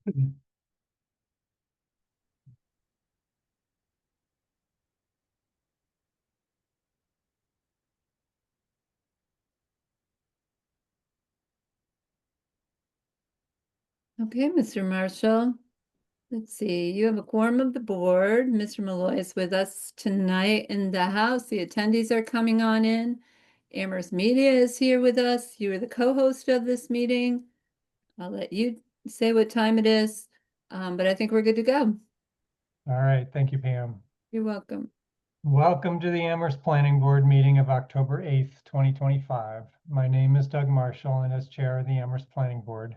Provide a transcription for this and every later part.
Okay, Mr. Marshall. Let's see, you have a quorum of the board. Mr. Malloy is with us tonight in the house. The attendees are coming on in. Amherst Media is here with us. You are the co-host of this meeting. I'll let you say what time it is, but I think we're good to go. All right, thank you, Pam. You're welcome. Welcome to the Amherst Planning Board meeting of October 8th, 2025. My name is Doug Marshall, and as chair of the Amherst Planning Board,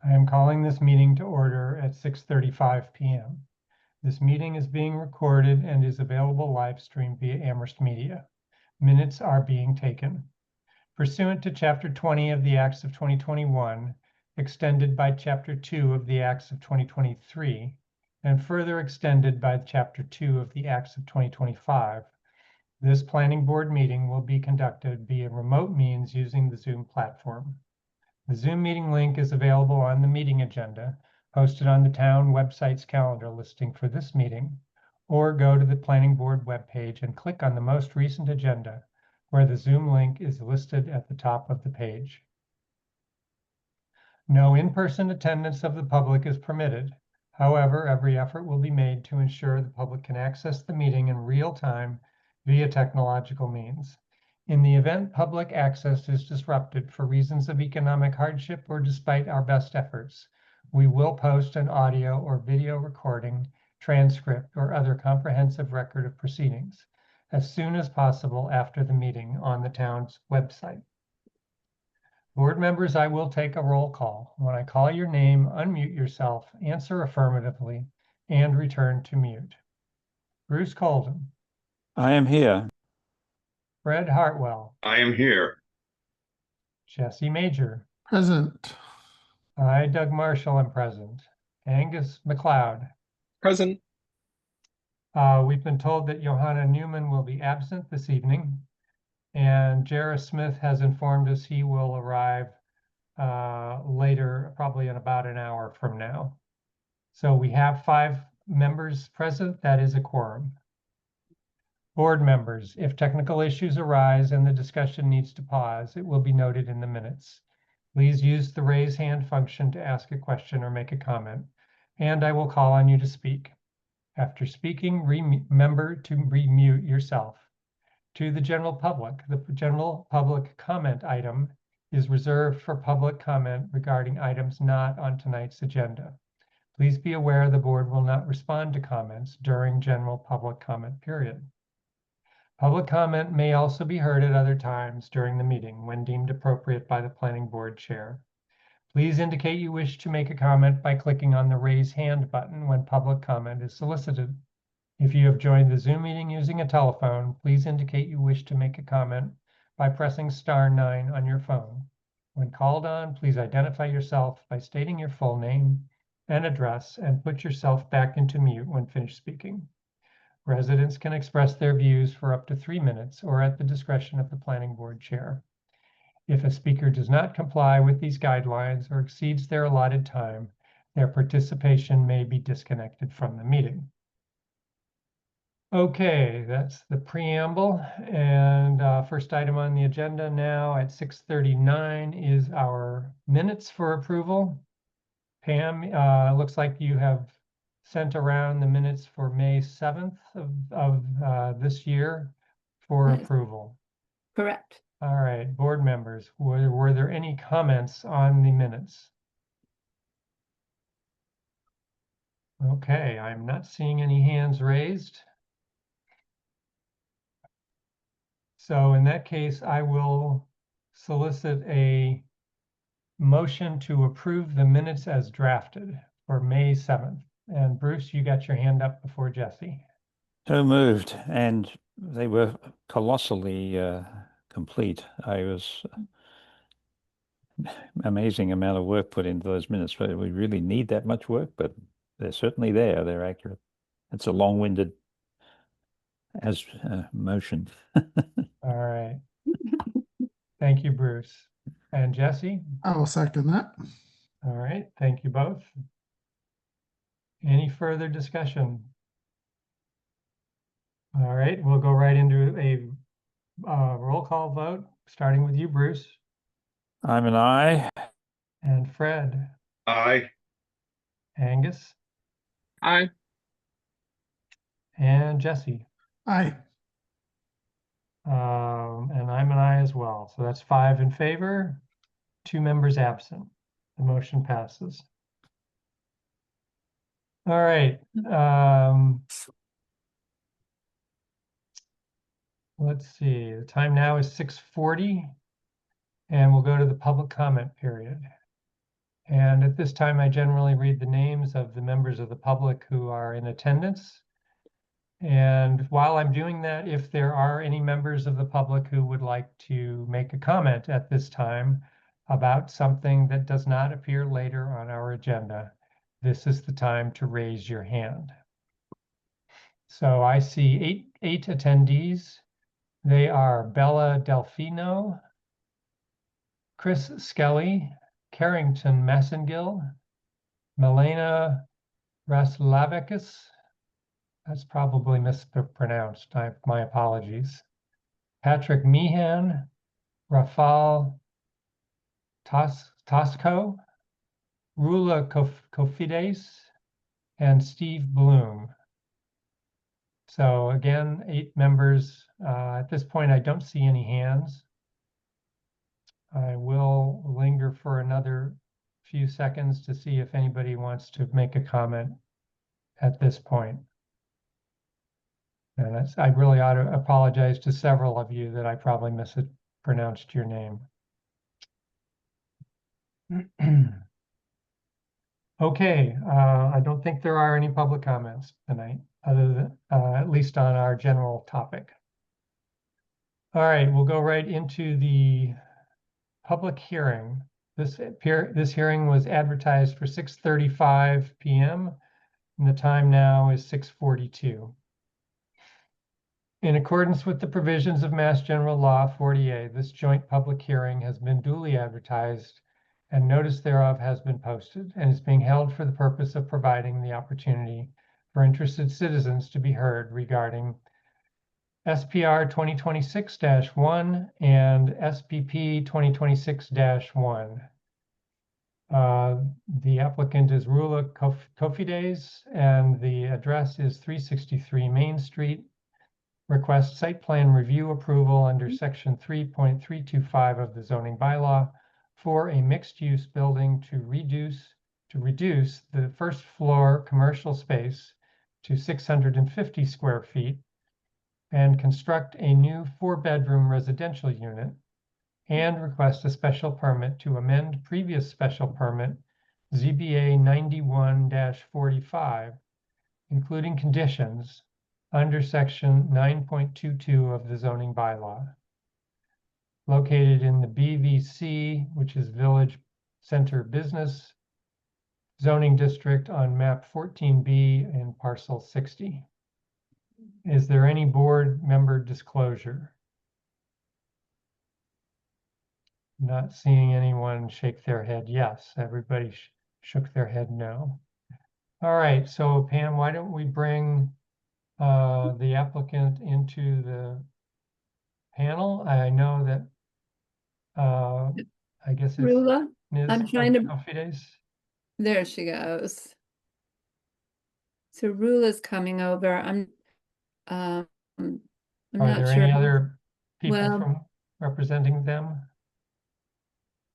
I am calling this meeting to order at 6:35 p.m. This meeting is being recorded and is available live stream via Amherst Media. Minutes are being taken. Pursuant to Chapter 20 of the Acts of 2021, extended by Chapter 2 of the Acts of 2023, and further extended by Chapter 2 of the Acts of 2025, this Planning Board meeting will be conducted via remote means using the Zoom platform. The Zoom meeting link is available on the meeting agenda, posted on the town website's calendar listing for this meeting, or go to the Planning Board webpage and click on the most recent agenda, where the Zoom link is listed at the top of the page. No in-person attendance of the public is permitted. However, every effort will be made to ensure the public can access the meeting in real time via technological means. In the event public access is disrupted for reasons of economic hardship or despite our best efforts, we will post an audio or video recording, transcript, or other comprehensive record of proceedings as soon as possible after the meeting on the town's website. Board members, I will take a roll call. When I call your name, unmute yourself, answer affirmatively, and return to mute. Bruce Colden. I am here. Fred Hartwell. I am here. Jesse Major. Present. I, Doug Marshall, am present. Angus McLeod. Present. We've been told that Johanna Newman will be absent this evening, and Jarrah Smith has informed us he will arrive later, probably in about an hour from now. So we have 5 members present. That is a quorum. Board members, if technical issues arise and the discussion needs to pause, it will be noted in the minutes. Please use the raise hand function to ask a question or make a comment, and I will call on you to speak. After speaking, remember to remute yourself. To the general public, the general public comment item is reserved for public comment regarding items not on tonight's agenda. Please be aware the board will not respond to comments during general public comment period. Public comment may also be heard at other times during the meeting when deemed appropriate by the planning board chair. Please indicate you wish to make a comment by clicking on the raise hand button when public comment is solicited. If you have joined the Zoom meeting using a telephone, please indicate you wish to make a comment by pressing *9 on your phone. When called on, please identify yourself by stating your full name and address and put yourself back into mute when finished speaking. Residents can express their views for up to 3 minutes or at the discretion of the planning board chair. If a speaker does not comply with these guidelines or exceeds their allotted time, their participation may be disconnected from the meeting. Okay, that's the preamble. And first item on the agenda now at 6:39 is our minutes for approval. Pam, looks like you have sent around the minutes for May 7th of this year for Yes. approval. Correct. All right, board members, were there any comments on the minutes? Okay, I'm not seeing any hands raised. So in that case, I will solicit a motion to approve the minutes as drafted for May 7th. And Bruce, you got your hand up before Jesse. So moved, and they were colossally complete. I was amazing amount of work put into those minutes. But we really need that much work, but they're certainly there. They're accurate. It's a long-winded motion. All right. Thank you, Bruce. And Jesse? I will second that. All right, thank you both. Any further discussion? All right, we'll go right into a roll call vote, starting with you, Bruce, I'm an I. and Fred, Aye. Angus, Aye. and Jesse. Aye. And I'm an I as well. So that's 5 in favor, 2 members absent. The motion passes. All right. Let's see. The time now is 6:40, and we'll go to the public comment period. And at this time, I generally read the names of the members of the public who are in attendance. And while I'm doing that, if there are any members of the public who would like to make a comment at this time about something that does not appear later on our agenda, this is the time to raise your hand. So I see eight attendees. They are Bella Delfino, Chris Skelly, Carrington Massengill, Milena Raslavekis. That's probably mispronounced. My apologies. Patrick Meehan, Rafal Tosco, Rula Kofides, and Steve Bloom. So again, 8 members. At this point, I don't see any hands. I will linger for another few seconds to see if anybody wants to make a comment at this point. And I really ought to apologize to several of you that I probably mispronounced your name. Okay, I don't think there are any public comments tonight, other than at least on our general topic. All right, we'll go right into the public hearing. This hearing was advertised for 6:35 p.m. and the time now is 6:42. In accordance with the provisions of Mass General Law 40A, this joint public hearing has been duly advertised and notice thereof has been posted and is being held for the purpose of providing the opportunity for interested citizens to be heard regarding SPR 2026-1 and SPP 2026-1. The applicant is Rula Kofides, and the address is 363 Main Street. Request site plan review approval under section 3.325 of the zoning bylaw for a mixed-use building to reduce the first floor commercial space to 650 square feet and construct a new 4-bedroom residential unit, and request a special permit to amend previous special permit ZBA 91-45, including conditions under section 9.22 of the zoning bylaw. Located in the BVC, which is Village Center Business zoning district on map 14B in parcel 60. Is there any board member disclosure? Not seeing anyone shake their head yes. Everybody shook their head no. All right, so Pam, why don't we bring the applicant into the panel? I know that I guess it's Rula, Ms. I'm trying to- Kofides. there she goes. So Rula's coming over. I'm Are not there sure. any other people Well- from representing them?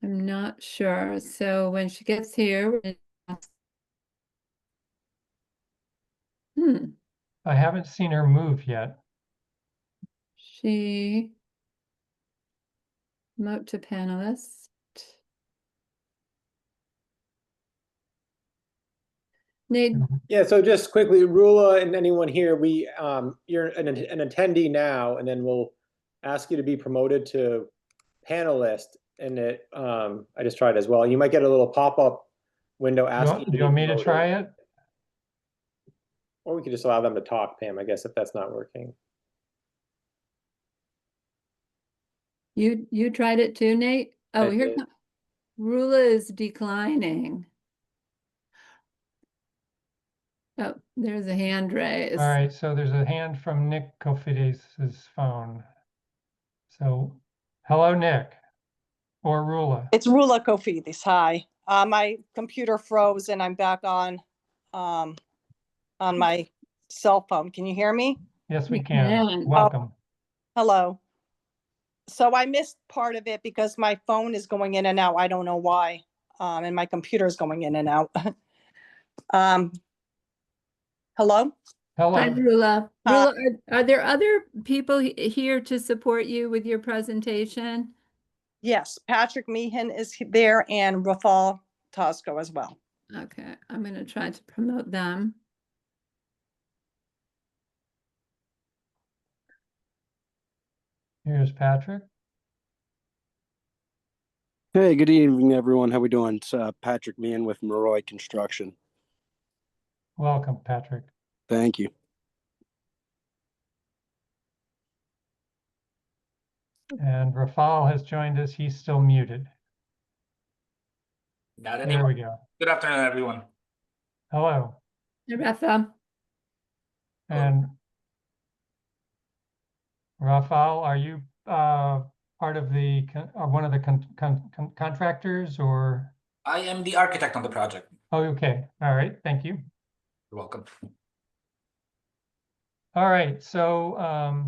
I'm not sure. So when she gets here, I haven't seen her move yet. she promote to panelist. Nate, Yeah, so just quickly, Rula and anyone here, you're an attendee now, and then we'll ask you to be promoted to panelist. And I just tried as well. You might get a little pop-up window asking Do you want me to try it? Or we could just allow them to talk, Pam, I guess, if that's not working. you tried it too, Nate? Oh, I here did. Rula is declining. Oh, there's a hand raised. All right, so there's a hand from Nick Kofidis' phone. So, hello, Nick, or Rula. It's Rula Kofidis. Hi. My computer froze and I'm back on my cell phone. Can you hear me? Yes, we We can. can. Welcome. Hello. So I missed part of it because my phone is going in and out. I don't know why. And my computer is going in and out. Hello? Hello. Hi, Rula. Hi. Rula, are there other people here to support you with your presentation? Yes, Patrick Meehan is there and Rafal Tosco as well. Okay, I'm going to try to promote them. Here's Patrick. Hey, good evening, everyone. How we doing? It's Patrick Meehan with Maroy Construction. Welcome, Patrick. Thank you. And Rafal has joined us. He's still muted. Not There anymore. we go. Good afternoon, everyone. Hello. Hey, Rafa. And Rafal, are you part of the one of the contractors, or? I am the architect on the project. Oh, okay. All right. Thank you. You're welcome. All right. So,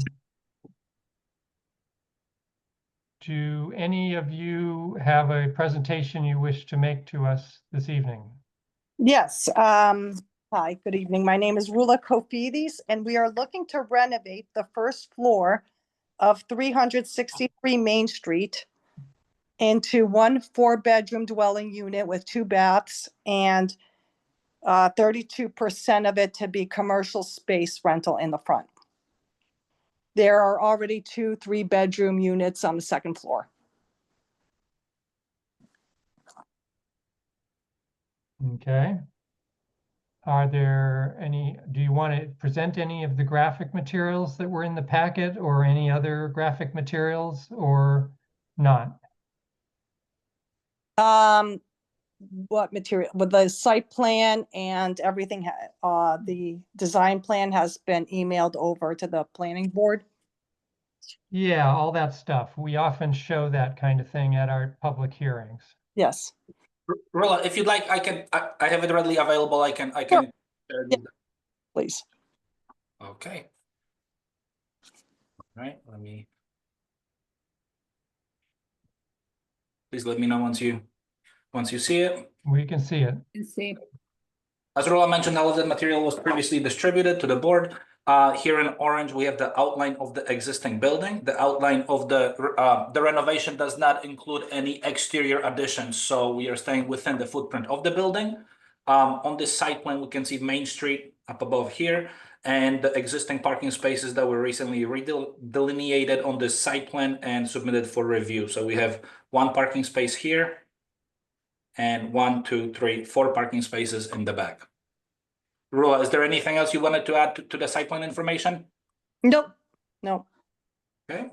do any of you have a presentation you wish to make to us this evening? Yes. Hi, good evening. My name is Rula Kofidis, and we are looking to renovate the first floor of 363 Main Street into one 4-bedroom dwelling unit with 2 baths and 32% of it to be commercial space rental in the front. There are already 2 3-bedroom units on the second floor. Okay. Are there any, do you want to present any of the graphic materials that were in the packet, or any other graphic materials, or not? What material? With the site plan and everything, the design plan has been emailed over to the planning board. Yeah, all that stuff. We often show that kind of thing at our public hearings. Yes. Rilla, if you'd like, I have it readily available. I can Sure. share. Please. Okay. All right, please let me know once you see it. We can see it. Let's see. As Rola mentioned, all of the material was previously distributed to the board. Here in orange, we have the outline of the existing building. The outline of the renovation does not include any exterior additions, so we are staying within the footprint of the building. On this site plan, we can see Main Street up above here, and the existing parking spaces that were recently delineated on this site plan and submitted for review. So we have 1 parking space here, and 1, 2, 3, 4 parking spaces in the back. Rua, is there anything else you wanted to add to the site plan information? Nope. No. Okay,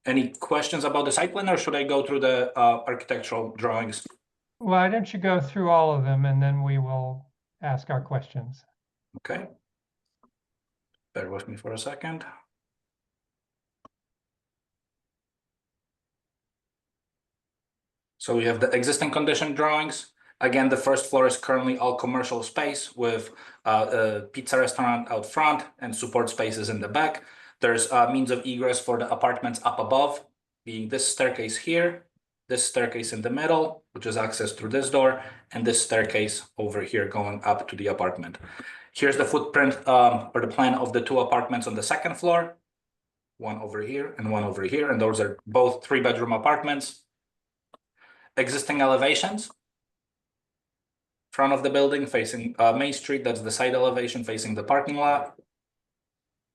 any questions about the site plan, or should I go through the architectural drawings? Why don't you go through all of them, and then we will ask our questions. Okay. Bear with me for a second. So we have the existing condition drawings. Again, the first floor is currently all commercial space with a pizza restaurant out front and support spaces in the back. There's means of egress for the apartments up above, being this staircase here, this staircase in the middle, which is accessed through this door, and this staircase over here going up to the apartment. Here's the footprint or the plan of the 2 apartments on the second floor, 1 over here and 1 over here, and those are both 3-bedroom apartments. Existing elevations. Front of the building facing Main Street, that's the side elevation facing the parking lot.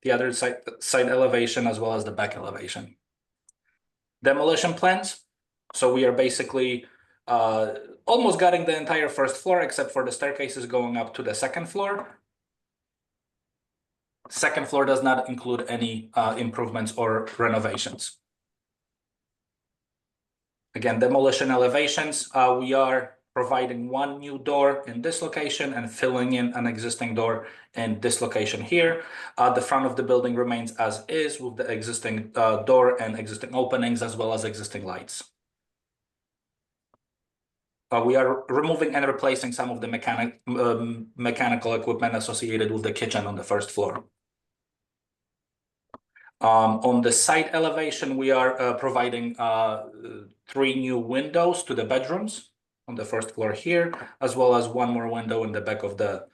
The other side elevation, as well as the back elevation. Demolition plans. So we are basically almost gutting the entire first floor, except for the staircases going up to the second floor. Second floor does not include any improvements or renovations. Again, demolition elevations, we are providing one new door in this location and filling in an existing door in this location here. The front of the building remains as is with the existing door and existing openings as well as existing lights. We are removing and replacing some of the mechanical equipment associated with the kitchen on the first floor. On the side elevation, we are providing 3 new windows to the bedrooms on the first floor here, as well as 1 more window in the back of the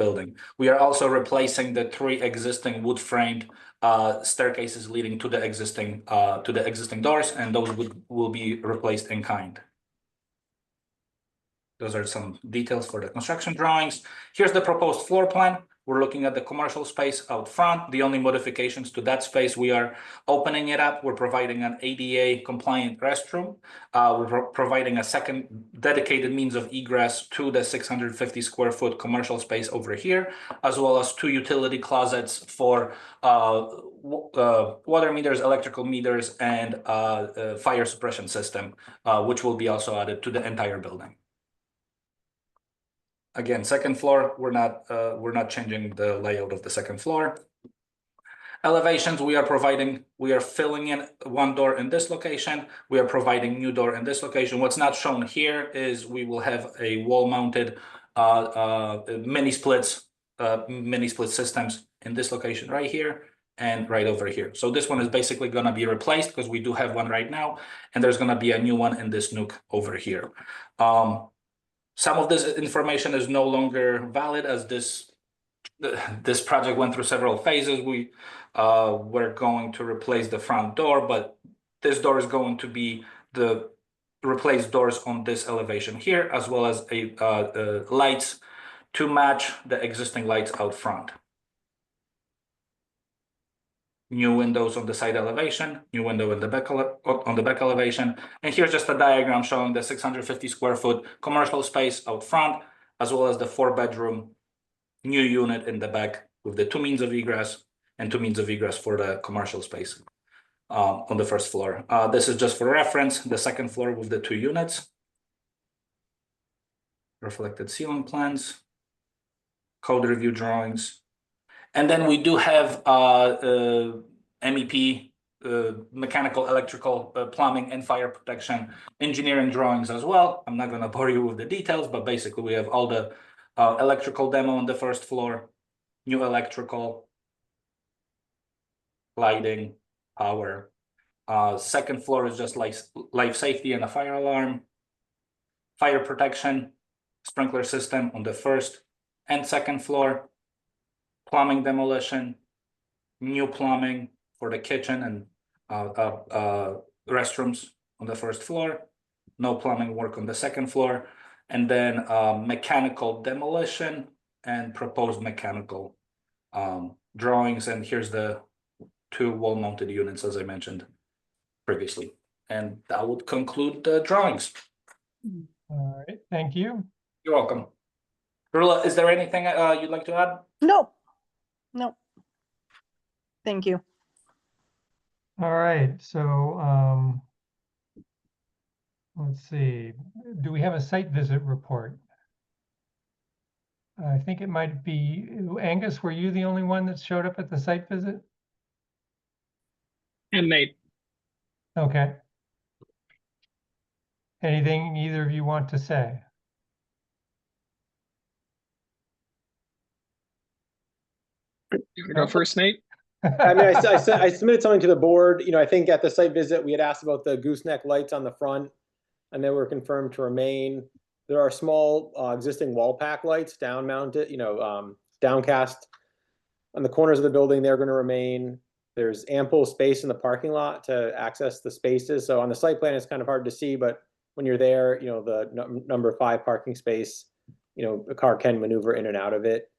building. We are also replacing the 3 existing wood framed staircases leading to the existing doors, and those will be replaced in kind. Those are some details for the construction drawings. Here's the proposed floor plan. We're looking at the commercial space out front. The only modifications to that space, we are opening it up. We're providing an ADA compliant restroom. We're providing a second dedicated means of egress to the 650 square foot commercial space over here, as well as 2 utility closets for water meters, electrical meters, and fire suppression system, which will be also added to the entire building. Again, second floor, we're not changing the layout of the second floor. Elevations, we are filling in 1 door in this location. We are providing new door in this location. What's not shown here is we will have a wall-mounted mini split systems in this location right here and right over here. So this one is basically going to be replaced because we do have one right now, and there's going to be a new one in this nook over here. Some of this information is no longer valid as this project went through several phases. We're going to replace the front door, but this door is going to be the replaced doors on this elevation here, as well as lights to match the existing lights out front. New windows on the side elevation, new window in the back on the back elevation. And here's just a diagram showing the 650 square foot commercial space out front, as well as the 4-bedroom new unit in the back with the 2 means of egress and 2 means of egress for the commercial space on the first floor. This is just for reference, the second floor with the 2 units. Reflected ceiling plans, code review drawings. And then we do have MEP, mechanical, electrical, plumbing, and fire protection engineering drawings as well. I'm not going to bore you with the details, but basically we have all the electrical demo on the first floor, new electrical, lighting, power. Second floor is just life safety and a fire alarm, fire protection, sprinkler system on the first and second floor. Plumbing demolition, new plumbing for the kitchen and restrooms on the first floor, no plumbing work on the second floor, and then mechanical demolition and proposed mechanical drawings. And here's the 2 wall-mounted units, as I mentioned previously. And that would conclude the drawings. All right, thank you. You're welcome. Rula, is there anything you'd like to add? No. Thank you. All right, so let's see. Do we have a site visit report? I think it might be Angus. Were you the only one that showed up at the site visit? And Nate. Okay. Anything either of you want to say? You want to go first, Nate? I mean, I submitted something to the board. I think at the site visit, we had asked about the gooseneck lights on the front, and they were confirmed to remain. There are small existing wall pack lights down mounted, downcast on the corners of the building. They're going to remain. There's ample space in the parking lot to access the spaces. So on the site plan, it's kind of hard to see, but when you're there, the number 5 parking space, a car can maneuver in and out of it.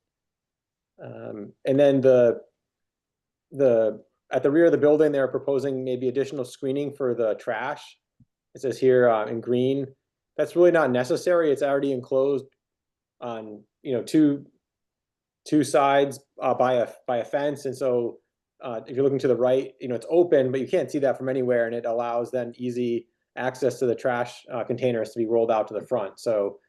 And then at the rear of the building, they're proposing maybe additional screening for the trash. It says here in green. That's really not necessary. It's already enclosed on two sides by a fence, and so if you're looking to the right, it's open, but you can't see that from anywhere, and it allows then easy access to the trash containers to be rolled out to the front. So,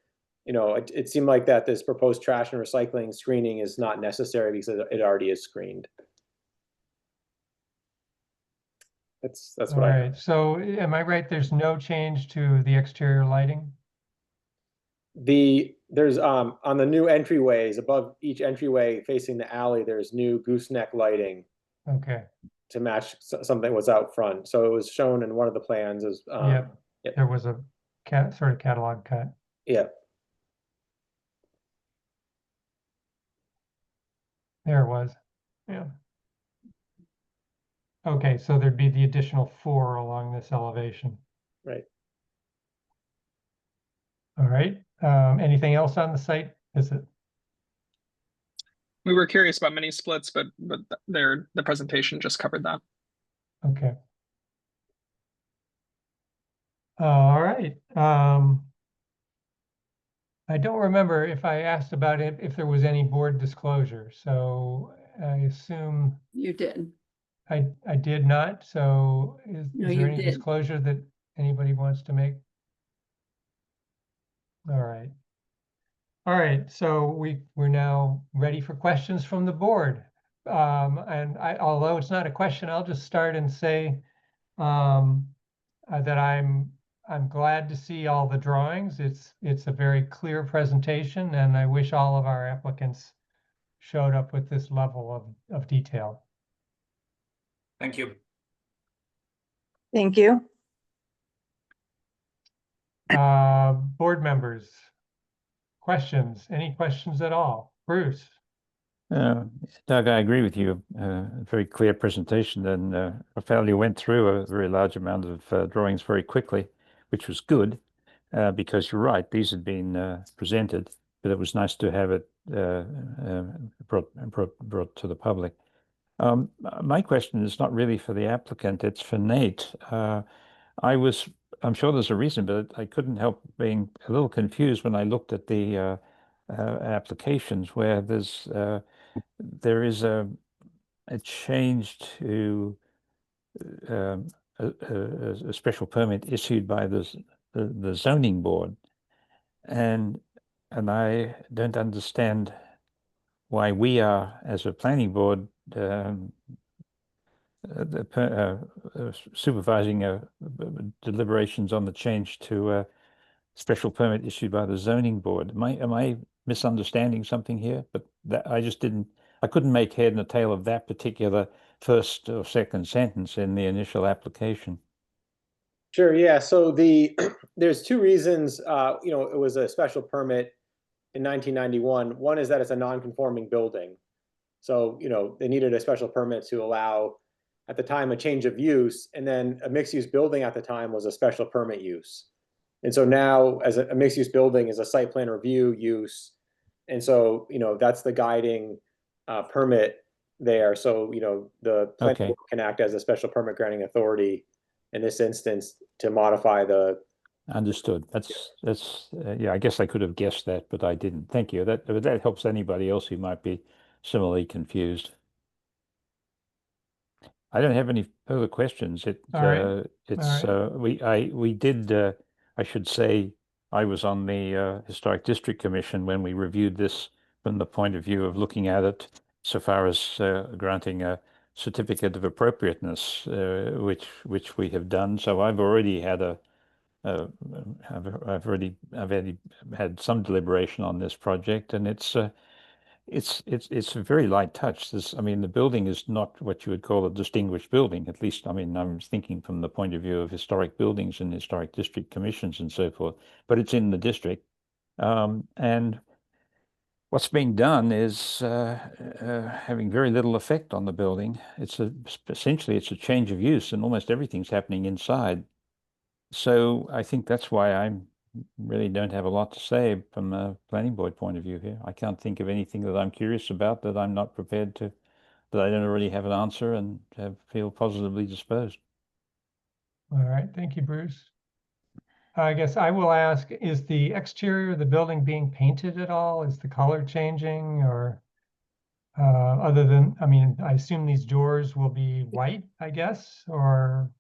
you know, it seemed like that this proposed trash and recycling screening is not necessary because it already is screened. That's All what I. right, so am I right? There's no change to the exterior lighting? There's on the new entryways, above each entryway facing the alley, there's new gooseneck lighting Okay, to match something that was out front. So it was shown in one of the plans as yeah, yep. there was a sort of catalog cut. Yeah. There it was, yeah. Okay, so there'd be the additional 4 along this elevation. Right. All right, anything else on the site visit? We were curious about mini splits, but the presentation just covered that. Okay. All right. I don't remember if I asked about it, if there was any board disclosure, so I assume You did. I did not, so No, is you there any did. disclosure that anybody wants to make? All right. All right, so we're now ready for questions from the board. And although it's not a question, I'll just start and say that I'm glad to see all the drawings. It's a very clear presentation, and I wish all of our applicants showed up with this level of detail. Thank you. Thank you. Board members, questions? Any questions at all? Bruce? Doug, I agree with you. A very clear presentation, and Raphael, you went through a very large amount of drawings very quickly, which was good, because you're right, these had been presented, but it was nice to have it brought to the public. My question is not really for the applicant, it's for Nate. I'm sure there's a reason, but I couldn't help being a little confused when I looked at the applications where there is a change to a special permit issued by the zoning board, and I don't understand why we are, as a planning board, supervising deliberations on the change to a special permit issued by the zoning board. Am I misunderstanding something here? But that I couldn't make head and tail of that particular first or second sentence in the initial application. Sure. Yeah. So there's 2 reasons. You know, it was a special permit in 1991. One is that it's a non-conforming building, so you know they needed a special permit to allow, at the time, a change of use, and then a mixed-use building at the time was a special permit use. And so now, as a mixed-use building is a site plan review use, and so you know that's the guiding permit there. So you know the planning Okay. board can act as a special permit granting authority in this instance to modify the. Understood. That's yeah, I guess I could have guessed that, but I didn't. Thank you. That helps anybody else who might be similarly confused. I don't have any further questions. All right. It's we did I should say I was on the Historic District Commission when we reviewed this from the point of view of looking at it so far as granting a certificate of appropriateness, which we have done. So I've already had I've already had some deliberation on this project, and it's a very light touch. I mean, the building is not what you would call a distinguished building. At least, I mean, I'm thinking from the point of view of historic buildings and historic district commissions and so forth. But it's in the district, and what's being done is having very little effect on the building. Essentially it's a change of use, and almost everything's happening inside. So I think that's why I really don't have a lot to say from a planning board point of view here. I can't think of anything that I'm curious about that I'm not prepared to, that I don't already have an answer and feel positively disposed. All right, thank you, Bruce. I guess I will ask, is the exterior of the building being painted at all? Is the color changing, or other than, I mean, I assume these doors will be white, I guess, or?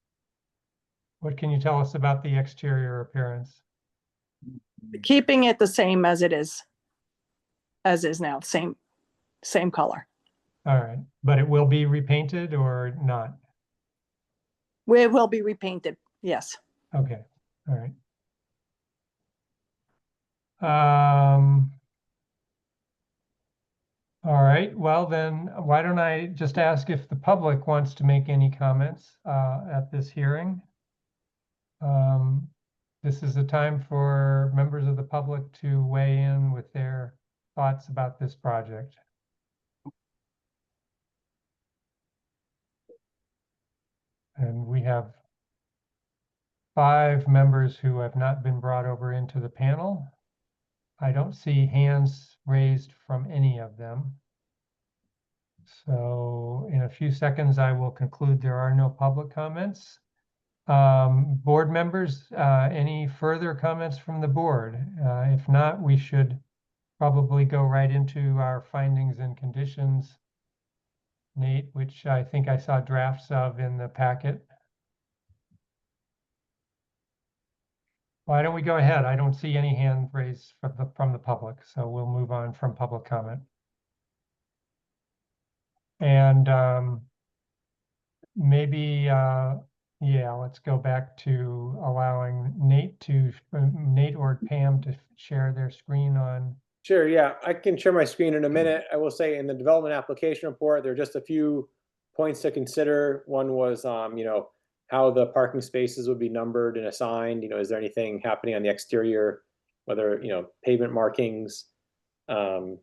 What can you tell us about the exterior appearance? Keeping it the same as it is. As is now, same color. All right, but it will be repainted or not? It will be repainted, yes. Okay, all right. All right, well then, why don't I just ask if the public wants to make any comments at this hearing? This is a time for members of the public to weigh in with their thoughts about this project. And we have 5 members who have not been brought over into the panel. I don't see hands raised from any of them. So in a few seconds, I will conclude there are no public comments. Board members, any further comments from the board? If not, we should probably go right into our findings and conditions. Nate, which I think I saw drafts of in the packet. Why don't we go ahead? I don't see any hand raised from the public, so we'll move on from public comment. And maybe, yeah, let's go back to allowing Nate or Pam to share their screen on. Sure, yeah, I can share my screen in a minute. I will say in the development application report, there are just a few points to consider. One was, how the parking spaces would be numbered and assigned. Is there anything happening on the exterior, whether, pavement markings? And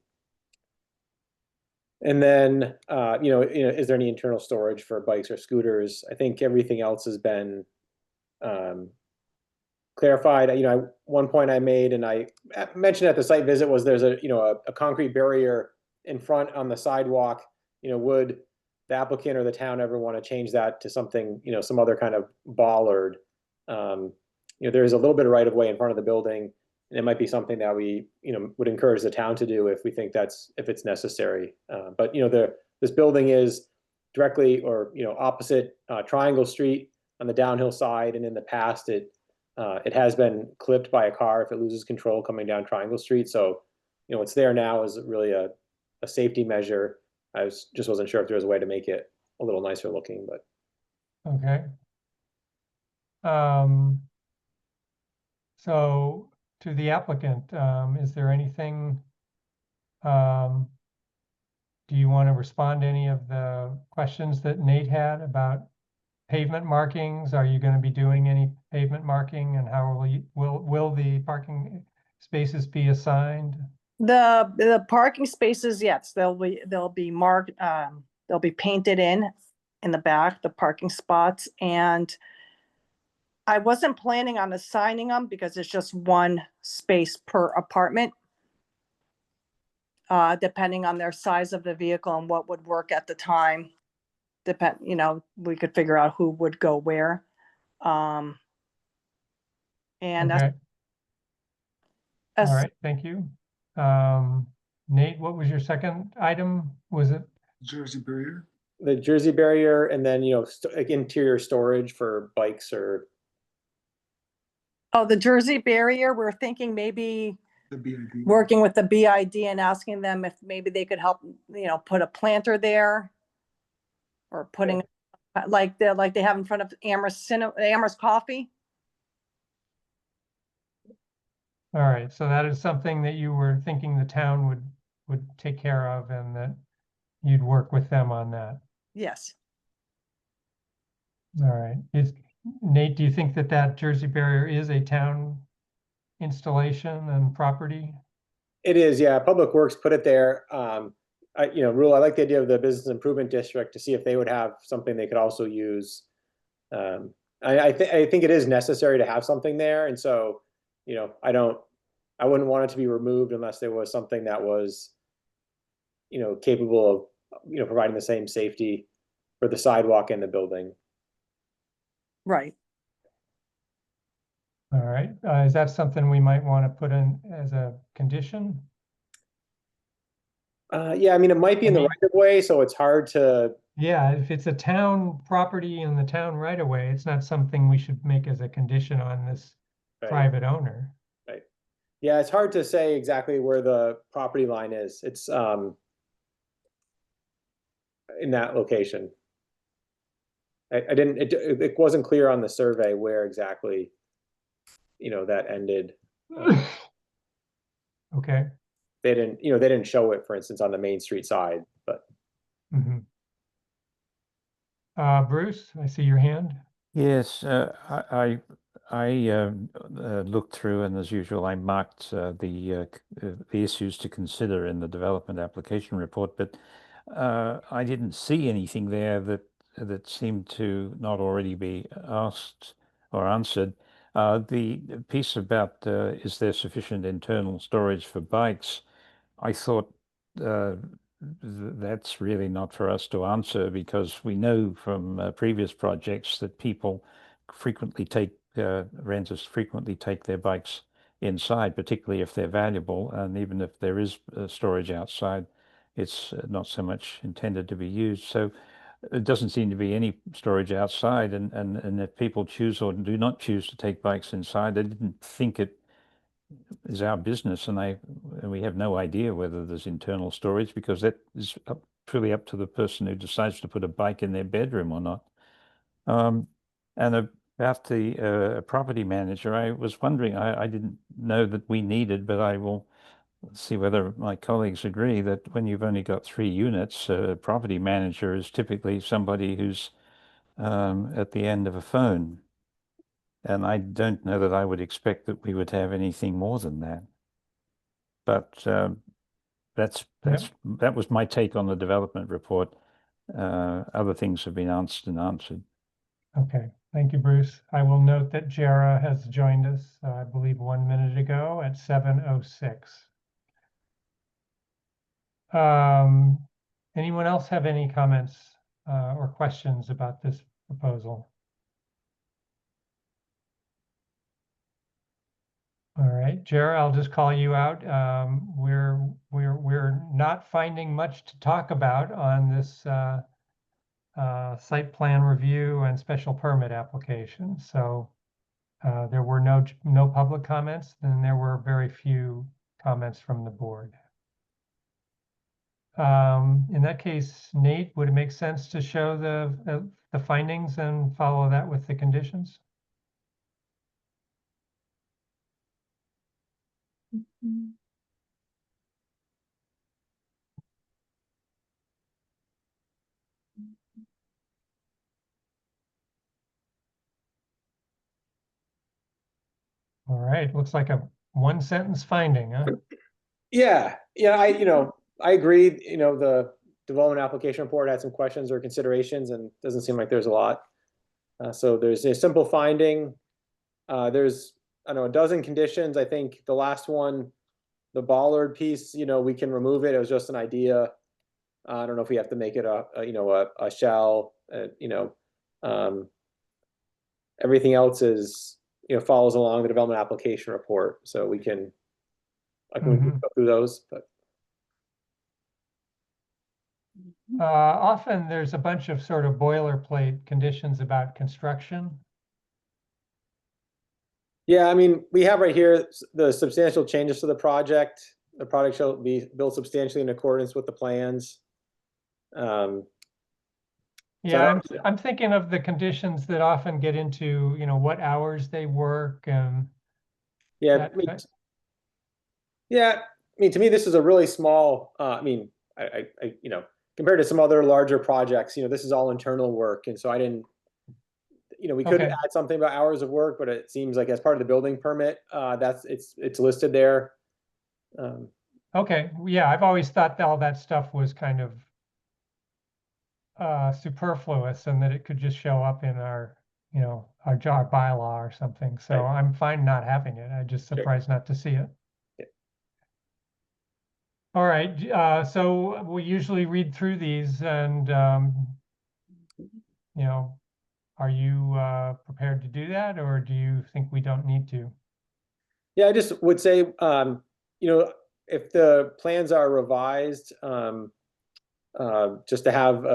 then, is there any internal storage for bikes or scooters? I think everything else has been clarified. One point I made, and I mentioned at the site visit, was there's a concrete barrier in front on the sidewalk. Would the applicant or the town ever want to change that to something, some other kind of bollard? There is a little bit of right of way in front of the building, and it might be something that we, would encourage the town to do if we think if it's necessary. But this building is directly or opposite Triangle Street on the downhill side, and in the past it has been clipped by a car if it loses control coming down Triangle Street. So what's there now is really a safety measure. I just wasn't sure if there was a way to make it a little nicer looking, but. Okay. So to the applicant, is there anything, do you want to respond to any of the questions that Nate had about pavement markings? Are you going to be doing any pavement marking, and how will the parking spaces be assigned? The parking spaces, yes, they'll be marked, they'll be painted in the back, the parking spots. And I wasn't planning on assigning them because it's just one space per apartment. Depending on their size of the vehicle and what would work at the time. We could figure out who would go where. And Okay. All right, thank you. Nate, what was your second item? Was it? Jersey barrier. The Jersey barrier, and then, interior storage for bikes or. Oh, the Jersey barrier, we're thinking maybe The BID. working with the BID and asking them if maybe they could help, put a planter there. Or putting, like they have in front of Amherst Coffee. All right, so that is something that you were thinking the town would take care of, and that you'd work with them on that. Yes. All right. Nate, do you think that Jersey barrier is a town installation and property? It is, yeah. Public Works put it there. Rule, I like the idea of the business improvement district to see if they would have something they could also use. I think it is necessary to have something there, and so I wouldn't want it to be removed unless there was something that was capable of providing the same safety for the sidewalk and the building. Right. All right. Is that something we might want to put in as a condition? Yeah, it might be in the right of way, so it's hard to Yeah, if it's a town property in the town right away, it's not something we should make as a condition on this Right. private owner. Right. Yeah, it's hard to say exactly where the property line is. It's in that location. I didn't, it wasn't clear on the survey where exactly, that ended. Okay. They didn't show it, for instance, on the Main Street side, but Mhm. Bruce, I see your hand. Yes, I looked through, and as usual, I marked the issues to consider in the development application report, but I didn't see anything there that seemed to not already be asked or answered. The piece about is there sufficient internal storage for bikes? I thought that's really not for us to answer, because we know from previous projects that people frequently renters frequently take their bikes inside, particularly if they're valuable. And even if there is storage outside, it's not so much intended to be used. So it doesn't seem to be any storage outside. And if people choose or do not choose to take bikes inside, I didn't think it is our business, and we have no idea whether there's internal storage, because that is truly up to the person who decides to put a bike in their bedroom or not. And about the property manager, I was wondering, I didn't know that we needed, but I will see whether my colleagues agree that when you've only got 3 units, a property manager is typically somebody who's at the end of a phone. And I don't know that I would expect that we would have anything more than that. But that was my take on the development report. Other things have been answered. Okay, thank you, Bruce. I will note that Jara has joined us, I believe 1 minute ago at 7:06. Anyone else have any comments or questions about this proposal? All right, Jara, I'll just call you out. We're not finding much to talk about on this site plan review and special permit application. So there were no public comments, and there were very few comments from the board. In that case, Nate, would it make sense to show the findings and follow that with the conditions? All right, looks like a 1-sentence finding, huh? yeah, I agree. The development application report had some questions or considerations, and doesn't seem like there's a lot. So there's a simple finding. There's, I don't know, a dozen conditions. I think the last one, the bollard piece, we can remove it. It was just an idea. I don't know if we have to make it a shall. Everything else is, follows along the development application report. So we can go through those, but. Often there's a bunch of sort of boilerplate conditions about construction. Yeah, I mean, we have right here the substantial changes to the project. The project shall be built substantially in accordance with the plans. Yeah, I'm thinking of the conditions that often get into, what hours they work and. Yeah, to me, this is a really small. Compared to some other larger projects, this is all internal work, and so I didn't. We could add something about hours of work, but it seems like as part of the building permit, it's listed there. Okay, yeah, I've always thought that all that stuff was kind of superfluous, and that it could just show up in our job bylaw or something. So Right. I'm fine not having it. I'm just surprised not to see it. Yeah. All right, so we usually read through these, and are you prepared to do that, or do you think we don't need to? Yeah, I just would say, if the plans are revised, just to have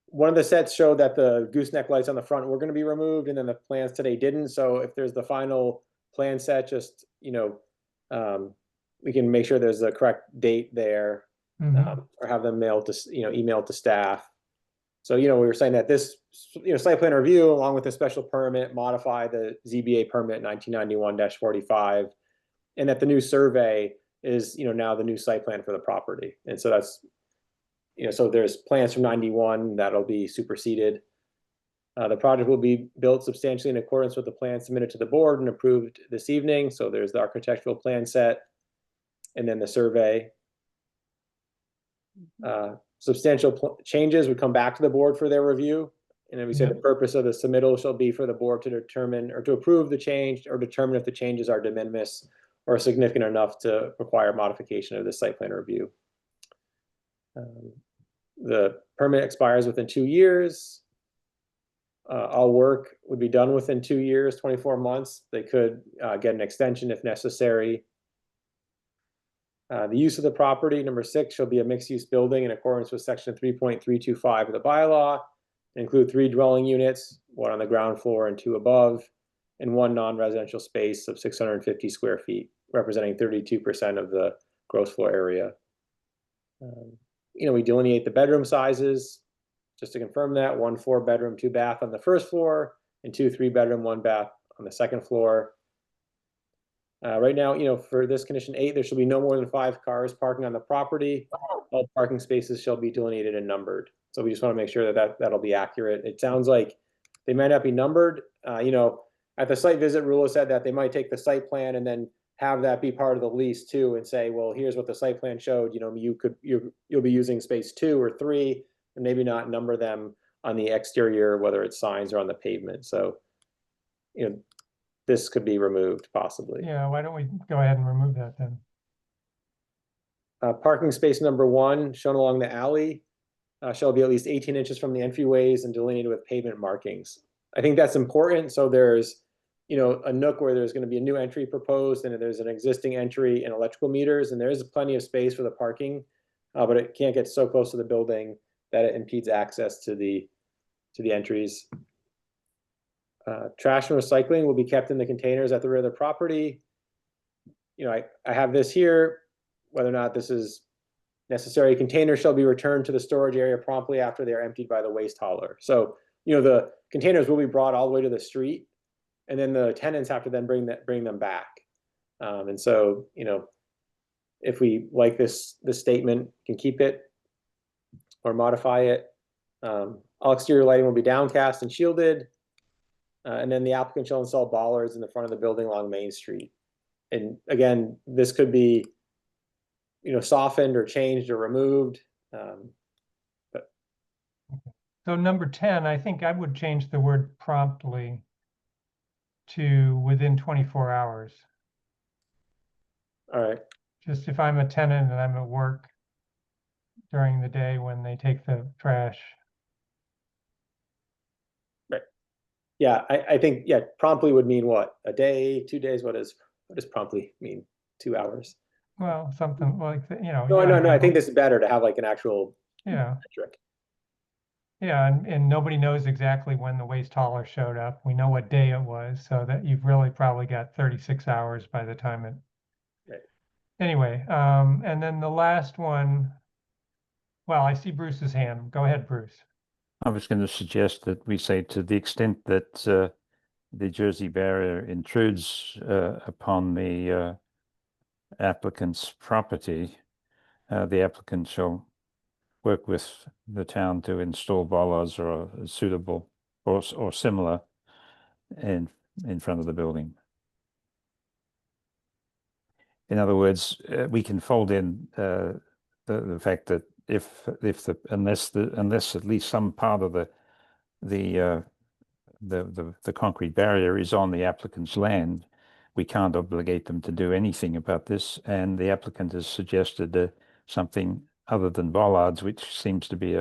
one of the sets showed that the gooseneck lights on the front were going to be removed, and then the plans today didn't. So if there's the final plan set, just, we can make sure there's the correct date there, or have them mailed to, emailed to staff. So, we were saying that this, site plan review, along with the special permit, modify the ZBA permit 1991-45, and that the new survey is, now the new site plan for the property. And so that's, so there's plans from 91 that'll be superseded. The project will be built substantially in accordance with the plan submitted to the board and approved this evening. So there's the architectural plan set, and then the survey. Substantial changes would come back to the board for their review. And then we say the purpose of the submittal shall be for the board to determine or to approve the change or determine if the changes are de minimis or significant enough to require modification of the site plan review. The permit expires within 2 years. All work would be done within 2 years, 24 months. They could get an extension if necessary. The use of the property, number 6, shall be a mixed-use building in accordance with section 3.325 of the bylaw. Include 3 dwelling units, 1 on the ground floor and 2 above, and 1 non-residential space of 650 square feet, representing 32% of the gross floor area. We delineate the bedroom sizes, just to confirm that: 1 4-bedroom, 2 bath on the first floor, and 2 3-bedroom, 1 bath on the second floor. Right now, for this condition 8, there shall be no more than 5 cars parking on the property. All parking spaces shall be delineated and numbered. So we just want to make sure that that'll be accurate. It sounds like they might not be numbered. At the site visit, Rula said that they might take the site plan and then have that be part of the lease too, and say, well, here's what the site plan showed. You'll be using space 2 or 3, and maybe not number them on the exterior, whether it's signs or on the pavement. So, this could be removed possibly. Yeah, why don't we go ahead and remove that then? Parking space number 1, shown along the alley, shall be at least 18 inches from the entryways and delineated with pavement markings. I think that's important. So there's, a nook where there's going to be a new entry proposed, and there's an existing entry and electrical meters, and there is plenty of space for the parking, but it can't get so close to the building that it impedes access to the entries. Trash and recycling will be kept in the containers at the rear of the property. I have this here, whether or not this is necessary. Containers shall be returned to the storage area promptly after they are emptied by the waste hauler. So, the containers will be brought all the way to the street, and then the tenants have to then bring them back. And so, if we like this statement, can keep it or modify it. All exterior lighting will be downcast and shielded. And then the applicant shall install bollards in the front of the building along Main Street. And again, this could be, softened or changed or removed. So number 10, I think I would change the word promptly to within 24 hours. All right. Just if I'm a tenant and I'm at work during the day when they take the trash. Right. Yeah, I think, promptly would mean what? A day, 2 days? What does promptly mean? 2 hours? Well, something like that, No, I think this is better to have like an actual metric. Yeah, and nobody knows exactly when the waste hauler showed up. We know what day it was, so that you've really probably got 36 hours by the time it. Right. Anyway, and then the last one. Well, I see Bruce's hand. Go ahead, Bruce. I was going to suggest that we say, to the extent that the Jersey barrier intrudes upon the applicant's property, the applicant shall work with the town to install bollards or suitable or similar in front of the building. In other words, we can fold in the fact that unless at least some part of the concrete barrier is on the applicant's land, we can't obligate them to do anything about this. And the applicant has suggested something other than bollards, which seems to be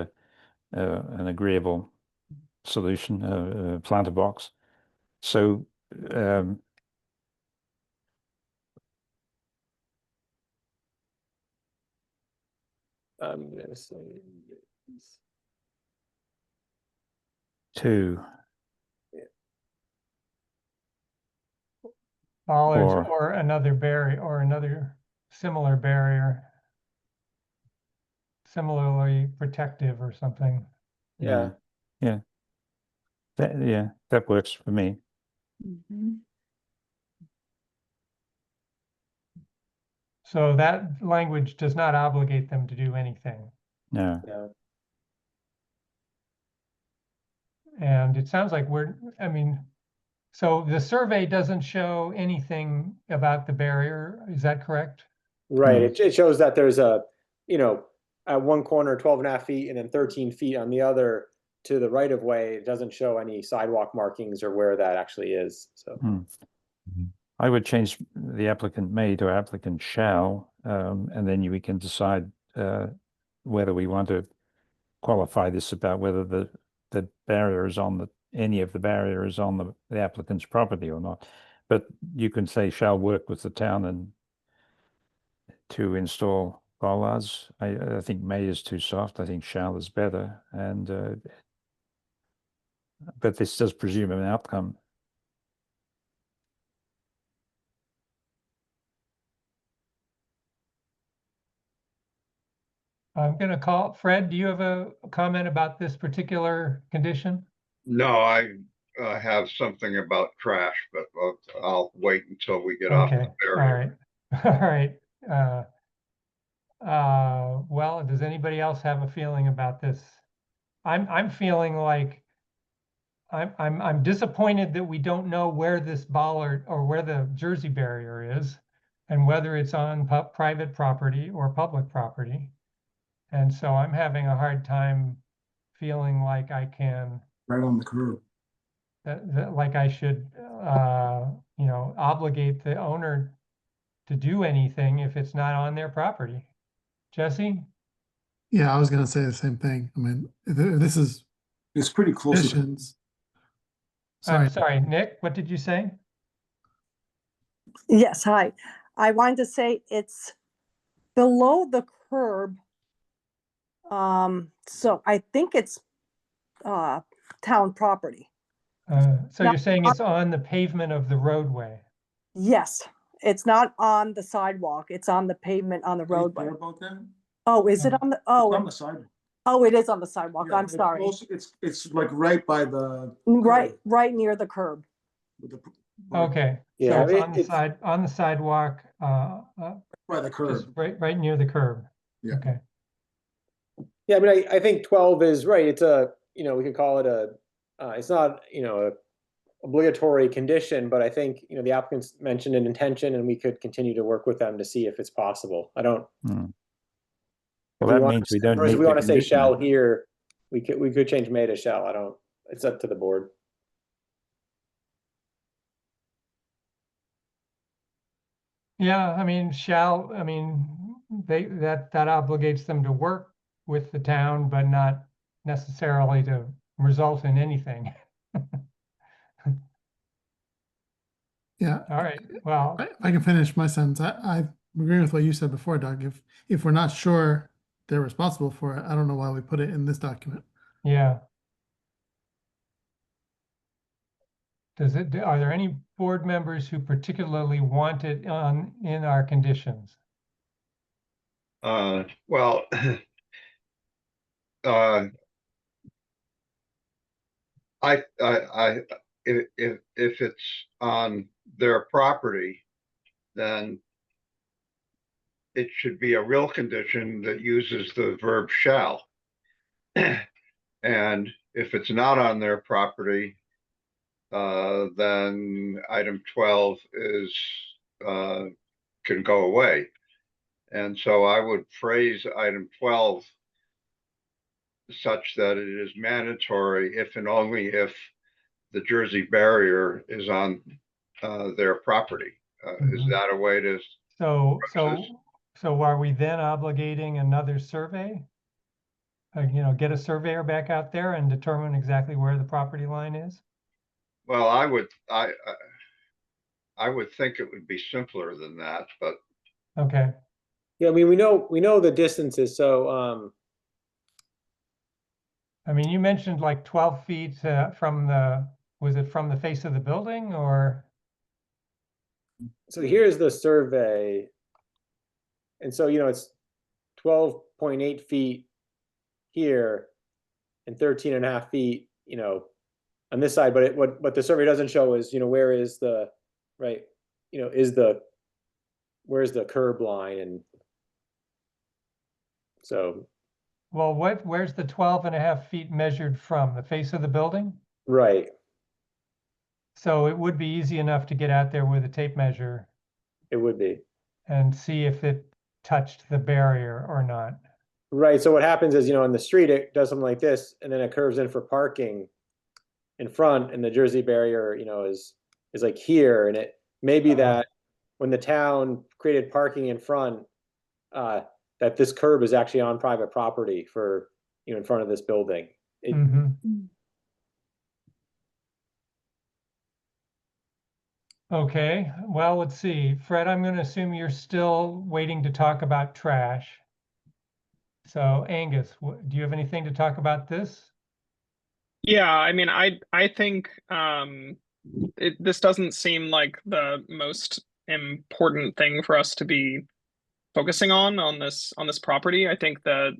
an agreeable solution, planter box. So I'm gonna say 2. Bollards Or- or another barrier or another similar barrier. Similarly protective or something. Yeah. Yeah. That works for me. Mhm. So that language does not obligate them to do anything. No. Yeah. And it sounds like so the survey doesn't show anything about the barrier, is that correct? Right. Hmm. It shows that there's a, at one corner, 12.5 feet and then 13 feet on the other to the right of way. It doesn't show any sidewalk markings or where that actually is. So, Hmm. I would change the applicant may to applicant shall, and then we can decide whether we want to qualify this about whether the barrier is on any of the barriers on the applicant's property or not. But you can say shall work with the town and to install bollards. I think may is too soft. I think shall is better. And but this does presume an outcome. I'm going to call Fred. Do you have a comment about this particular condition? No, I have something about trash, but I'll wait until we get off Okay, the all barrier. right, all right. Well, does anybody else have a feeling about this? I'm feeling like I'm disappointed that we don't know where this bollard or where the Jersey barrier is and whether it's on private property or public property. And so I'm having a hard time feeling like I can Right on the curb. that like I should obligate the owner to do anything if it's not on their property. Jesse? Yeah, I was gonna say the same thing. I mean, this is It's pretty close. conditions. I'm Sorry, sorry, Nick, what did you say? Yes, hi. I wanted to say it's below the curb. So I think it's town property. So you're saying it's on the pavement of the roadway? Yes, it's not on the sidewalk. It's on the pavement on the Are you roadway. sure about that? Oh, is it on the, It's on oh, the sidewalk. oh, it is on the sidewalk. Yeah, I'm it's sorry. close- It's like right by the. Right, curb right near the curb. with the- Okay, so Yeah, it's on the it's- on the sidewalk, By the just curb. right near the curb. Yeah. Okay, yeah, I mean, I think 12 is right. It's we could call it it's not, a obligatory condition, but I think, the applicants mentioned an intention and we could continue to work with them to see if it's possible. I don't. Well, If that want means to- we don't or if need we the want to say condition. shall here, we could change may to shall. I don't, it's up to the board. yeah, I mean, that obligates them to work with the town, but not necessarily to result in anything. yeah, All right, well, if I can finish my sentence, I agree with what you said before, Doug. If we're not sure they're responsible for it, I don't know why we put it in this document. yeah. Are there any board members who particularly want it in our conditions? Well, if it's on their property, then it should be a real condition that uses the verb shall. And if it's not on their property, then item 12 is can go away. And so I would phrase item 12 such that it is mandatory if and only if the Jersey barrier is on their property. Is Mhm. that a way to? So Process. are we then obligating another survey? Get a surveyor back out there and determine exactly where the property line is? Well, I would think it would be simpler than that, but Okay, Yeah, I mean, we know the distances, so I mean, you mentioned like 12 feet from the, was it from the face of the building or? So here's the survey. And so, it's 12.8 feet here and 13.5 feet, on this side, but what the survey doesn't show is, where is the, right, where's the curb line? And so, Well, where's the 12.5 feet measured from? The face of the building? right, So it would be easy enough to get out there with a tape measure it would be. and see if it touched the barrier or not. Right, so what happens is, on the street, it does something like this, and then it curves in for parking in front, and the Jersey barrier, is like here, and it may be that when the town created parking in front, that this curb is actually on private property for, in front of this building. Okay, well, let's see. Fred, I'm going to assume you're still waiting to talk about trash. So Angus, do you have anything to talk about this? Yeah, I mean, I think this doesn't seem like the most important thing for us to be focusing on this property. I think that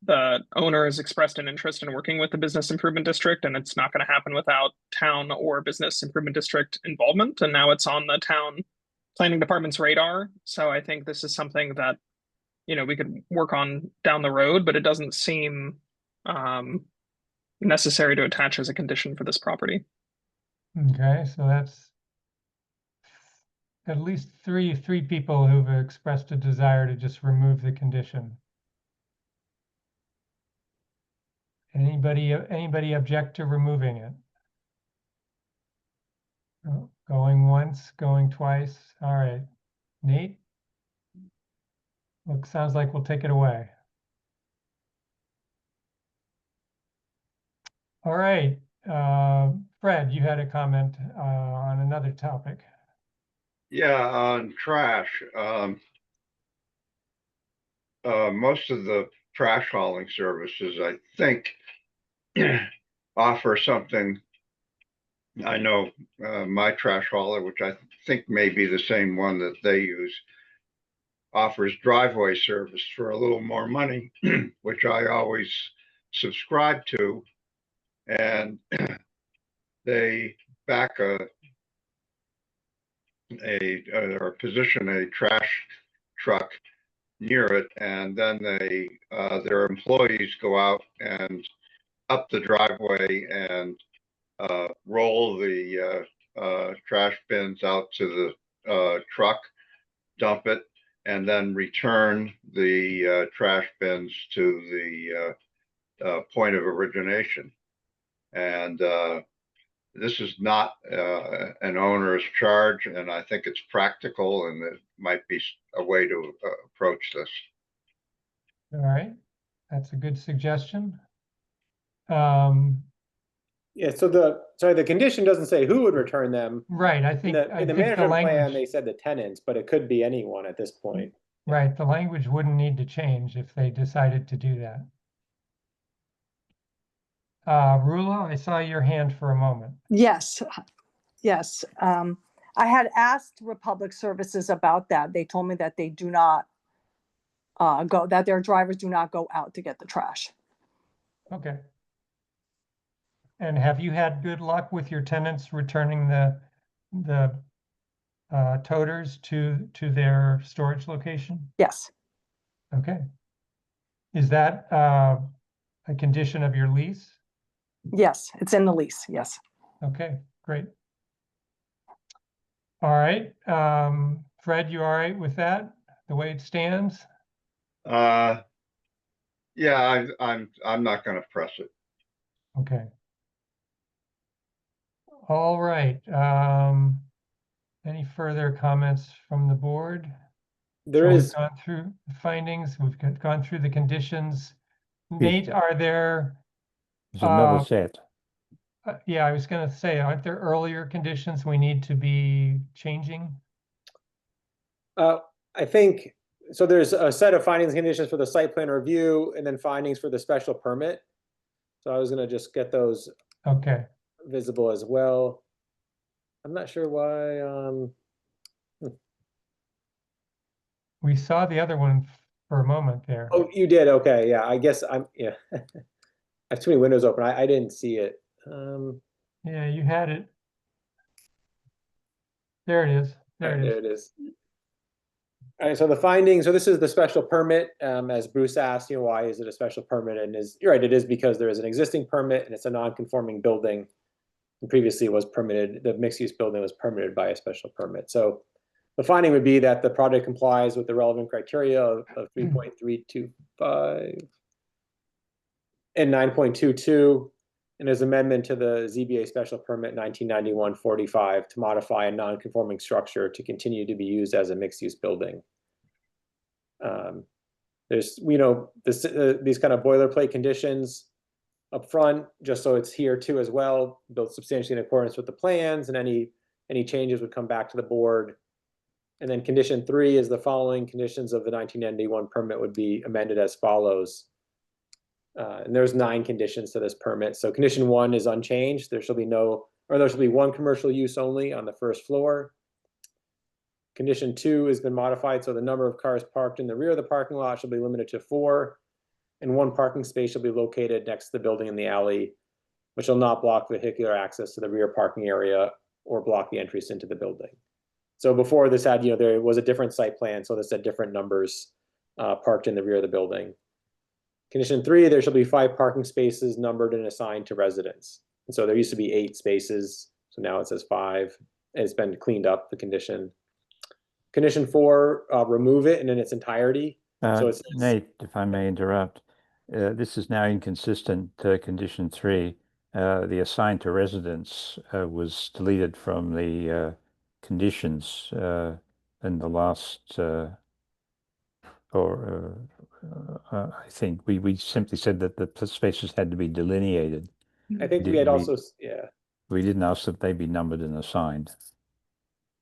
the owner has expressed an interest in working with the business improvement district, and it's not going to happen without town or business improvement district involvement. And now it's on the town planning department's radar. So I think this is something that, we could work on down the road, but it doesn't seem necessary to attach as a condition for this property. Okay, so that's at least three people who've expressed a desire to just remove the condition. Anybody object to removing it? Oh, going once, going twice. All right. Nate? Sounds like we'll take it away. All right. Fred, you had a comment on another topic. Yeah, on trash. Most of the trash hauling services, I think, offer something. I know my trash hauler, which I think may be the same one that they use, offers driveway service for a little more money, which I always subscribe to. And they back or position a trash truck near it, and then their employees go out and up the driveway and roll the trash bins out to the truck, dump it, and then return the trash bins to the point of origination. And this is not an owner's charge, and I think it's practical, and it might be a way to approach this. All right, that's a good suggestion. Yeah, so the condition doesn't say who would return them. Right, I think In the management plan, they said the tenants, but it could be anyone at this point. Right, the language wouldn't need to change if they decided to do that. Rula, I saw your hand for a moment. Yes, yes. I had asked Republic Services about that. They told me that they do not that their drivers do not go out to get the trash. Okay. And have you had good luck with your tenants returning the toters to their storage location? Yes. Okay. Is that a condition of your lease? Yes, it's in the lease. Yes. Okay, great. All right. Fred, you all right with that, the way it stands? Yeah, I'm not going to press it. Okay. All right. Any further comments from the board? There So is. we've gone through the findings, we've gone through the conditions. Nate, are there? It's another set. Yeah, I was going to say, aren't there earlier conditions we need to be changing? I think So there's a set of findings and conditions for the site plan review and then findings for the special permit. So I was gonna just get those Okay, visible as well. I'm not sure why, we saw the other one for a moment there. oh, you did, okay, yeah, I guess yeah. I have too many windows open, I didn't see it. Yeah, you had it. There it is. All There right, it there is. it is. All right, so the findings, so this is the special permit, as Bruce asked, why is it a special permit? And you're right, it is because there is an existing permit and it's a non-conforming building. And previously it was permitted, the mixed-use building was permitted by a special permit. So the finding would be that the project complies with the relevant criteria of 3.325 and 9.22, and as amendment to the ZBA special permit 1991-45 to modify a non-conforming structure to continue to be used as a mixed-use building. There's, these kind of boilerplate conditions up front, just so it's here too as well, built substantially in accordance with the plans, and any changes would come back to the board. And then condition 3 is the following conditions of the 1991 permit would be amended as follows. And there's 9 conditions to this permit. So condition 1 is unchanged. There shall be one commercial use only on the first floor. Condition 2 has been modified, so the number of cars parked in the rear of the parking lot shall be limited to 4, and 1 parking space shall be located next to the building in the alley, which will not block vehicular access to the rear parking area or block the entrance into the building. So before this had, there was a different site plan, so this had different numbers parked in the rear of the building. Condition 3, there shall be 5 parking spaces numbered and assigned to residents. And so there used to be 8 spaces, so now it says 5. It's been cleaned up, the condition. Condition 4, remove it and in its entirety. So it says, Nate, if I may interrupt, this is now inconsistent. Condition 3, the assigned to residents was deleted from the conditions in the last, I think we simply said that the spaces had to be delineated. I think we had also, yeah. We didn't ask that they be numbered and assigned.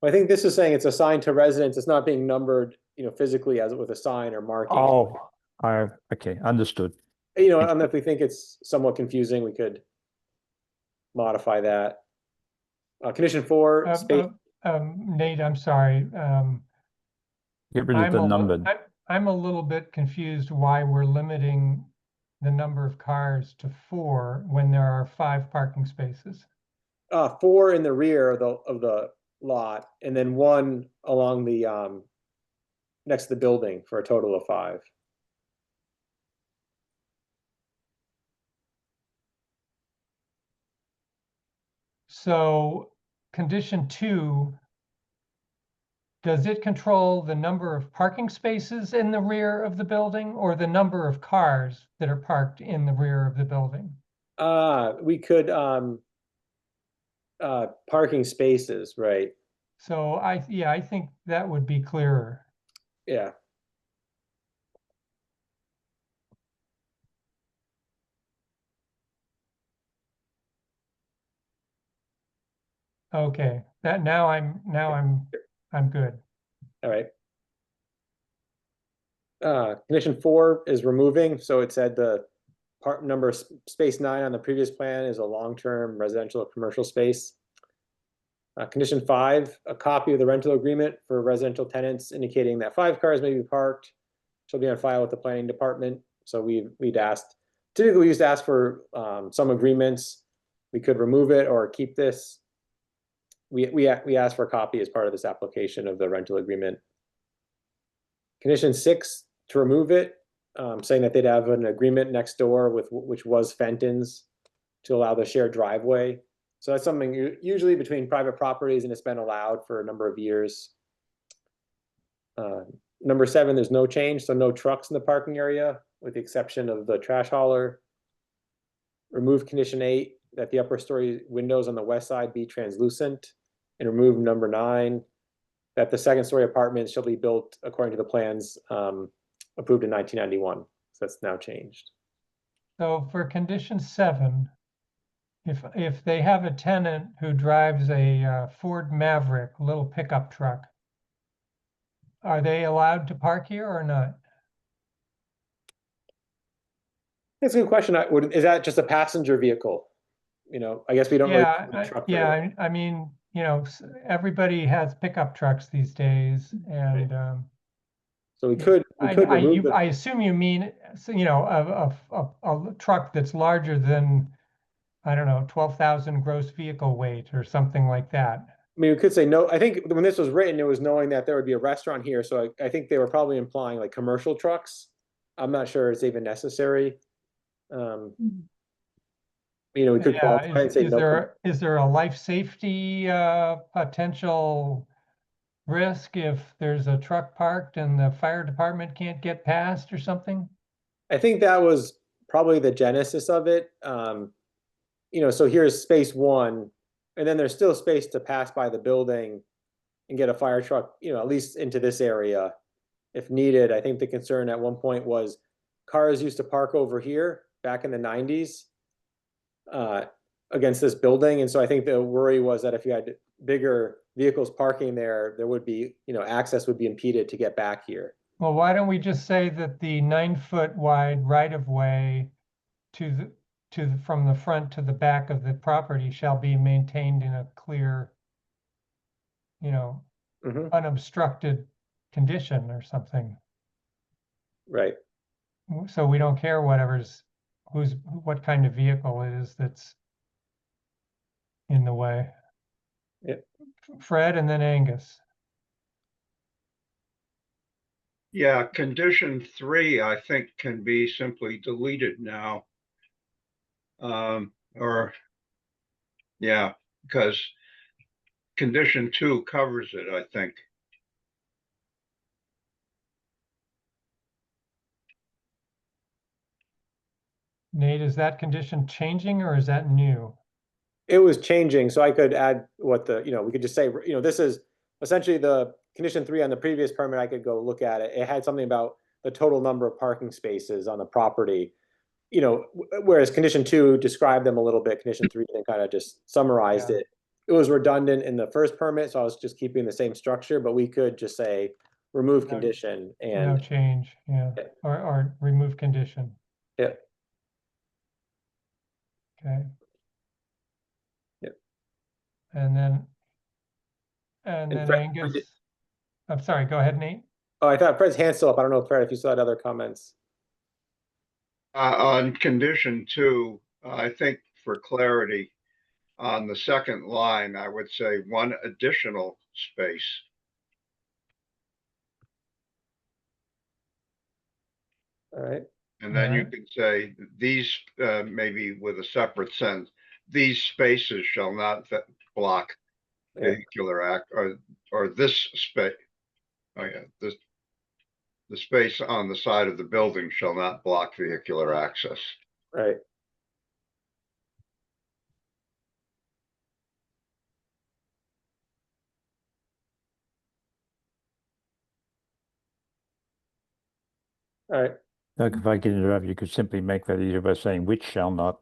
Well, I think this is saying it's assigned to residents. It's not being numbered, physically as with a sign or marking. Oh, okay, understood. If we think it's somewhat confusing, we could modify that. Condition 4, space. Nate, I'm sorry. Get rid of the numbered. I'm a little bit confused why we're limiting the number of cars to 4 when there are 5 parking spaces. 4 in the rear of the lot, and then 1 along the next to the building for a total of 5. So condition 2, does it control the number of parking spaces in the rear of the building or the number of cars that are parked in the rear of the building? We could parking spaces, right? So I think that would be clearer. Yeah. Okay, now I'm good. All right. Condition 4 is removing, so it said the part number space 9 on the previous plan is a long-term residential or commercial space. Condition 5, a copy of the rental agreement for residential tenants indicating that 5 cars may be parked shall be on file with the planning department. So we'd asked, typically we used to ask for some agreements. We could remove it or keep this. We asked for a copy as part of this application of the rental agreement. Condition 6, to remove it, saying that they'd have an agreement next door with which was Fenton's to allow the shared driveway. So that's something usually between private properties, and it's been allowed for a number of years. Number 7, there's no change, so no trucks in the parking area with the exception of the trash hauler. Remove condition 8, that the upper story windows on the west side be translucent, and remove number 9, that the second story apartments shall be built according to the plans approved in 1991. So that's now changed. So for condition 7, if they have a tenant who drives a Ford Maverick little pickup truck, are they allowed to park here or not? That's a good question. Is that just a passenger vehicle? You know, I guess we don't really. Yeah, have a truck very well. I mean, you know, everybody has pickup trucks these days, and So we could remove I assume you mean, you know, a truck that's larger than, I don't know, 12,000 gross vehicle weight or something like that. I mean, we could say no. I think when this was written, it was knowing that there would be a restaurant here. So I think they were probably implying like commercial trucks. I'm not sure it's even necessary. You know, we could Yeah, qualify and say no. is there a life safety potential risk if there's a truck parked and the fire department can't get past or something? I think that was probably the genesis of it. You know, so here's space one, and then there's still space to pass by the building and get a fire truck, you know, at least into this area if needed. I think the concern at one point was cars used to park over here back in the 90s against this building. And so I think the worry was that if you had bigger vehicles parking there, there would be, you know, access would be impeded to get back here. Well, why don't we just say that the 9-foot wide right-of-way from the front to the back of the property shall be maintained in a clear, you know, unobstructed condition or something. Right. So we don't care what kind of vehicle it is that's in the way. Yeah. Fred and then Angus. Yeah, condition 3, I think, can be simply deleted now. Yeah, because condition 2 covers it, I think. Nate, is that condition changing or is that new? It was changing, so I could add what the, you know, we could just say, you know, this is essentially the condition 3 on the previous permit. I could go look at it. It had something about the total number of parking spaces on the property, you know, whereas condition 2 described them a little bit. Condition 3 then kind of just summarized it. It was redundant in the first permit, so I was just keeping the same structure, but we could just say remove condition and no change, yeah, or remove condition. Yeah. Okay. Yep. And then Angus, I'm sorry, go ahead, Nate. Oh, I thought Fred's hand's still up. I don't know, Fred, if you still had other comments. On condition 2, I think for clarity, on the second line, I would say 1 additional space. All right. And then you can say these, maybe with a separate sentence, these spaces shall not block vehicular act, or this space. Oh yeah, the space on the side of the building shall not block vehicular access. Right. All right. Doug, if I could interrupt, you could simply make that easier by saying which shall not.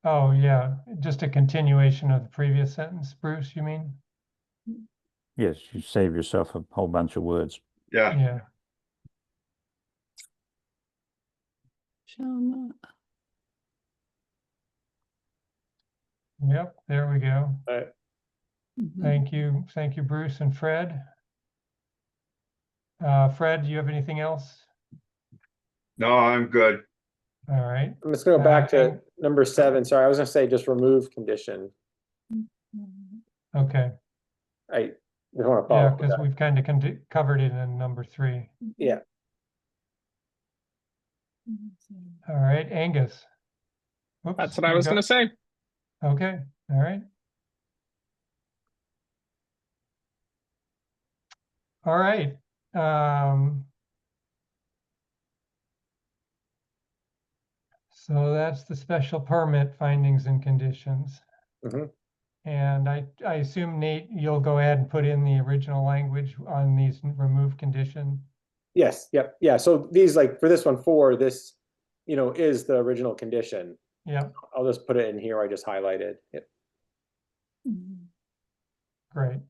Oh, yeah, just a continuation of the previous sentence, Bruce, you mean? Yes, you save yourself a whole bunch of words. Yeah. Yeah. Shall not. Yep, there we go. All right. Thank you, Bruce and Fred. Fred, do you have anything else? No, I'm good. All right. I'm just going to go back to number 7. Sorry, I was going to say just remove condition. Okay. I don't want to follow. Yeah, because we've kind of covered it in number 3. Yeah. All right, Angus. Whoops, That's what I was going to say. Okay, all right. All right. So that's the special permit findings and conditions. And I assume, Nate, you'll go ahead and put in the original language on these remove condition. Yes. Yep. Yeah. So these, like for this one, 4, this, you know, is the original condition. Yeah. I'll just put it in here. I just highlighted it. Mhm. Great.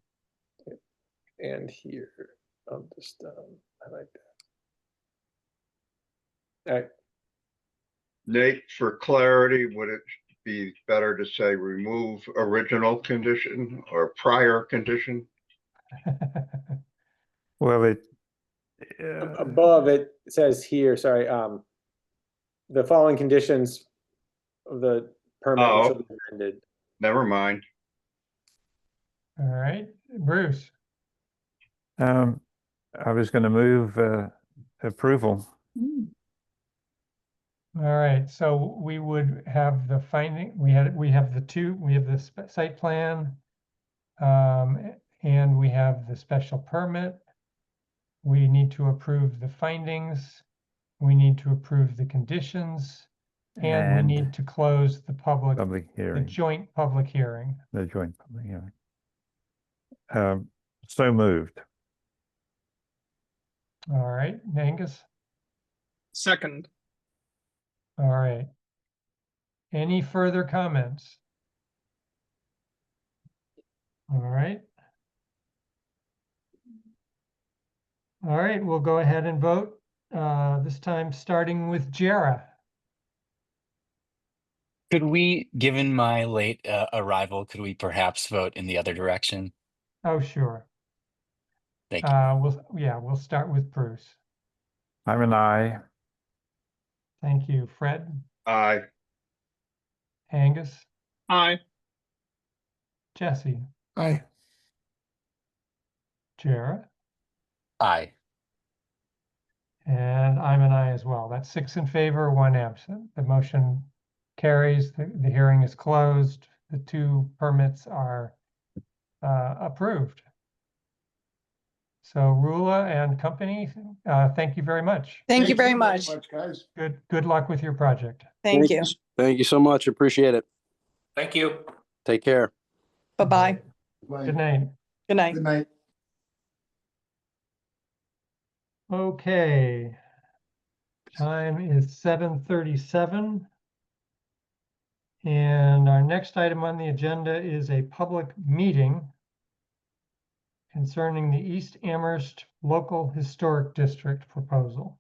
And here, I'm just, I like that. All right, Nate, for clarity, would it be better to say remove original condition or prior condition? Well, above it says here, sorry, the following conditions of the permit Oh. shall be amended. Never mind. All right, Bruce. I was going to move approval. Mm. All right, so we would have the finding, we have the site plan, and we have the special permit. We need to approve the findings. We need to approve the conditions, and we And need to close the public the hearing, joint public hearing. the joint public hearing. So moved. All right, Angus. Second. All right. Any further comments? All right. All right, we'll go ahead and vote. This time starting with Jara. Could we, given my late arrival, could we perhaps vote in the other direction? Oh, sure. Thank you. We'll start with Bruce. I'm an aye. Thank you. Fred, Aye. Angus, Aye. Jesse, Aye. Jara, Aye. and I'm an aye as well. That's 6 in favor, 1 absent. The motion carries. The hearing is closed. The 2 permits are approved. So Rula and company, thank you very much. Thank you very much. Guys. Good luck with your project. Thank you. Thank you so much. Appreciate it. Thank you. Take care. Bye-bye. Good night. Good night. Good night. Okay. Time is 7:37. And our next item on the agenda is a public meeting concerning the East Amherst Local Historic District proposal.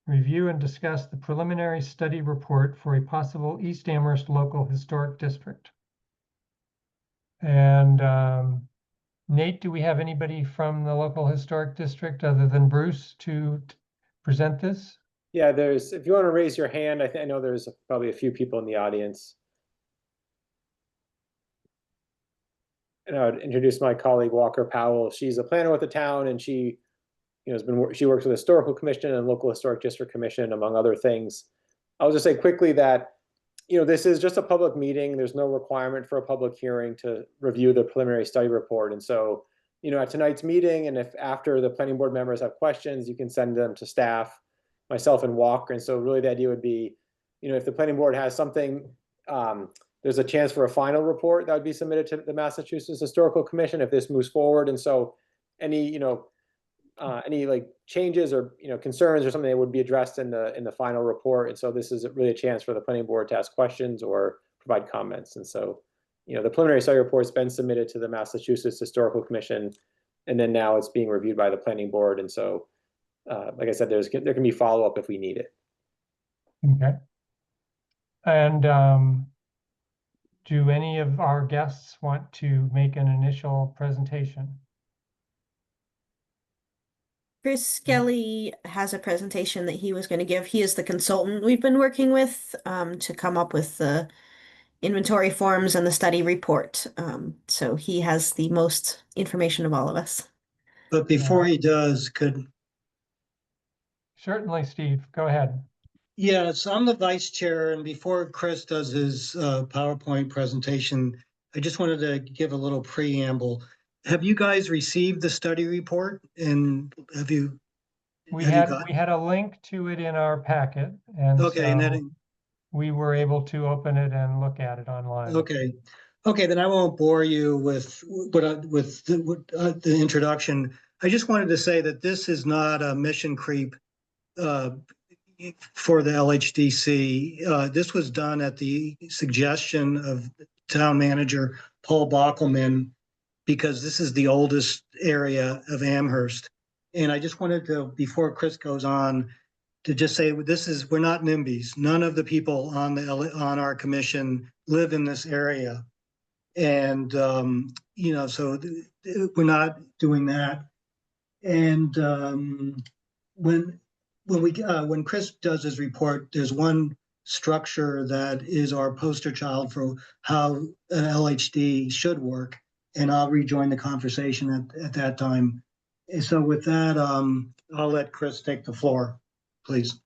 Review and discuss the preliminary study report for a possible East Amherst Local Historic District. And Nate, do we have anybody from the local historic district other than Bruce to present this? Yeah, if you want to raise your hand, I know there's probably a few people in the audience. And I would introduce my colleague Walker Powell. She's a planner with the town, and she, she works with the Historical Commission and Local Historic District Commission, among other things. I'll just say quickly that, this is just a public meeting. There's no requirement for a public hearing to review the preliminary study report. And so, at tonight's meeting, and if after the planning board members have questions, you can send them to staff, myself and Walker. And so really the idea would be, if the planning board has something, there's a chance for a final report that would be submitted to the Massachusetts Historical Commission if this moves forward. And so any like changes or concerns or something that would be addressed in the final report. And so this is really a chance for the planning board to ask questions or provide comments. And so the preliminary study report's been submitted to the Massachusetts Historical Commission, and then now it's being reviewed by the planning board. And so like I said, there can be follow-up if we need it. Okay. And do any of our guests want to make an initial presentation? Chris Skelly has a presentation that he was going to give. He is the consultant we've been working with to come up with the inventory forms and the study report. So he has the most information of all of us. But before he does, Certainly, Steve, go ahead. Yes, I'm the vice chair, and before Chris does his PowerPoint presentation, I just wanted to give a little preamble. Have you guys received the study report? And we had a link to it in our packet, and okay, so we were able to open it and look at it online. Okay, then I won't bore you with the introduction. I just wanted to say that this is not a mission creep for the LHDC. This was done at the suggestion of town manager, Paul Bockelman, because this is the oldest area of Amherst. And I just wanted to, before Chris goes on, to just say, we're not NIMBYs. None of the people on our commission live in this area. And, so we're not doing that. And when Chris does his report, there's one structure that is our poster child for how an LHD should work. And I'll rejoin the conversation at that time. And so with that, I'll let Chris take the floor, please.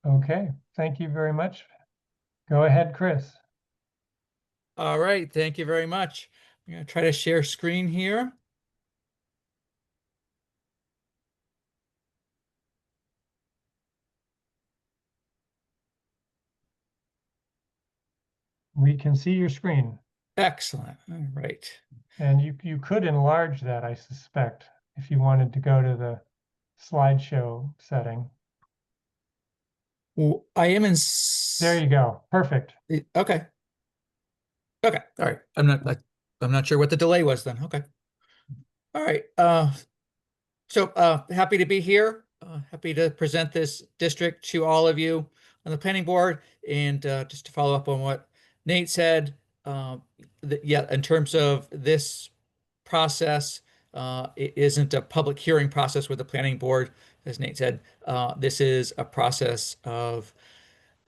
Okay, thank you very much. Go ahead, Chris. All right, thank you very much. I'm going to try to share screen here. We can see your screen. Excellent. All right. And you could enlarge that, I suspect, if you wanted to go to the slideshow setting. Well, I am in. There you go. Perfect. Okay. Okay. All right. I'm not sure what the delay was then. Okay. All right. So happy to be here. Happy to present this district to all of you on the planning board. And just to follow up on what Nate said, in terms of this process, it isn't a public hearing process with the planning board. As Nate said, this is a process of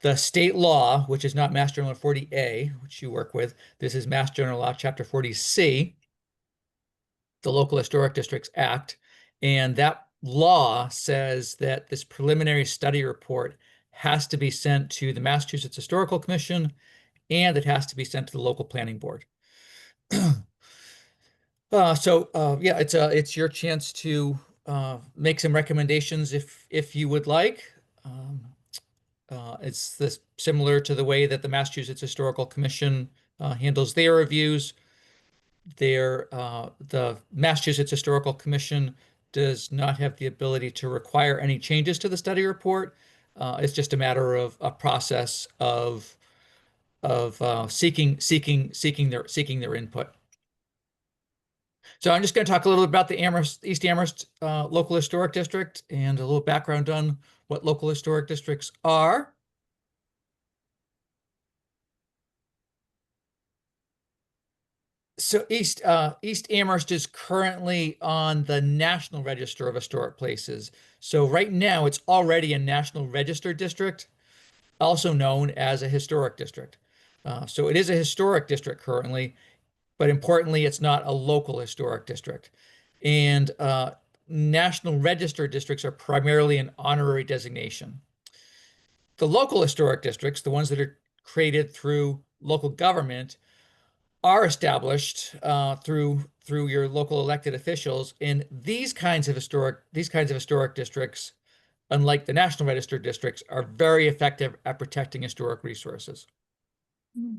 the state law, which is not Mass General Law 40A, which you work with. This is Mass General Law Chapter 40C, the Local Historic Districts Act. And that law says that this preliminary study report has to be sent to the Massachusetts Historical Commission, and it has to be sent to the local planning board. It's your chance to make some recommendations if you would like. It's similar to the way that the Massachusetts Historical Commission handles their reviews. The Massachusetts Historical Commission does not have the ability to require any changes to the study report. It's just a matter of a process of seeking their input. So I'm just going to talk a little bit about the East Amherst Local Historic District and a little background on what local historic districts are. So East Amherst is currently on the National Register of Historic Places. So right now it's already a National Register district, also known as a historic district. So it is a historic district currently, but importantly, it's not a local historic district. And National Register districts are primarily an honorary designation. The local historic districts, the ones that are created through local government, are established through your local elected officials. And these kinds of historic districts, unlike the National Register districts, are very effective at protecting historic resources. Mm.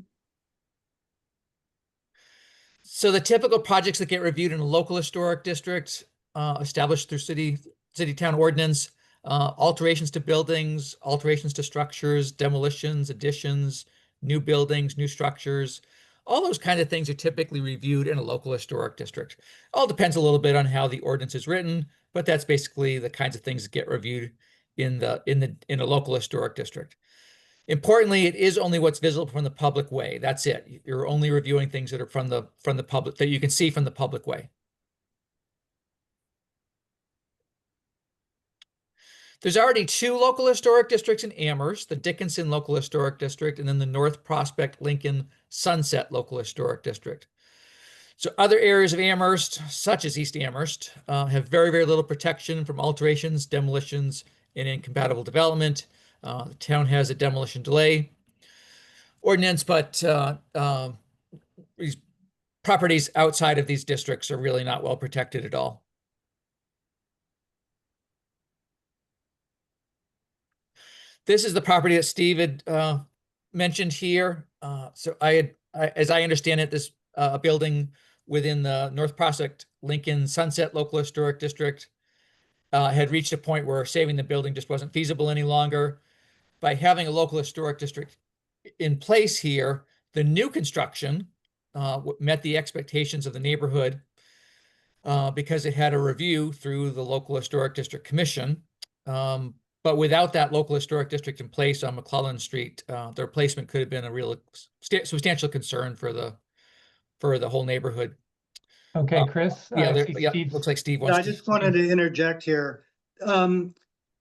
So the typical projects that get reviewed in a local historic district, established through city town ordinance, alterations to buildings, alterations to structures, demolitions, additions, new buildings, new structures, all those kind of things are typically reviewed in a local historic district. All depends a little bit on how the ordinance is written, but that's basically the kinds of things that get reviewed in a local historic district. Importantly, it is only what's visible from the public way. That's it. You're only reviewing things that are from the public, that you can see from the public way. There's already 2 local historic districts in Amherst, the Dickinson Local Historic District, and then the North Prospect Lincoln Sunset Local Historic District. So other areas of Amherst, such as East Amherst, have very, very little protection from alterations, demolitions, and incompatible development. The town has a demolition delay ordinance, but these properties outside of these districts are really not well protected at all. This is the property that Steve had mentioned here. As I understand it, this building within the North Prospect Lincoln Sunset Local Historic District had reached a point where saving the building just wasn't feasible any longer. By having a local historic district in place here, The new construction met the expectations of the neighborhood because it had a review through the local historic district commission. But without that local historic district in place on McClellan Street, the replacement could have been a real substantial concern for the whole neighborhood. Okay, Chris, Yeah, I see yeah, Steve. looks like Steve Yeah, wants I to. just wanted to interject here.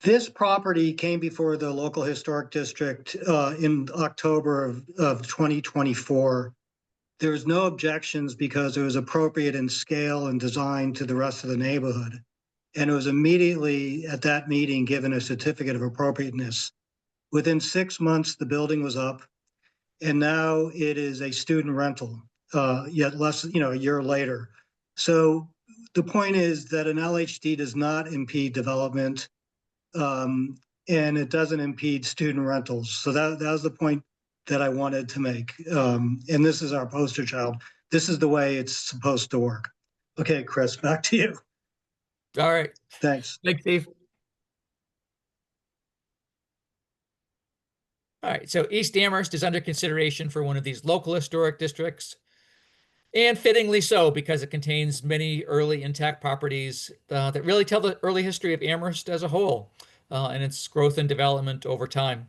This property came before the local historic district in October of 2024. There was no objections because it was appropriate in scale and design to the rest of the neighborhood. And it was immediately at that meeting given a certificate of appropriateness. Within 6 months, the building was up, and now it is a student rental, yet less, a year later. So the point is that an LHD does not impede development, and it doesn't impede student rentals. So that was the point that I wanted to make. And this is our poster child. This is the way it's supposed to work. Okay, Chris, back to you. All right. Thanks. Thanks, Steve. All right, so East Amherst is under consideration for one of these local historic districts, and fittingly so, because it contains many early intact properties that really tell the early history of Amherst as a whole and its growth and development over time.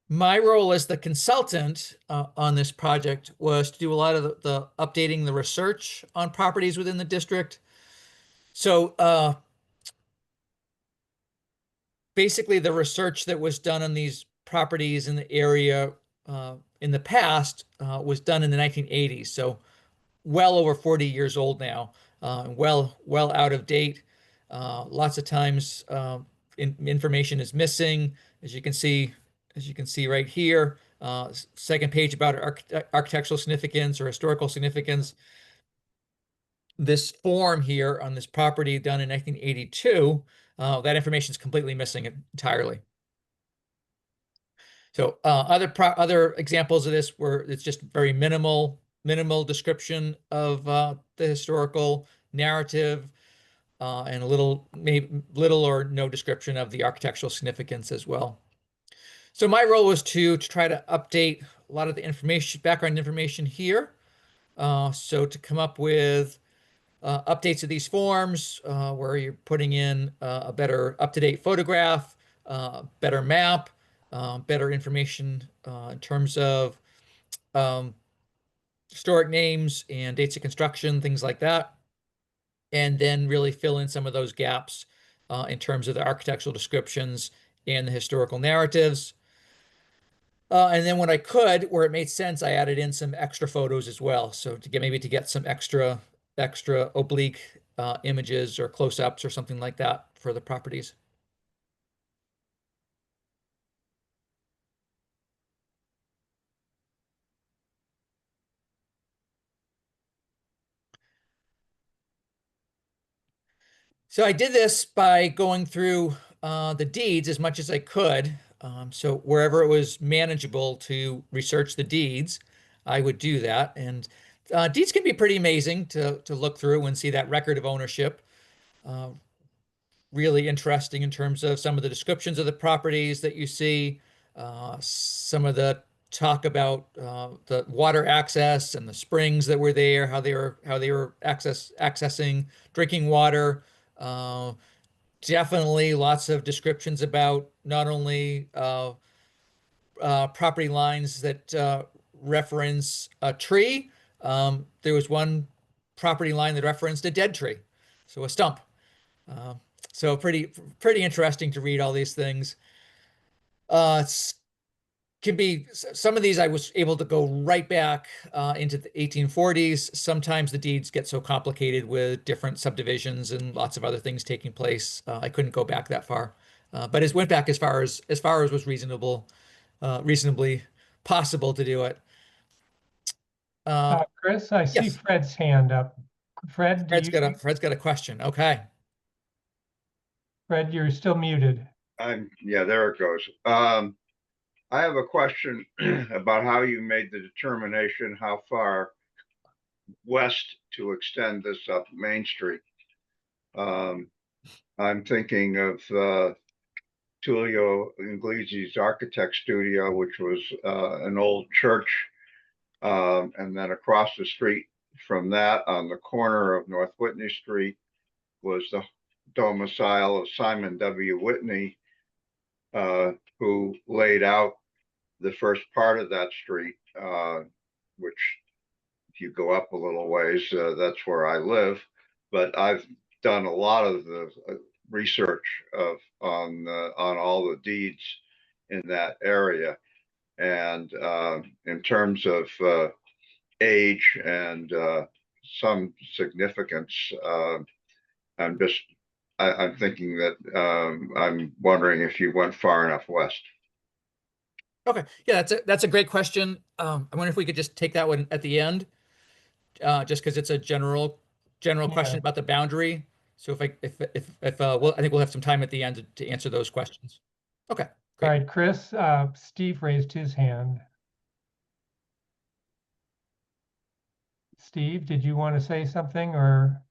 My role as the consultant on this project was to do a lot of the updating the research on properties within the district. So basically the research that was done on these properties in the area in the past was done in the 1980s. So well over 40 years old now, well out of date. Lots of times information is missing, as you can see right here. Second page about architectural significance or historical significance. This form here on this property done in 1982, that information is completely missing entirely. So other examples of this where it's just very minimal description of the historical narrative and maybe little or no description of the architectural significance as well. So my role was to try to update a lot of the background information here. So to come up with updates of these forms where you're putting in a better up-to-date photograph, better map, better information in terms of historic names and dates of construction, things like that. And then really fill in some of those gaps in terms of the architectural descriptions and the historical narratives. And then when I could, where it made sense, I added in some extra photos as well. So to get some extra oblique images or close-ups or something like that for the properties. So I did this by going through the deeds as much as I could. So wherever it was manageable to research the deeds, I would do that. And deeds can be pretty amazing to look through and see that record of ownership. Really interesting in terms of some of the descriptions of the properties that you see, some of the talk about the water access and the springs that were there, how they were accessing drinking water. Definitely lots of descriptions about not only property lines that reference a tree. There was one property line that referenced a dead tree, so a stump. So pretty interesting to read all these things. Can be some of these I was able to go right back into the 1840s. Sometimes the deeds get so complicated with different subdivisions and lots of other things taking place. I couldn't go back that far, but it went back as far as was reasonably possible to do it. Chris, I see yes. Fred's hand up. Fred, Fred's got a question. Okay. Fred, you're still muted. Yeah, there it goes. I have a question about how you made the determination how far west to extend this up Main Street. I'm thinking of Tullio Inglesi's architect studio, which was an old church. And then across the street from that, on the corner of North Whitney Street, was the domicile of Simon W. Whitney, who laid out the first part of that street, which if you go up a little ways, that's where I live. But I've done a lot of the research on all the deeds in that area. And in terms of age and some significance, I'm thinking that I'm wondering if you went far enough west. Okay, yeah, that's a great question. I wonder if we could just take that one at the end, just because it's a general question about the boundary. So well, I think we'll have some time at the end to answer those questions. Okay, great. All right, Chris, Steve raised his hand. Steve, did you want to say something or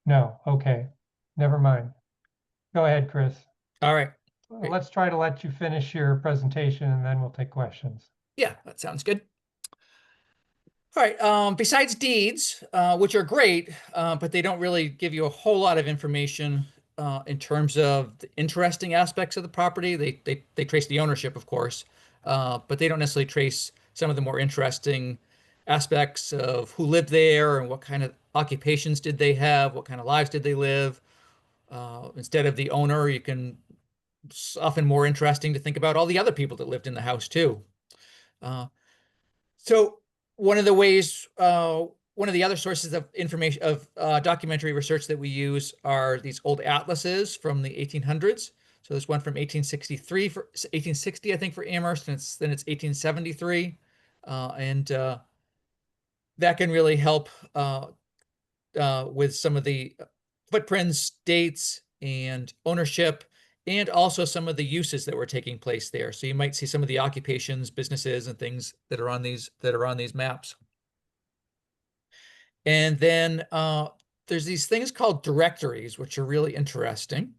no? Okay, never mind. Go ahead, Chris. All right. Let's try to let you finish your presentation and then we'll take questions. Yeah, that sounds good. All right, besides deeds, which are great, but they don't really give you a whole lot of information in terms of the interesting aspects of the property. They trace the ownership, of course, but they don't necessarily trace some of the more interesting aspects of who lived there and what kind of occupations did they have, what kind of lives did they live. Instead of the owner, it's often more interesting to think about all the other people that lived in the house too. So one of the other sources of information of documentary research that we use are these old atlases from the 1800s. So there's one from 1860, I think, for Amherst, and then it's 1873, and that can really help with some of the footprints, dates, and ownership, and also some of the uses that were taking place there. So you might see some of the occupations, businesses, and things that are on these maps. And then there's these things called directories, which are really interesting.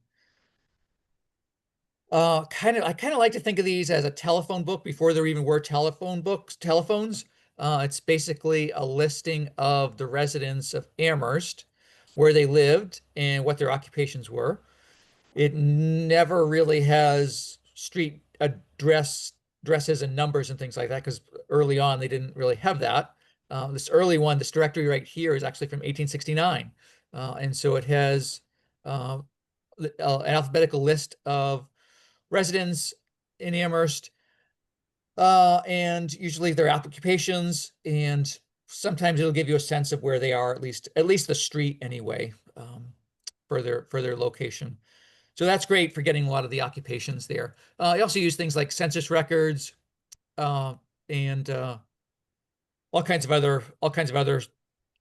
I kind of like to think of these as a telephone book before there even were telephones. It's basically a listing of the residents of Amherst, where they lived and what their occupations were. It never really has street addresses and numbers and things like that, because early on they didn't really have that. This early one, this directory right here, is actually from 1869. And so it has an alphabetical list of residents in Amherst, and usually their occupations, and sometimes it'll give you a sense of where they are, at least the street anyway, for their location. So that's great for getting a lot of the occupations there. I also use things like census records, and all kinds of other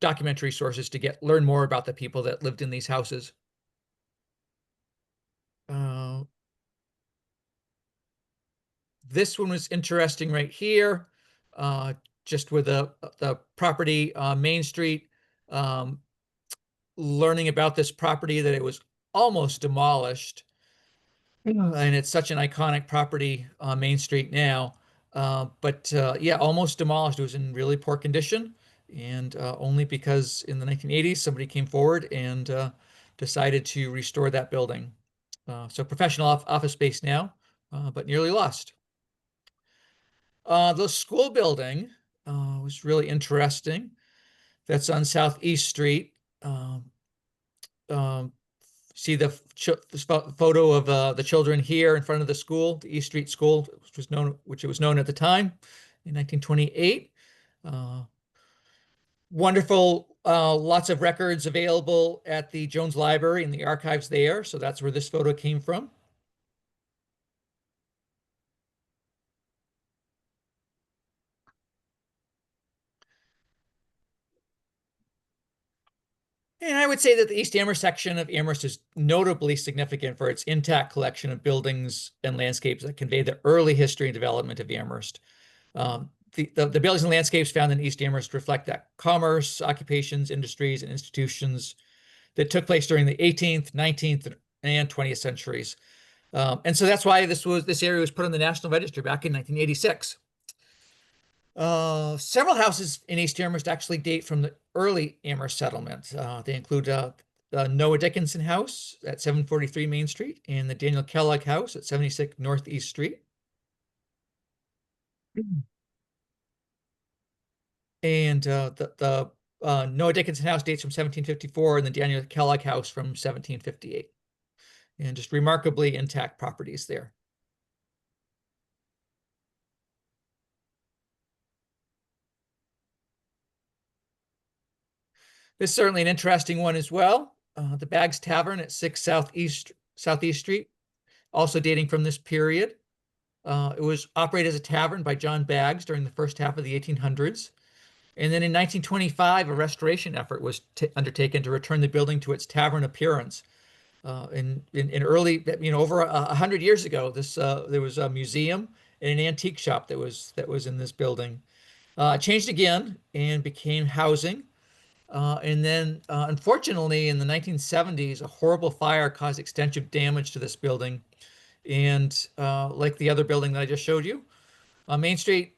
documentary sources to learn more about the people that lived in these houses. This one was interesting right here, just with the property on Main Street, learning about this property, that it was almost demolished. And it's such an iconic property on Main Street now. But yeah, almost demolished. It was in really poor condition. And only because in the 1980s, somebody came forward and decided to restore that building. So professional office space now, but nearly lost. The school building was really interesting. That's on Southeast Street. See the photo of the children here in front of the school, the East Street School, which it was known at the time in 1928. Wonderful, lots of records available at the Jones Library and the archives there. So that's where this photo came from. And I would say that the East Amherst section of Amherst is notably significant for its intact collection of buildings and landscapes that convey the early history and development of Amherst. The buildings and landscapes found in East Amherst reflect that commerce, occupations, industries, and institutions that took place during the 18th, 19th, and 20th centuries. And so that's why this area was put on the National Register back in 1986. Several houses in East Amherst actually date from the early Amherst settlement. They include the Noah Dickinson House at 743 Main Street and the Daniel Kellogg House at 76 Northeast Street. And the Noah Dickinson House dates from 1754 and the Daniel Kellogg House from 1758. And just remarkably intact properties there. This is certainly an interesting one as well. The Baggs Tavern at 6 Southeast Street, also dating from this period. It was operated as a tavern by John Baggs during the first half of the 1800s. And then in 1925, a restoration effort was undertaken to return the building to its tavern appearance. In early, over 100 years ago, there was a museum and an antique shop that was in this building. It changed again and became housing. And then, unfortunately, in the 1970s, a horrible fire caused extensive damage to this building. And like the other building that I just showed you, on Main Street,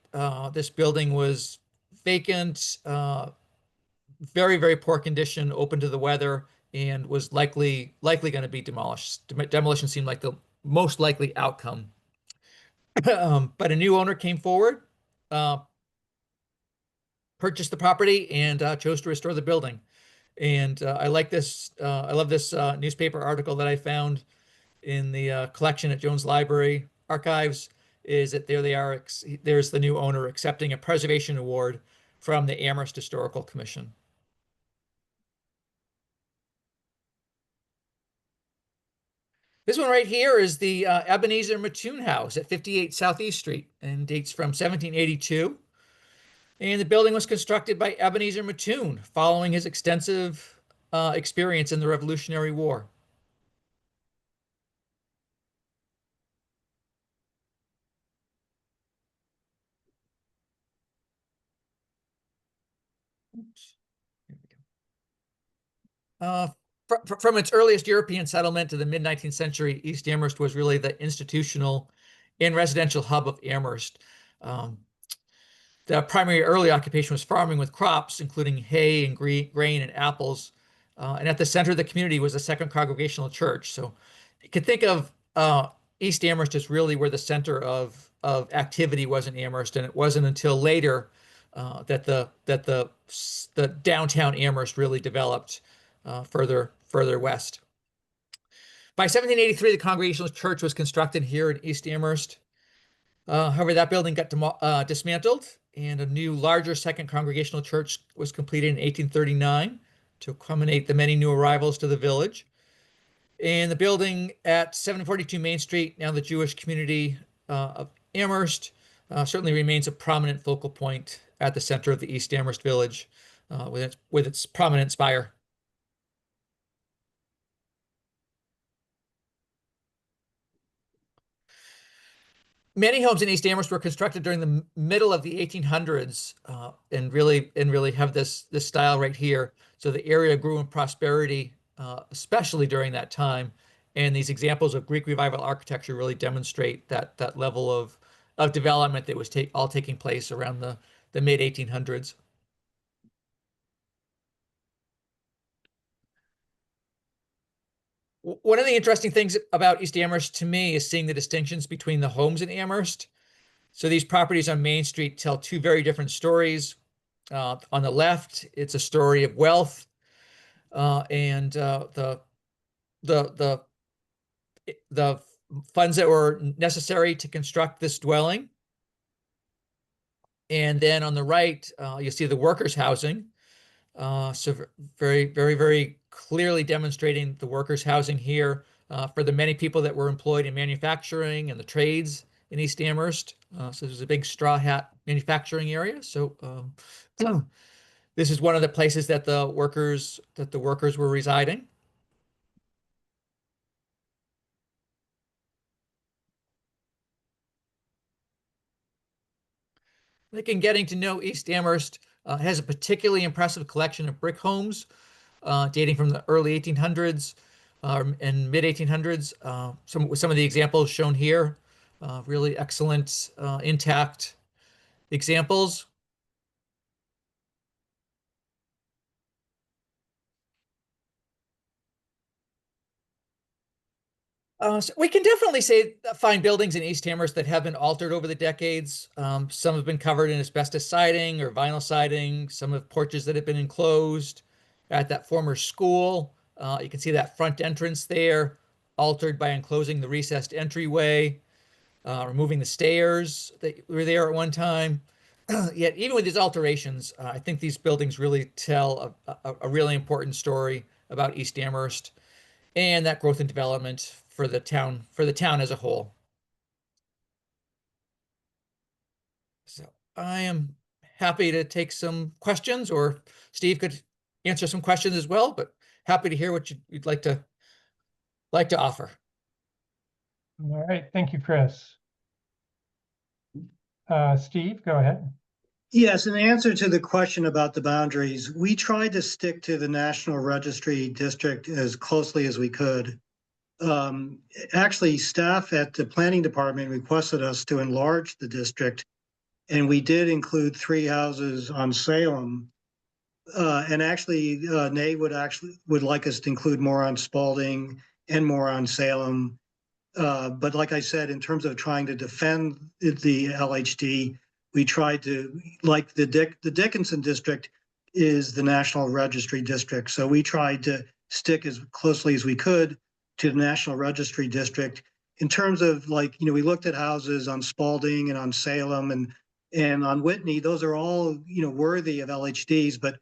this building was vacant, very, very poor condition, open to the weather, and was likely going to be demolished. Demolition seemed like the most likely outcome. But a new owner came forward, purchased the property, and chose to restore the building. And I like this. I love this newspaper article that I found in the collection at Jones Library Archives. Is that there they are? There's the new owner accepting a preservation award from the Amherst Historical Commission. This one right here is the Ebenezer Mattoon House at 58 Southeast Street and dates from 1782. And the building was constructed by Ebenezer Mattoon following his extensive experience in the Revolutionary War. Oops. Here we go. From its earliest European settlement to the mid-19th century, East Amherst was really the institutional and residential hub of Amherst. The primary early occupation was farming with crops, including hay and grain and apples. And at the center of the community was a second congregational church. So you could think of East Amherst as really where the center of activity was in Amherst. And it wasn't until later that the downtown Amherst really developed further west. By 1783, the Congregational Church was constructed here in East Amherst. However, that building got dismantled, and a new, larger second Congregational Church was completed in 1839 to accommodate the many new arrivals to the village. And the building at 742 Main Street, now the Jewish community of Amherst, certainly remains a prominent focal point at the center of the East Amherst village with its prominent spire. Many homes in East Amherst were constructed during the middle of the 1800s, and really have this style right here. So the area grew in prosperity, especially during that time. And these examples of Greek Revival architecture really demonstrate that level of development that was all taking place around the mid 1800s. One of the interesting things about East Amherst to me is seeing the distinctions between the homes in Amherst. So these properties on Main Street tell two very different stories. On the left, it's a story of wealth and the funds that were necessary to construct this dwelling. And then on the right, you see the workers' housing. So very, very, very clearly demonstrating the workers' housing here for the many people that were employed in manufacturing and the trades in East Amherst. So there's a big straw hat manufacturing area. So this is one of the places that the workers were residing. I think in getting to know East Amherst has a particularly impressive collection of brick homes dating from the early 1800s. in mid 1800s. Some of the examples shown here, really excellent, intact examples. So we can definitely find buildings in East Amherst that have been altered over the decades. Some have been covered in asbestos siding or vinyl siding. Some have porches that have been enclosed. At that former school, you can see that front entrance there, altered by enclosing the recessed entryway, removing the stairs that were there at one time. Yet, even with these alterations, I think these buildings really tell a really important story about East Amherst and that growth and development for the town as a whole. So I am happy to take some questions, or Steve could answer some questions as well, but happy to hear what you'd like to offer. All right, thank you, Chris. Steve, go ahead. Yes, in answer to the question about the boundaries, we tried to stick to the National Registry District as closely as we could. Actually, staff at the planning department requested us to enlarge the district, and we did include 3 houses on Salem. And actually, Nate would like us to include more on Spalding and more on Salem. But like I said, in terms of trying to defend the LHD, we tried to, like the Dickinson district is the National Registry District. So we tried to stick as closely as we could to the National Registry District. In terms of, like, you know, we looked at houses on Spalding and on Salem and on Whitney. Those are all, you know, worthy of LHDs, but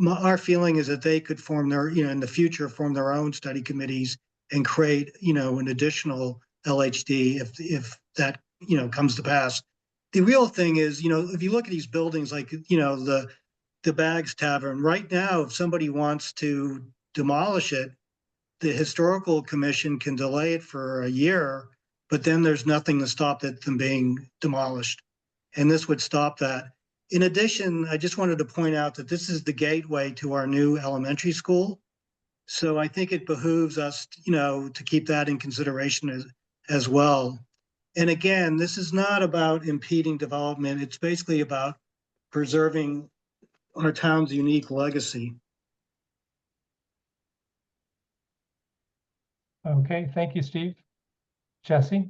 our feeling is that they could form their, you know, in the future, form their own study committees and create, you know, an additional LHD if that, you know, comes to pass. The real thing is, you know, if you look at these buildings, like, you know, the Bags Tavern, right now, if somebody wants to demolish it, the historical commission can delay it for a year, but then there's nothing to stop it from being demolished. And this would stop that. In addition, I just wanted to point out that this is the gateway to our new elementary school. So I think it behooves us, you know, to keep that in consideration as well. And again, this is not about impeding development. It's basically about preserving our town's unique legacy. Okay, thank you, Steve. Jesse?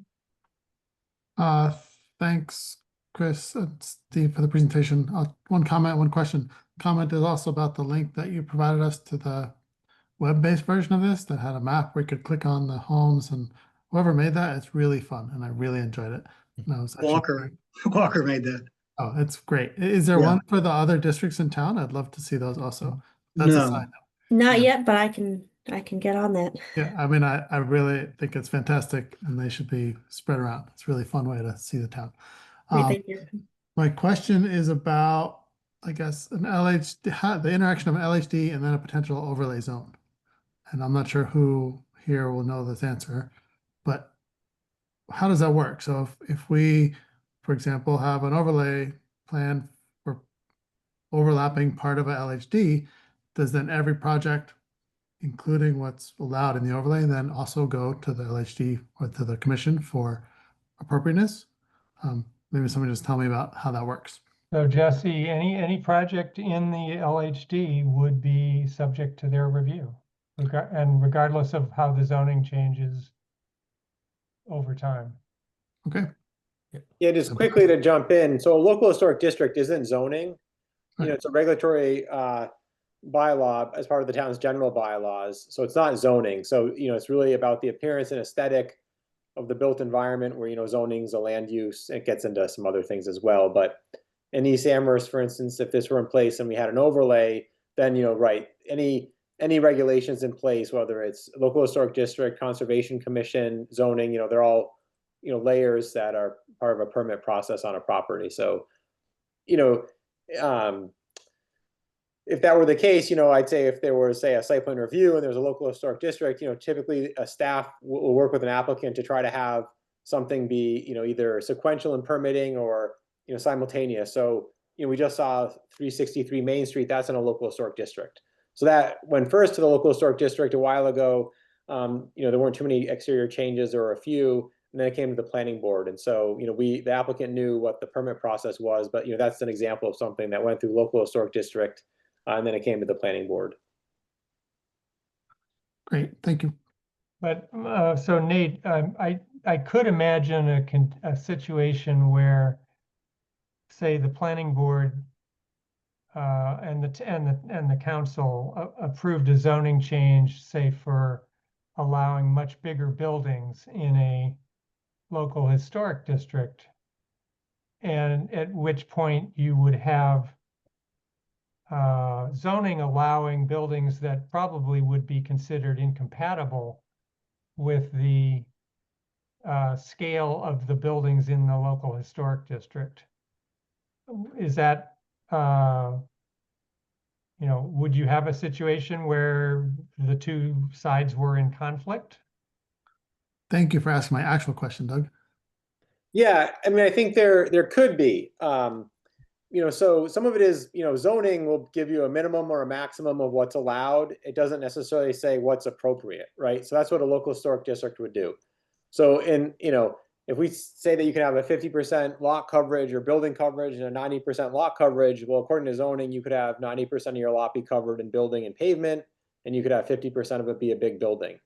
Thanks, Chris and Steve, for the presentation. One comment, one question. Comment is also about the link that you provided us to the web-based version of this that had a map where you could click on the homes, and whoever made that, it's really fun, and I really enjoyed it. Walker made that. Oh, it's great. Is there one for the other districts in town? I'd love to see those also. That's a side note. Not yet, but I can get on that. Yeah, I mean, I really think it's fantastic, and they should be spread around. It's a really fun way to see the town. Great, thank you. My question is about, I guess, an LHD, the interaction of an LHD and then a potential overlay zone. And I'm not sure who here will know this answer, but how does that work? So if we, for example, have an overlay plan for overlapping part of a LHD, does then every project, including what's allowed in the overlay, then also go to the LHD or to the commission for appropriateness? Maybe somebody just tell me about how that works. So Jesse, any project in the LHD would be subject to their review, and regardless of how the zoning changes over time. Okay. Yeah, just quickly to jump in. So a local historic district isn't zoning. You know, it's a regulatory bylaw as part of the town's general bylaws. So it's not zoning. So, you know, it's really about the appearance and aesthetic of the built environment, where, you know, zoning's a land use. It gets into some other things as well. But in East Amherst, for instance, if this were in place and we had an overlay, then, you know, right, any regulations in place, whether it's local historic district, conservation commission, zoning, you know, they're all, you know, layers that are part of a permit process on a property. So, you know, if that were the case, you know, I'd say if there was, say, a site plan review and there's a local historic district, you know, typically a staff will work with an applicant to try to have something be, you know, either sequential in permitting or, you know, simultaneous. So, you know, we just saw 363 Main Street, that's in a local historic district. So that went first to the local historic district a while ago. there weren't too many exterior changes or a few, and then it came to the planning board. And so, the applicant knew what the permit process was, but, that's an example of something that went through local historic district, and then it came to the planning board. Great, thank you. But, so Nate, I could imagine a situation where, say, the planning board and the council approved a zoning change, say, for allowing much bigger buildings in a local historic district, and at which point you would have zoning allowing buildings that probably would be considered incompatible with the scale of the buildings in the local historic district. Is that, would you have a situation where the two sides were in conflict? Thank you for asking my actual question, Doug. Yeah, I mean, I think there could be. So some of it is, zoning will give you a minimum or a maximum of what's allowed. It doesn't necessarily say what's appropriate, right? So that's what a local historic district would do. So if we say that you can have a 50% lot coverage or building coverage and a 90% lot coverage, well, according to zoning, you could have 90% of your lot be covered in building and pavement, and you could have 50% of it be a big building.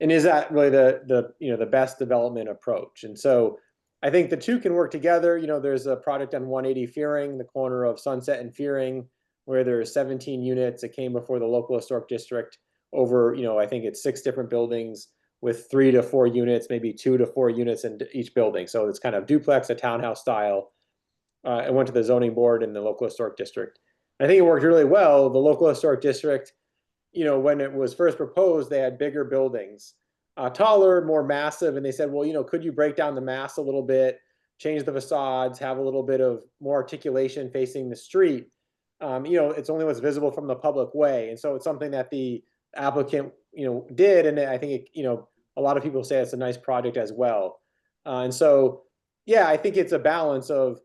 And is that really the best development approach? And so I think the two can work together. There's a project on 180 Fearing, the corner of Sunset and Fearing, where there's 17 units. It came before the local historic district over, I think it's 6 different buildings with 3 to 4 units, maybe 2 to 4 units in each building. So it's kind of duplex, a townhouse style. It went to the zoning board in the local historic district. I think it worked really well. The local historic district, when it was first proposed, they had bigger buildings, taller, more massive. And they said, well, could you break down the mass a little bit, change the facades, have a little bit of more articulation facing the street? It's only what's visible from the public way. And so it's something that the applicant, did. And I think, a lot of people say it's a nice project as well. And so, yeah, I think it's a balance of,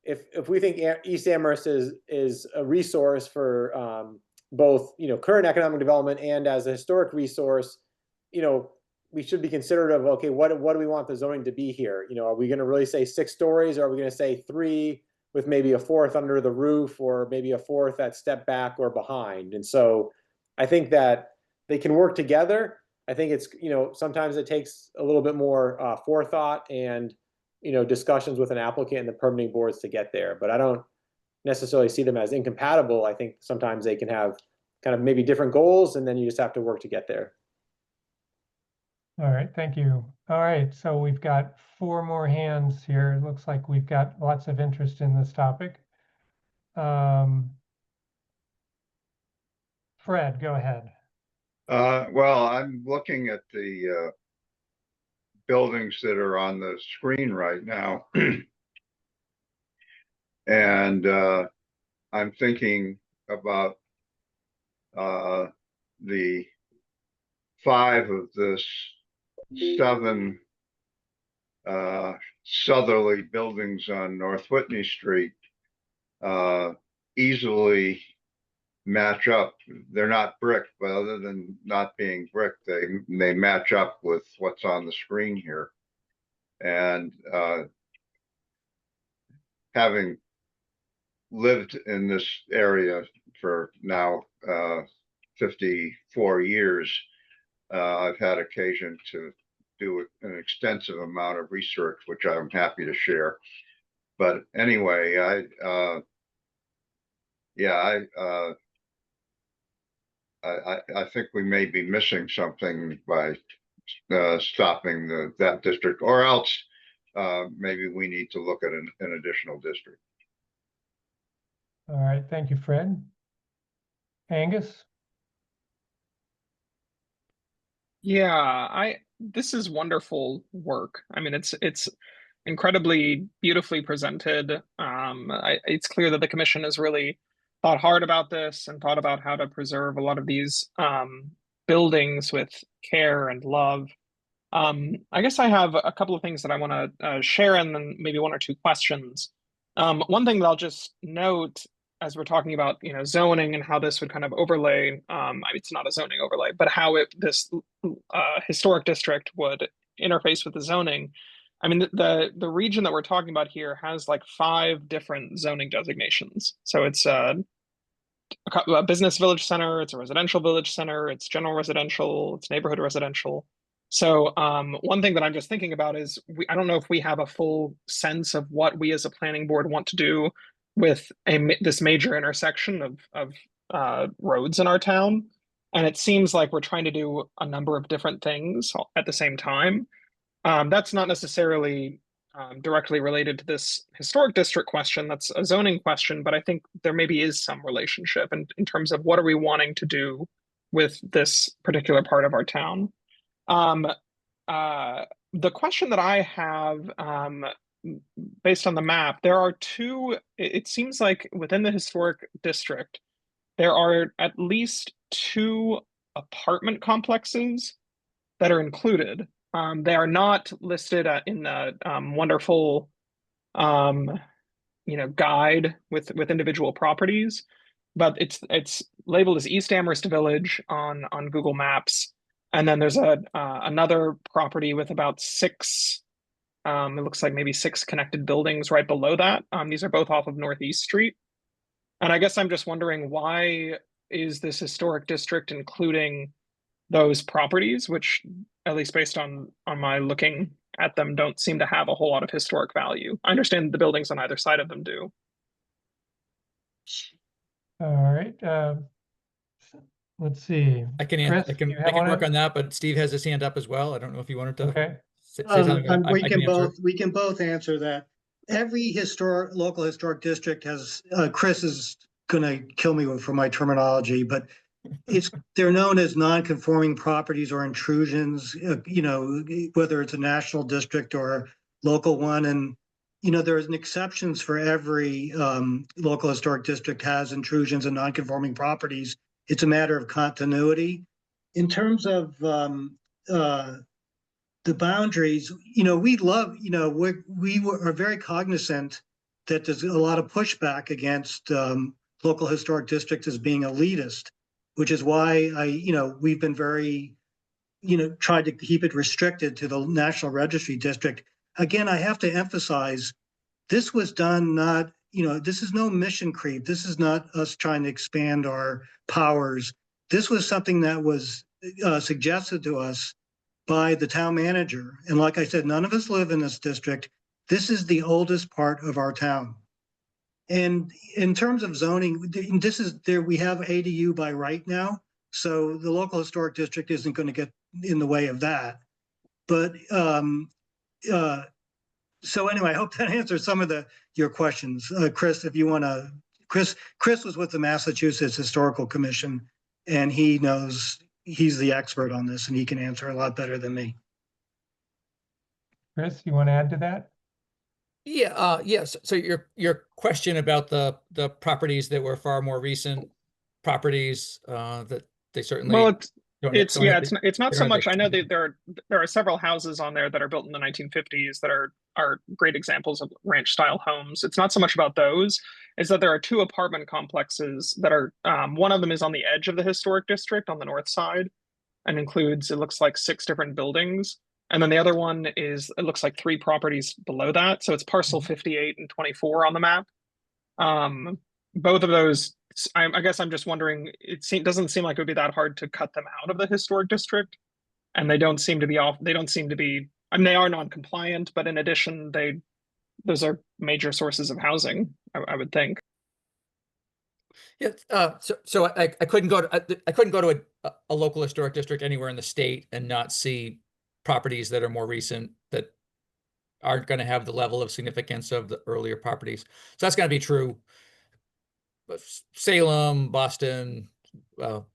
if we think East Amherst is a resource for both, current economic development and as a historic resource, we should be considerate of, okay, what do we want the zoning to be here? Are we going to really say 6 stories, or are we going to say 3 with maybe a 4th under the roof, or maybe a 4th that step back or behind? And so I think that they can work together. I think it's, sometimes it takes a little bit more forethought and, discussions with an applicant and the permitting boards to get there. But I don't necessarily see them as incompatible. I think sometimes they can have kind of maybe different goals, and then you just have to work to get there. All right, thank you. All right, so we've got 4 more hands here. It looks like we've got lots of interest in this topic. Fred, go ahead. Well, I'm looking at the buildings that are on the screen right now. And I'm thinking about the 5 of the 7 southerly buildings on North Whitney Street easily match up. They're not brick, but other than not being brick, they match up with what's on the screen here. And having lived in this area for now 54 years, I've had occasion to do an extensive amount of research, which I'm happy to share. But anyway, I think we may be missing something by stopping that district, or else maybe we need to look at an additional district. All right, thank you, Fred. Angus? Yeah, this is wonderful work. I mean, it's incredibly beautifully presented. It's clear that the commission has really thought hard about this and thought about how to preserve a lot of these buildings with care and love. I guess I have a couple of things that I want to share, and then maybe 1 or 2 questions. One thing that I'll just note as we're talking about, zoning and how this would kind of overlay, it's not a zoning overlay, but how this historic district would interface with the zoning. I mean, the region that we're talking about here has like 5 different zoning designations. So it's a business village center, it's a residential village center, it's general residential, it's neighborhood residential. So one thing that I'm just thinking about is I don't know if we have a full sense of what we as a planning board want to do with this major intersection of roads in our town. And it seems like we're trying to do a number of different things at the same time. That's not necessarily directly related to this historic district question. That's a zoning question, but I think there maybe is some relationship in terms of what are we wanting to do with this particular part of our town. The question that I have, based on the map, there are 2, it seems like within the historic district, there are at least 2 apartment complexes that are included. They are not listed in the wonderful, guide with individual properties, but it's labeled as East Amherst Village on Google Maps. And then there's another property with about 6, it looks like maybe 6 connected buildings right below that. These are both off of Northeast Street. And I guess I'm just wondering, why is this historic district including those properties, which, at least based on my looking at them, don't seem to have a whole lot of historic value. I understand the buildings on either side of them do. All right. Let's see. I can Chris, I can you have one work of- on that, but Steve has his hand up as well. I don't know if you wanted to Okay. say something. We I can answer. we can both answer that. Every local historic district has, Chris is gonna kill me for my terminology, but they're known as non-conforming properties or intrusions, whether it's a national district or local one. And, there's exceptions for every local historic district has intrusions and non-conforming properties. It's a matter of continuity. In terms of the boundaries, we love, we are very cognizant that there's a lot of pushback against local historic districts as being elitist, which is why we've been very, tried to keep it restricted to the National Registry District. Again, I have to emphasize, this was done not, this is no mission creep. This is not us trying to expand our powers. This was something that was suggested to us by the town manager. And like I said, none of us live in this district. This is the oldest part of our town. And in terms of zoning, this is there, we have ADU by right now. So the local historic district isn't going to get in the way of that. But so anyway, I hope that answers some of your questions. Chris, if you want to, Chris was with the Massachusetts Historical Commission, and he knows, he's the expert on this, and he can answer a lot better than me. Chris, you want to add to that? Yeah, yes. So your question about the properties that were far more recent properties, that they certainly Well, it's not so much. I know that there are several houses on there that are built in the 1950s that are great examples of ranch style homes. It's not so much about those, is that there are 2 apartment complexes that are, one of them is on the edge of the historic district on the north side and includes, it looks like 6 different buildings. And then the other one is, it looks like 3 properties below that. So it's parcel 58 and 24 on the map. Both of those, I guess I'm just wondering, doesn't seem like it would be that hard to cut them out of the historic district. And they don't seem to be I mean, they are non-compliant, but in addition, those are major sources of housing, I would think. Yeah, so I couldn't go to a local historic district anywhere in the state and not see properties that are more recent that aren't going to have the level of significance of the earlier properties. So that's going to be true. Salem, Boston, and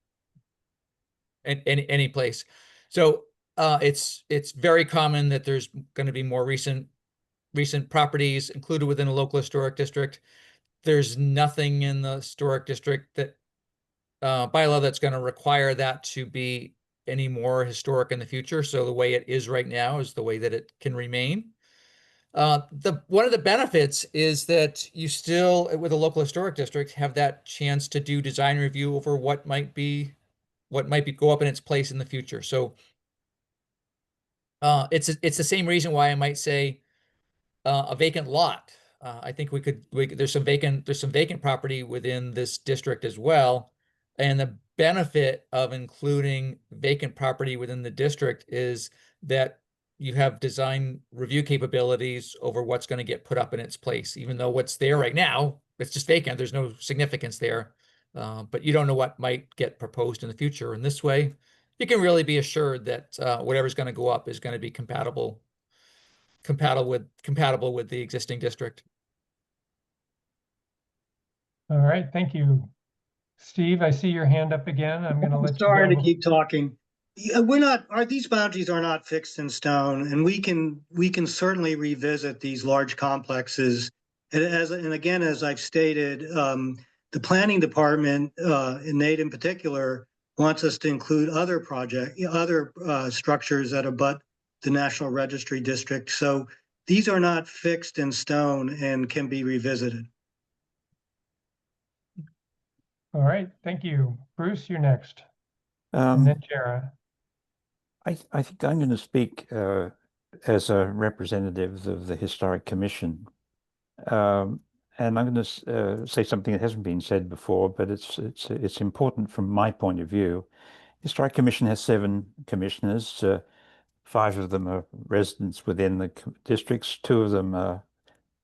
any place. So it's very common that there's going to be more recent properties included within a local historic district. There's nothing in the historic district that bylaw that's going to require that to be any more historic in the future. So the way it is right now is the way that it can remain. one of the benefits is that you still, with a local historic district, have that chance to do design review over what might go up in its place in the future. So it's the same reason why I might say a vacant lot. I think there's some vacant property within this district as well. And the benefit of including vacant property within the district is that you have design review capabilities over what's going to get put up in its place, even though what's there right now, it's just vacant. There's no significance there. But you don't know what might get proposed in the future. And this way, you can really be assured that whatever's going to go up is going to be compatible with the existing district. All right, thank you. Steve, I see your hand up again. I'm going to let you Sorry to go. keep talking. Yeah, these boundaries are not fixed in stone, and we can certainly revisit these large complexes. And again, as I've stated, the planning department, and Nate in particular, wants us to include other structures that abut the National Registry District. So these are not fixed in stone and can be revisited. All right, thank you. Bruce, you're next. And then Jara. I think I'm going to speak as a representative of the Historic Commission. And I'm going to say something that hasn't been said before, but it's important from my point of view. Historic Commission has 7 commissioners. 5 of them are residents within the districts. 2 of them,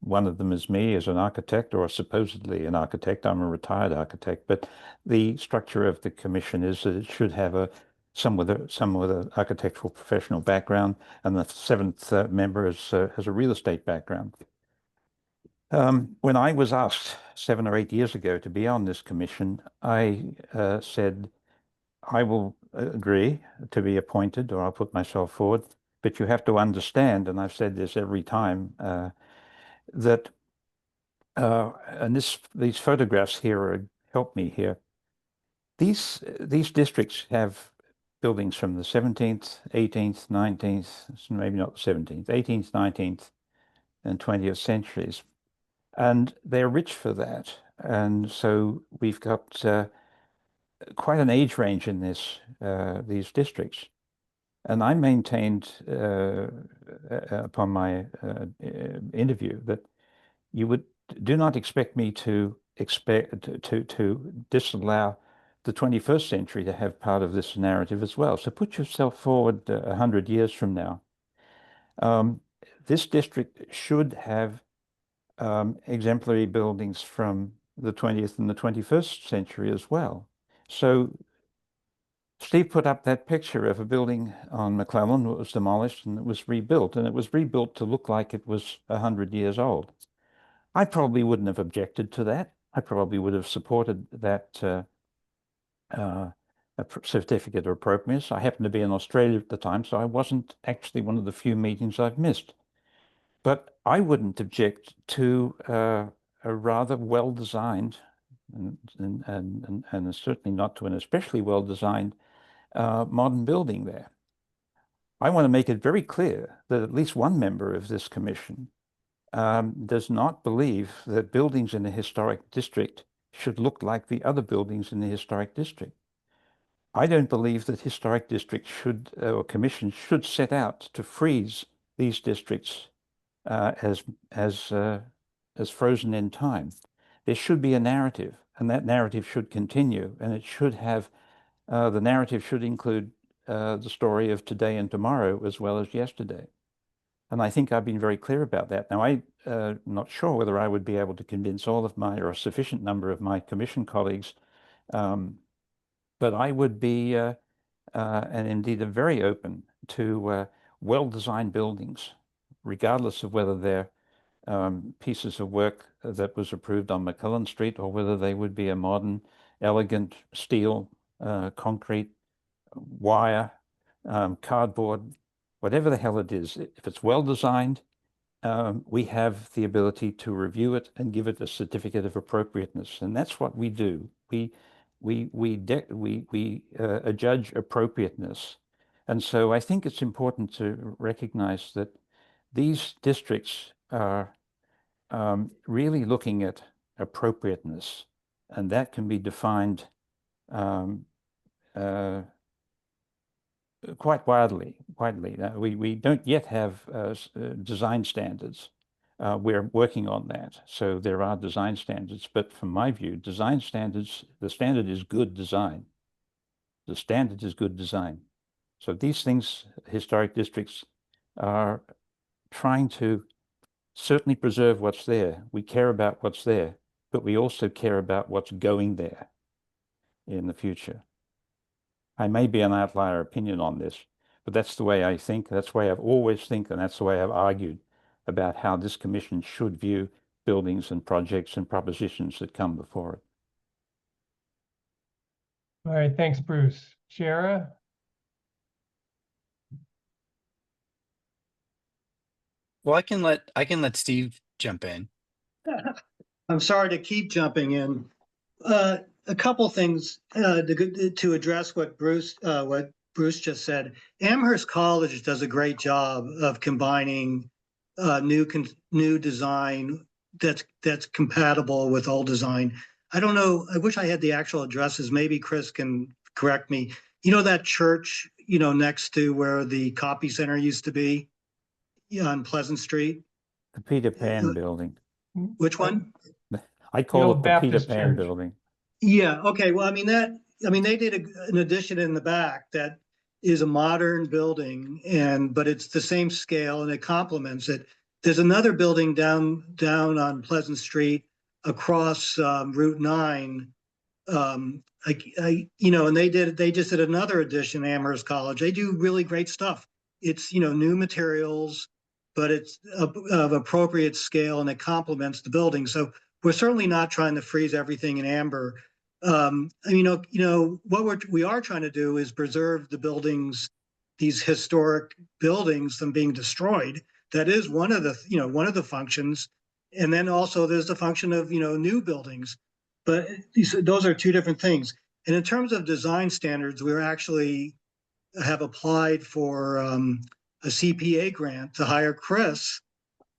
one of them is me as an architect, or supposedly an architect. I'm a retired architect, but the structure of the commission is that it should have some with an architectural professional background, and the 7th member has a real estate background. When I was asked 7 or 8 years ago to be on this commission, I said, I will agree to be appointed, or I'll put myself forward, but you have to understand, and I've said this every time, that and these photographs here help me here. These districts have buildings from the 17th, 18th, 19th, maybe not the 17th, 18th, 19th, and 20th centuries, and they're rich for that. And so we've got quite an age range in these districts. And I maintained upon my interview that you do not expect me to disallow the 21st century to have part of this narrative as well. So put yourself forward 100 years from now. This district should have exemplary buildings from the 20th and the 21st century as well. So Steve put up that picture of a building on McClellan that was demolished and it was rebuilt, and it was rebuilt to look like it was 100 years old. I probably wouldn't have objected to that. I probably would have supported that certificate of appropriateness. I happened to be in Australia at the time, so I wasn't actually one of the few meetings I've missed. But I wouldn't object to a rather well-designed, and certainly not to an especially well-designed modern building there. I want to make it very clear that at least one member of this commission does not believe that buildings in a historic district should look like the other buildings in the historic district. I don't believe that historic districts should, or commissions should set out to freeze these districts as frozen in time. There should be a narrative, and that narrative should continue, and it should have the narrative should include the story of today and tomorrow as well as yesterday. And I think I've been very clear about that. Now, I'm not sure whether I would be able to convince all of or a sufficient number of my commission colleagues, but I would be, and indeed are very open to well-designed buildings, regardless of whether they're pieces of work that was approved on McClellan Street or whether they would be a modern, elegant steel, concrete, wire, cardboard, whatever the hell it is. If it's well designed, we have the ability to review it and give it a certificate of appropriateness, and that's what we do. We judge appropriateness, and so I think it's important to recognize that these districts are really looking at appropriateness, and that can be defined quite widely. We don't yet have design standards. We're working on that. So there are design standards, but from my view, design standards, the standard is good design. The standard is good design. So these things, historic districts are trying to certainly preserve what's there. We care about what's there, but we also care about what's going there in the future. I may be an outlier opinion on this, but that's the way I think. That's the way I've always think, and that's the way I've argued about how this commission should view buildings and projects and propositions that come before it. All right, thanks, Bruce. Shara? Well, I can let Steve jump in. I'm sorry to keep jumping in. A couple things to address what Bruce just said. Amherst College does a great job of combining new design that's compatible with old design. I don't know. I wish I had the actual addresses. Maybe Chris can correct me. You know that church, next to where the copy center used to be on Pleasant Street? The Peter Pan building. Which one? I call it the Baptist Peter Pan Church. building. Yeah. Okay. Well, they did an addition in the back that is a modern building, but it's the same scale and it complements it. There's another building down on Pleasant Street across Route 9. And they just did another addition, Amherst College. They do really great stuff. It's, new materials, but it's of appropriate scale and it complements the building. So we're certainly not trying to freeze everything in amber. What we are trying to do is preserve the buildings, these historic buildings from being destroyed. That is one of the functions. And then also there's the function of, new buildings. But those are two different things. And in terms of design standards, we actually have applied for a CPA grant to hire Chris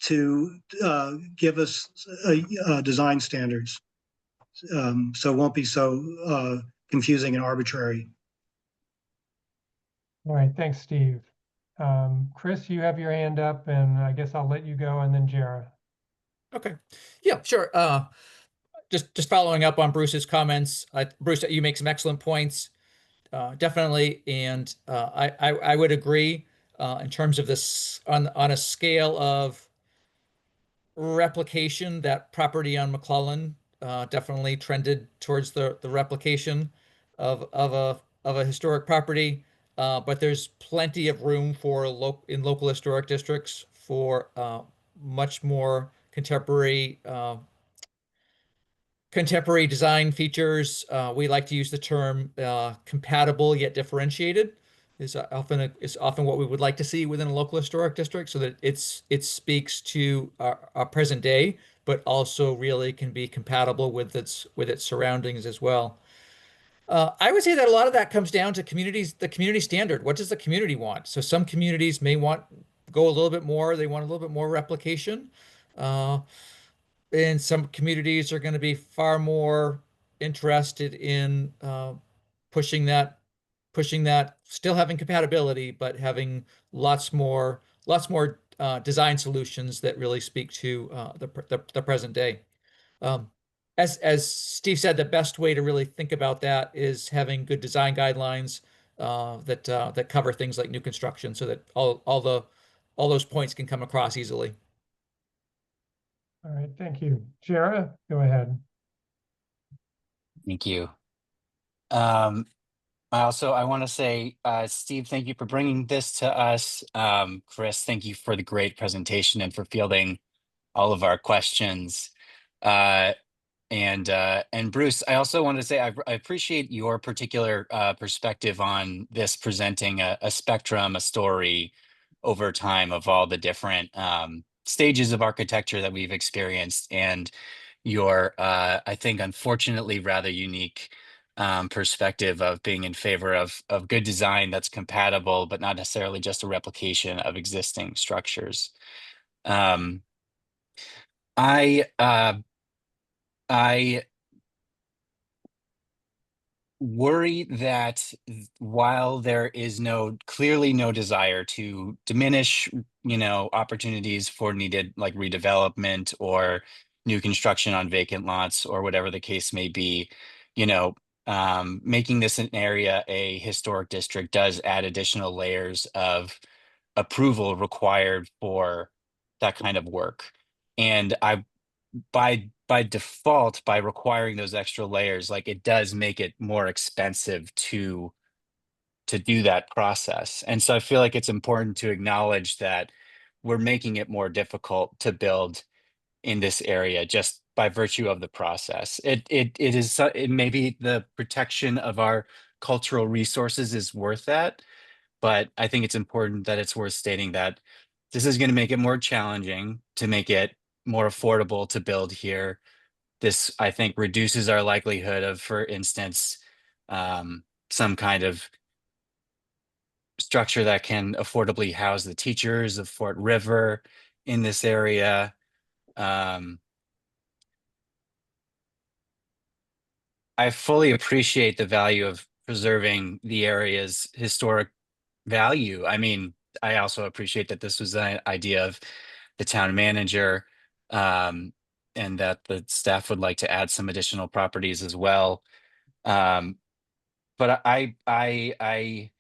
to give us design standards. So it won't be so confusing and arbitrary. All right, thanks, Steve. Chris, you have your hand up, and I guess I'll let you go, and then Jara. Okay. Yeah, sure. Just following up on Bruce's comments. Bruce, you make some excellent points. Definitely, and I would agree in terms of this on a scale of replication. That property on McClellan definitely trended towards the replication of a historic property, but there's plenty of room for in local historic districts for much more contemporary design features. We like to use the term compatible yet differentiated is often what we would like to see within a local historic district, so that it speaks to our present day, but also really can be compatible with its surroundings as well. I would say that a lot of that comes down to the community standard. What does the community want? So some communities may go a little bit more. They want a little bit more replication. And some communities are going to be far more interested in pushing that, still having compatibility, but having lots more design solutions that really speak to the present day. As Steve said, the best way to really think about that is having good design guidelines that cover things like new construction, so that all those points can come across easily. All right, thank you. Jara, go ahead. Thank you. I want to say, Steve, thank you for bringing this to us. Chris, thank you for the great presentation and for fielding all of our questions. And Bruce, I also want to say I appreciate your particular perspective on this, presenting a spectrum, a story over time of all the different stages of architecture that we've experienced, and your, I think, unfortunately, rather unique perspective of being in favor of good design that's compatible, but not necessarily just a replication of existing structures. I worry that while there is clearly no desire to diminish, opportunities for needed like redevelopment or new construction on vacant lots or whatever the case may be, making this an area a historic district does add additional layers of approval required for that kind of work. And by default, by requiring those extra layers, like it does make it more expensive to do that process. And so I feel like it's important to acknowledge that we're making it more difficult to build in this area just by virtue of the process. It maybe the protection of our cultural resources is worth that, but I think it's important that it's worth stating that this is going to make it more challenging to make it more affordable to build here. This, I think, reduces our likelihood of, for instance, some kind of structure that can affordably house the teachers of Fort River in this area. I fully appreciate the value of preserving the area's historic value. I mean, I also appreciate that this was an idea of the town manager, and that the staff would like to add some additional properties as well. But I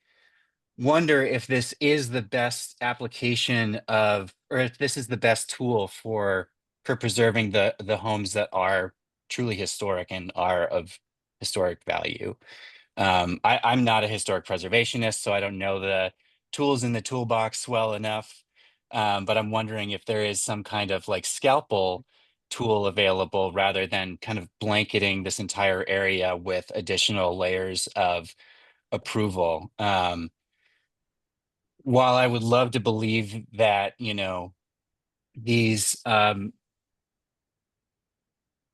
wonder if this is the best application of, or if this is the best tool for preserving the homes that are truly historic and are of historic value. I'm not a historic preservationist, so I don't know the tools in the toolbox well enough. But I'm wondering if there is some kind of like scalpel tool available rather than kind of blanketing this entire area with additional layers of approval. While I would love to believe that, these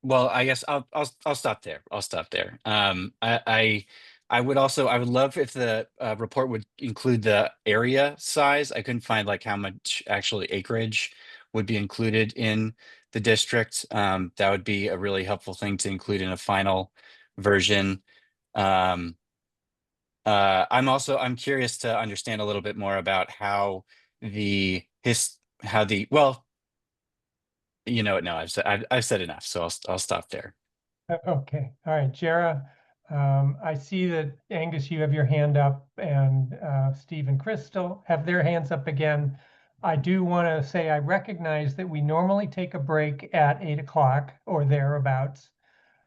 well, I guess I'll stop there. I'll stop there. I would love if the report would include the area size. I couldn't find like how much actually acreage would be included in the district. That would be a really helpful thing to include in a final version. I'm curious to understand a little bit more about how well, no, I've said enough, so I'll stop there. Okay, all right, Jara. I see that Angus, you have your hand up, and Steve and Chris still have their hands up again. I do want to say I recognize that we normally take a break at 8 o'clock or thereabouts.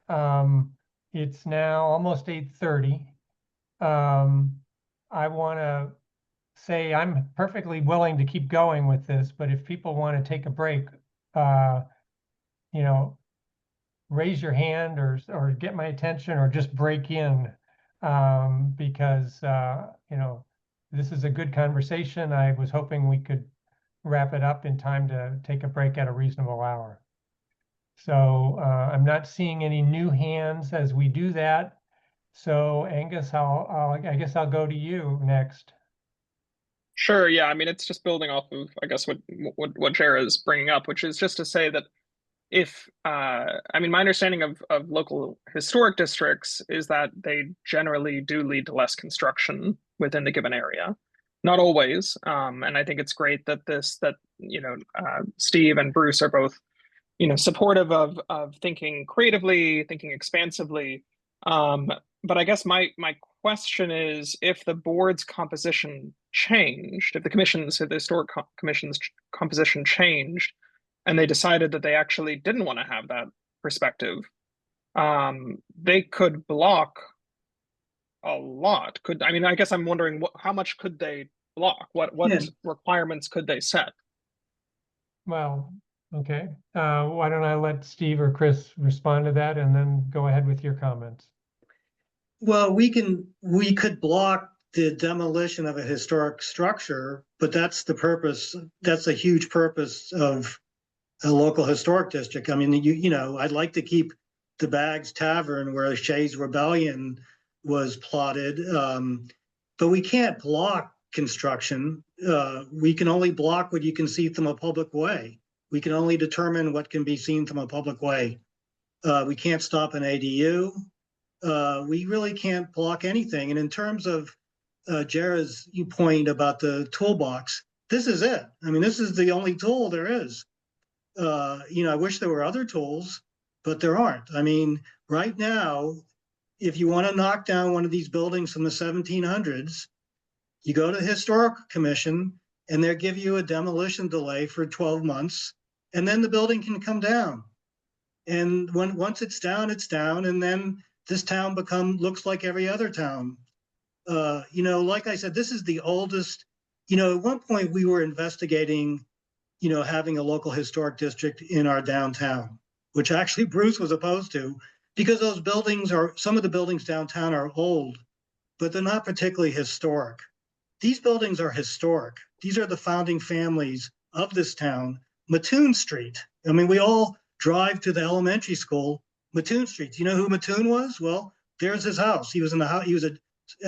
It's now almost 8:30. I want to say I'm perfectly willing to keep going with this, but if people want to take a break, raise your hand or get my attention or just break in, because this is a good conversation. I was hoping we could wrap it up in time to take a break at a reasonable hour. So I'm not seeing any new hands as we do that. So Angus, I guess I'll go to you next. Sure. Yeah. I mean, it's just building off of, I guess, what Jara is bringing up, which is just to say that if I mean, my understanding of local historic districts is that they generally do lead to less construction within the given area. Not always. And I think it's great that Steve and Bruce are both, supportive of thinking creatively, thinking expansively. But I guess my question is, if the board's composition changed, if the historic commission's composition changed, and they decided that they actually didn't want to have that perspective, they could block a lot. I guess I'm wondering how much could they block? What requirements could they set? Well, okay. Why don't I let Steve or Chris respond to that and then go ahead with your comments? Well, we could block the demolition of a historic structure, but that's the purpose. That's a huge purpose of a local historic district. I mean, I'd like to keep the Bags Tavern where Shays Rebellion was plotted, but we can't block construction. We can only block what you can see from a public way. We can only determine what can be seen from a public way. We can't stop an ADU. We really can't block anything. And in terms of Jara's point about the toolbox, this is it. I mean, this is the only tool there is. I wish there were other tools, but there aren't. I mean, right now, if you want to knock down one of these buildings from the 1700s, you go to the Historic Commission and they'll give you a demolition delay for 12 months, and then the building can come down. And once it's down, and then this town looks like every other town. Like I said, this is the oldest, at one point we were investigating, having a local historic district in our downtown, which actually Bruce was opposed to, because some of the buildings downtown are old, but they're not particularly historic. These buildings are historic. These are the founding families of this town. Mattoon Street. I mean, we all drive to the elementary school, Mattoon Street. Do you know who Mattoon was? Well, there's his house. He was in the house. He was a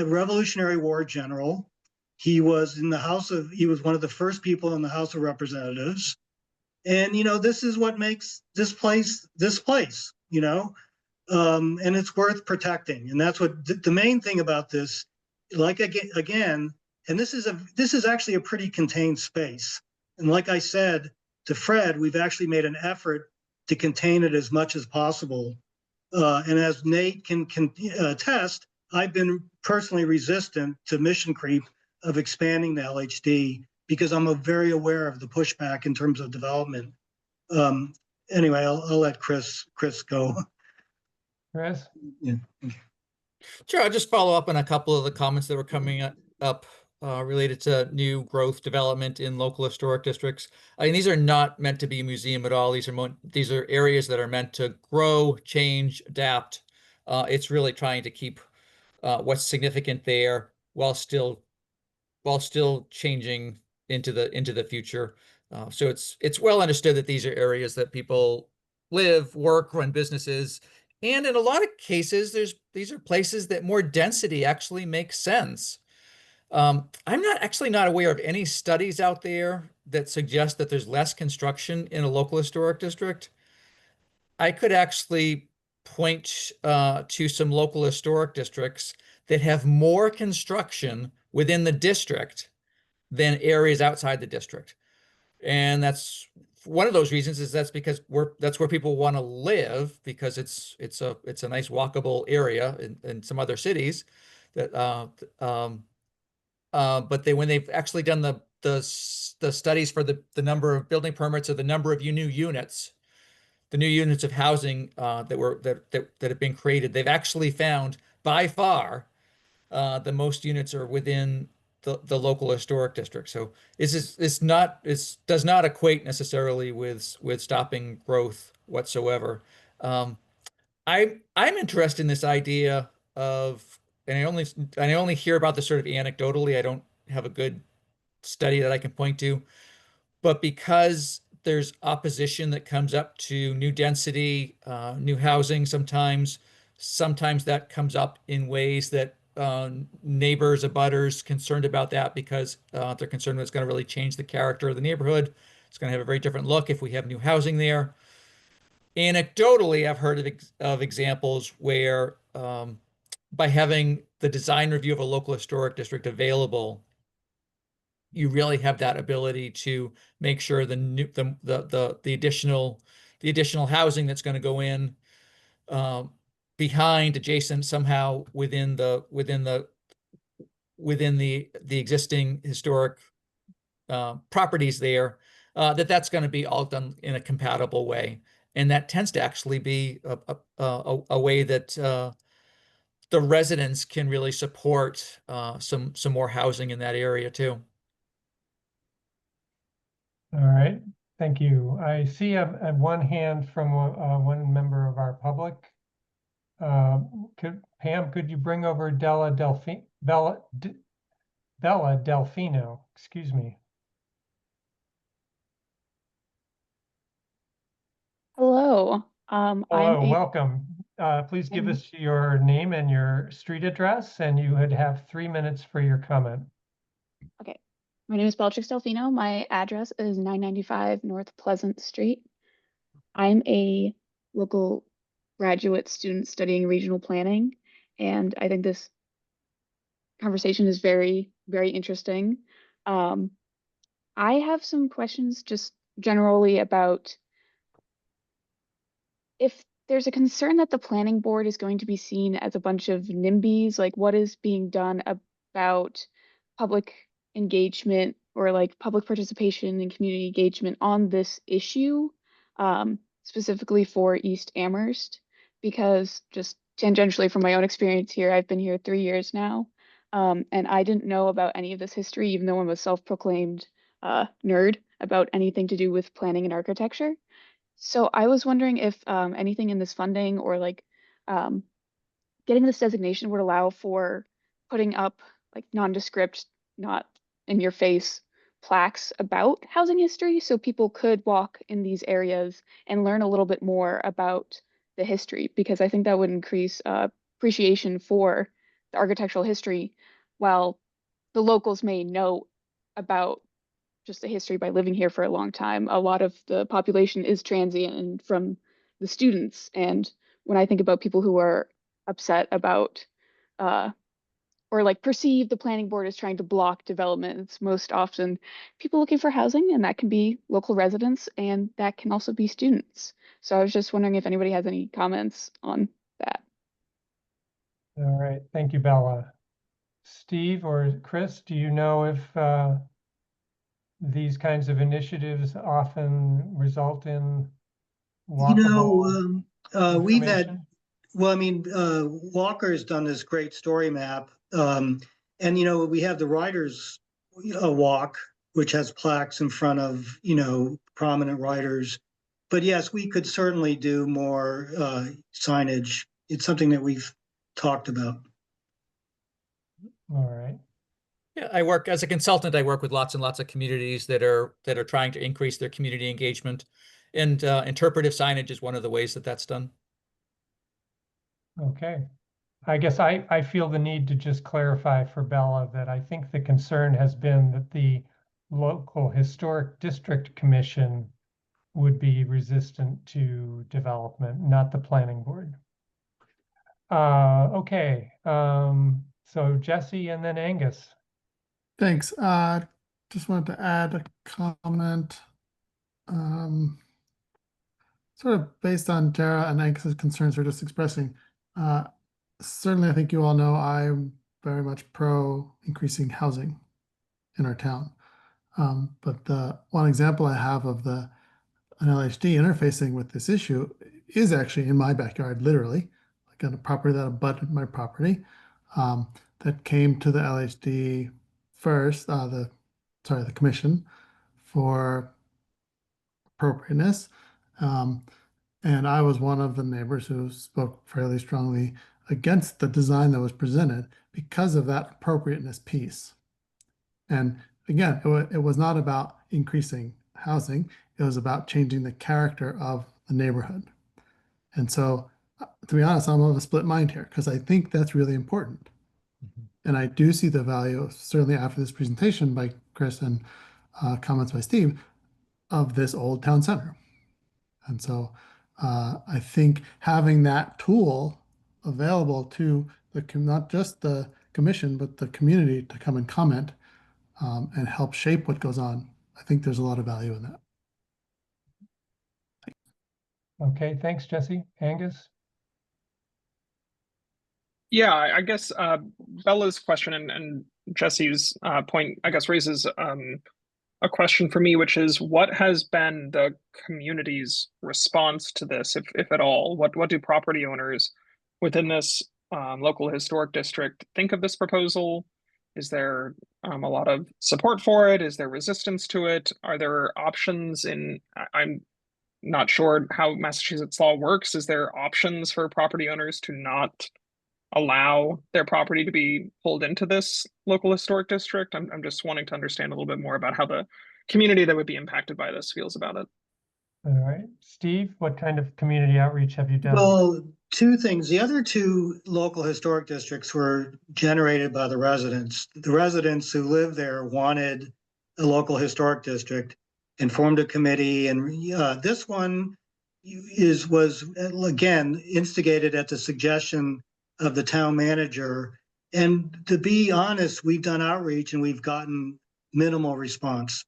Revolutionary War general. He was he was one of the first people in the House of Representatives. And, this is what makes this place, and it's worth protecting. And that's what the main thing about this, like again, and this is actually a pretty contained space. And like I said to Fred, we've actually made an effort to contain it as much as possible. And as Nate can attest, I've been personally resistant to mission creep of expanding the LHD because I'm very aware of the pushback in terms of development. Anyway, I'll let Chris go. Chris? Yeah. Sure, I'll just follow up on a couple of the comments that were coming up related to new growth development in local historic districts. I mean, these are not meant to be a museum at all. These are areas that are meant to grow, change, adapt. It's really trying to keep what's significant there while still changing into the future. So it's well understood that these are areas that people live, work, run businesses. And in a lot of cases, these are places that more density actually makes sense. I'm not aware of any studies out there that suggest that there's less construction in a local historic district. I could actually point to some local historic districts that have more construction within the district than areas outside the district. And that's one of those reasons is that's because that's where people want to live, because it's a nice walkable area in some other cities that but when they've actually done the studies for the number of building permits or the number of new units, the new units of housing that have been created, they've actually found by far the most units are within the local historic district. So this does not equate necessarily with stopping growth whatsoever. I'm interested in this idea of, and I only hear about this sort of anecdotally. I don't have a good study that I can point to, but because there's opposition that comes up to new density, new housing, sometimes that comes up in ways that neighbors, abutters concerned about that because they're concerned that it's going to really change the character of the neighborhood. It's going to have a very different look if we have new housing there. Anecdotally, I've heard of examples where by having the design review of a local historic district available, you really have that ability to make sure the additional housing that's going to go in behind, adjacent, somehow within the existing historic properties there, that's going to be all done in a compatible way. And that tends to actually be a way that the residents can really support some more housing in that area too. All right, thank you. I see a one hand from one member of our public. Pam, could you bring over Bella Delfino, excuse me. Hello. Hello, welcome. Please give us your name and your street address, and you would have 3 minutes for your comment. Okay. My name is Bellatrix Delfino. My address is 995 North Pleasant Street. I'm a local graduate student studying regional planning, and I think this conversation is very, very interesting. Um, I have some questions just generally about if there's a concern that the planning board is going to be seen as a bunch of NIMBYs, like what is being done about public engagement or like public participation and community engagement on this issue, specifically for East Amherst, because just tangentially from my own experience here, I've been here 3 years now, and I didn't know about any of this history, even though I'm a self-proclaimed nerd about anything to do with planning and architecture. So I was wondering if anything in this funding or like um, getting this designation would allow for putting up like nondescript, not in your face plaques about housing history so people could walk in these areas and learn a little bit more about the history, because I think that would increase appreciation for the architectural history while the locals may know about just the history by living here for a long time. A lot of the population is transient and from the students. And when I think about people who are upset about uh, or like perceive the planning board as trying to block development, it's most often people looking for housing, and that can be local residents and that can also be students. So I was just wondering if anybody has any comments on that. All right, thank you, Bella. Steve or Chris, do you know if these kinds of initiatives often result in walkable We've had, information? well, I mean, Walker's done this great story map. And, we have the Writers Walk, which has plaques in front of, prominent writers. But yes, we could certainly do more signage. It's something that we've talked about. All right. Yeah, I work as a consultant. I work with lots and lots of communities that are trying to increase their community engagement, and interpretive signage is one of the ways that that's done. Okay. I guess I feel the need to just clarify for Bella that I think the concern has been that the local historic district commission would be resistant to development, not the planning board. Okay. So Jesse and then Angus. Thanks. Just wanted to add a comment. Sort of based on Tara and Angus's concerns we're just expressing. Certainly, I think you all know I'm very much pro increasing housing in our town. But the one example I have of an LHD interfacing with this issue is actually in my backyard, literally, like on a property that abutted my property, that came to the LHD first, the commission for appropriateness. And I was one of the neighbors who spoke fairly strongly against the design that was presented because of that appropriateness piece. And again, it was not about increasing housing. It was about changing the character of the neighborhood. And so, to be honest, I'm of a split mind here because I think that's really important. And I do see the value, certainly after this presentation by Chris and comments by Steve, of this old town center. And so I think having that tool available to not just the commission, but the community to come and comment and help shape what goes on, I think there's a lot of value in that. Okay, thanks, Jesse. Angus? Yeah, I guess Bella's question and Jesse's point, I guess, raises a question for me, which is what has been the community's response to this, if at all? What do property owners within this local historic district think of this proposal? Is there a lot of support for it? Is there resistance to it? Are there options I'm not sure how Massachusetts law works. Is there options for property owners to not allow their property to be pulled into this local historic district? I'm just wanting to understand a little bit more about how the community that would be impacted by this feels about it. All right. Steve, what kind of community outreach have you done? Well, two things. The other two local historic districts were generated by the residents. The residents who live there wanted a local historic district and formed a committee. And this one was again instigated at the suggestion of the town manager. And to be honest, we've done outreach and we've gotten minimal response.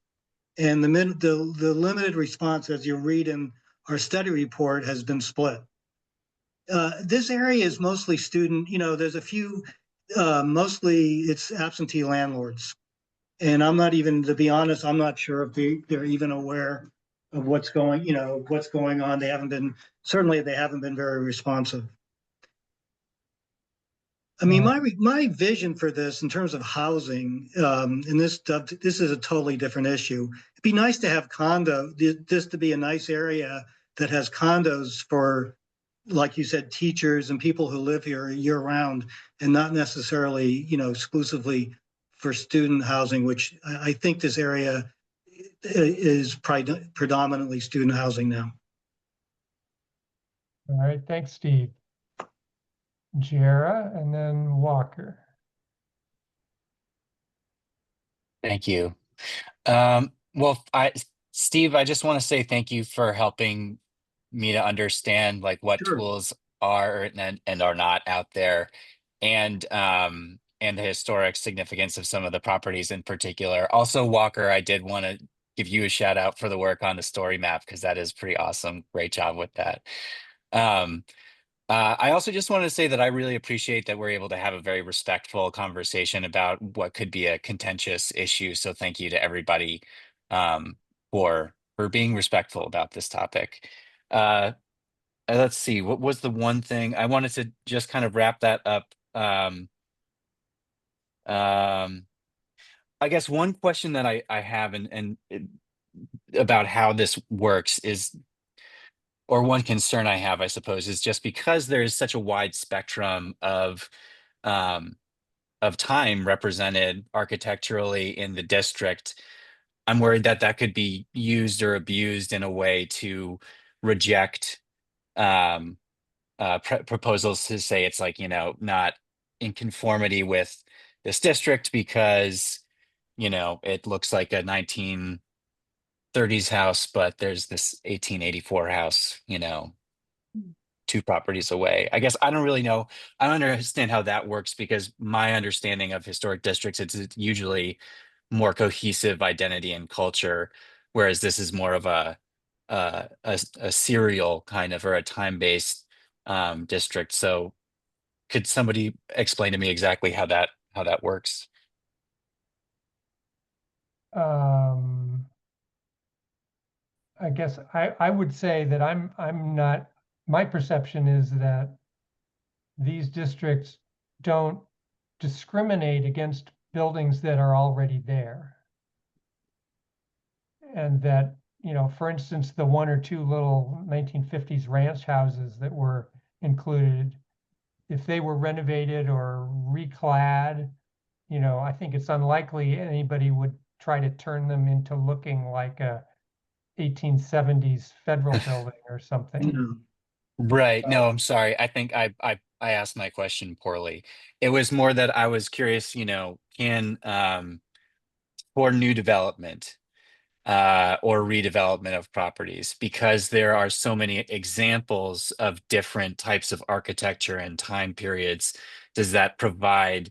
And the limited response, as you read in our study report, has been split. This area is mostly student, there's a few, mostly it's absentee landlords. And I'm not even, to be honest, I'm not sure if they're even aware of what's going on. They haven't been very responsive. I mean, my vision for this in terms of housing, and this is a totally different issue. It'd be nice to have this to be a nice area that has condos for, like you said, teachers and people who live here year round, and not necessarily, exclusively for student housing, which I think this area is predominantly student housing now. All right, thanks, Steve. Jara, and then Walker. Thank you. Well, Steve, I just want to say thank you for helping me to understand like what tools are and are not out there, and the historic significance of some of the properties in particular. Also, Walker, I did want to give you a shout out for the work on the story map, because that is pretty awesome. Great job with that. I also just wanted to say that I really appreciate that we're able to have a very respectful conversation about what could be a contentious issue. So thank you to everybody for being respectful about this topic. Let's see, what was the one thing I wanted to just kind of wrap that up? I guess one question that I have and about how this works is, or one concern I have, I suppose, is just because there is such a wide spectrum of time represented architecturally in the district, I'm worried that that could be used or abused in a way to reject proposals to say it's like, not in conformity with this district because, it looks like a 1930s house, but there's this 1884 house, 2 properties away. I guess I don't really know. I don't understand how that works, because my understanding of historic districts, it's usually more cohesive identity and culture, whereas this is more of a serial kind of, or a time-based district. So could somebody explain to me exactly how that works? I guess I would say that I'm not, my perception is that these districts don't discriminate against buildings that are already there. And that, for instance, the 1 or 2 little 1950s ranch houses that were included, if they were renovated or reclad, I think it's unlikely anybody would try to turn them into looking like a 1870s federal building or something. Right. No, I'm sorry. I think I asked my question poorly. It was more that I was curious, can for new development or redevelopment of properties, because there are so many examples of different types of architecture and time periods, does that provide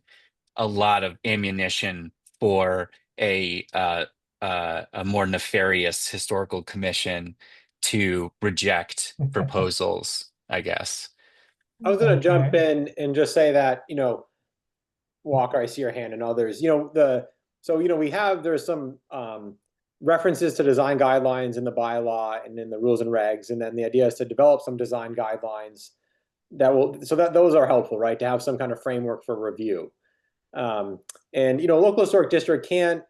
a lot of ammunition for a more nefarious historical commission to reject proposals, I guess? I was going to jump in and just say that, Walker, I see your hand, and others, there's some references to design guidelines in the bylaw and in the rules and regs. And then the idea is to develop some design guidelines that those are helpful, right? To have some kind of framework for review. Local historic district can't,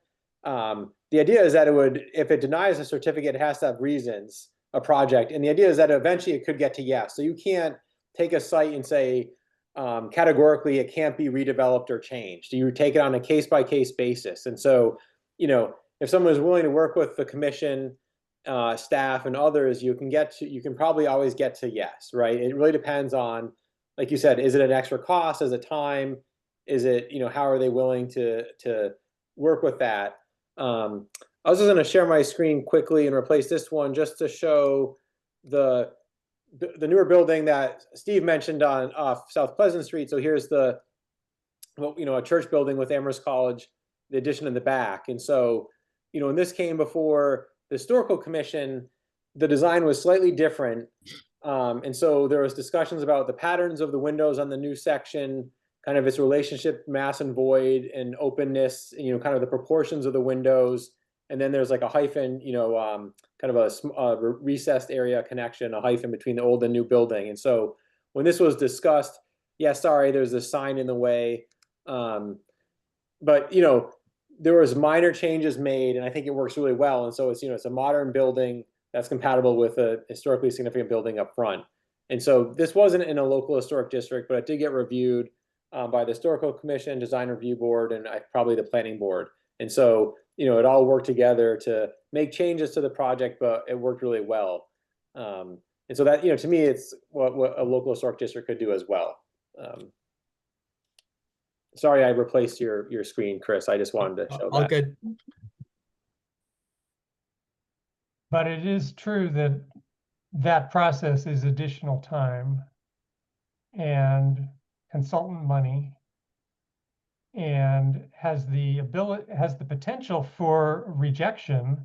the idea is that if it denies a certificate, it has to have reasons, a project. And the idea is that eventually it could get to yes. So you can't take a site and say, categorically, it can't be redeveloped or changed. You take it on a case-by-case basis. And so, if someone is willing to work with the commission, staff and others, you can probably always get to yes, right? It really depends on, like you said, is it an extra cost? Is it time? Is it, how are they willing to work with that? I was just going to share my screen quickly and replace this one just to show the newer building that Steve mentioned on South Pleasant Street. So here's the, well, you know, a church building with Amherst College, the addition in the back. And so, you know, when this came before the Historical Commission, the design was slightly different. And so there was discussions about the patterns of the windows on the new section, kind of its relationship, mass and void, and openness, you know, kind of the proportions of the windows. And then there's like a hyphen, you know, kind of a recessed area connection, a hyphen between the old and new building. And so when this was discussed, yeah, sorry, there's a sign in the way. But, you know, there was minor changes made, and I think it works really well. And so it's, you know, it's a modern building that's compatible with a historically significant building up front. And so this wasn't in a local historic district, but it did get reviewed by the Historical Commission, Design Review Board, and probably the Planning Board. And so, you know, it all worked together to make changes to the project, but it worked really well. And so that, you know, to me, it's what a local historic district could do as well. Sorry, I replaced your screen, Chris. I just wanted to show All that. good. But it is true that that process is additional time and consultant money, and has the potential for rejection.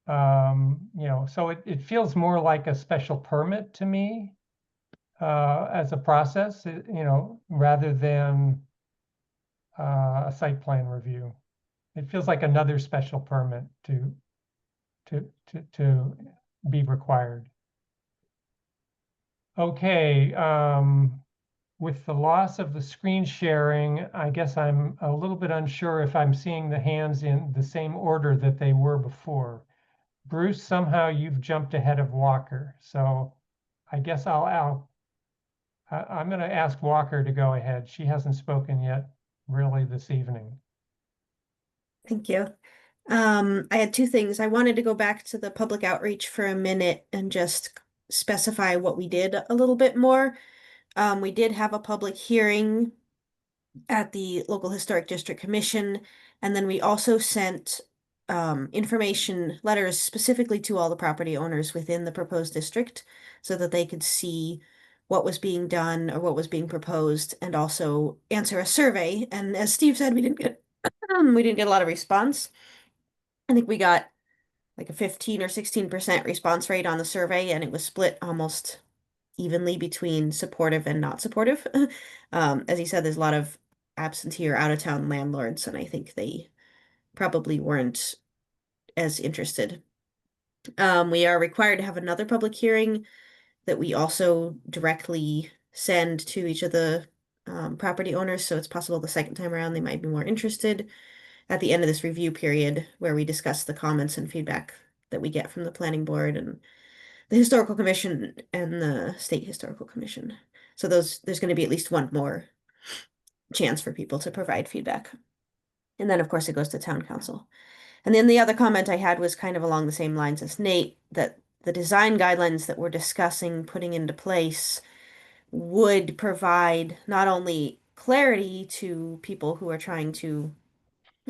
You know, so it feels more like a special permit to me as a process, you know, rather than a site plan review. It feels like another special permit to be required. Okay, with the loss of the screen sharing, I guess I'm a little bit unsure if I'm seeing the hands in the same order that they were before. Bruce, somehow you've jumped ahead of Walker, so I guess I'm going to ask Walker to go ahead. She hasn't spoken yet, really, this evening. Thank you. I had two things. I wanted to go back to the public outreach for a minute and just specify what we did a little bit more. We did have a public hearing at the local historic district commission, and then we also sent information letters specifically to all the property owners within the proposed district so that they could see what was being done or what was being proposed, and also answer a survey. And as Steve said, we didn't get a lot of response. I think we got like a 15 or 16% response rate on the survey, and it was split almost evenly between supportive and not supportive. As he said, there's a lot of absentee or out-of-town landlords, and I think they probably weren't as interested. We are required to have another public hearing that we also directly send to each of the property owners, so it's possible the second time around they might be more interested at the end of this review period, where we discuss the comments and feedback that we get from the planning board and the historical commission and the state historical commission. So there's going to be at least one more chance for people to provide feedback. And then of course it goes to town council. And then the other comment I had was kind of along the same lines as Nate, that the design guidelines that we're discussing putting into place would provide not only clarity to people who are trying to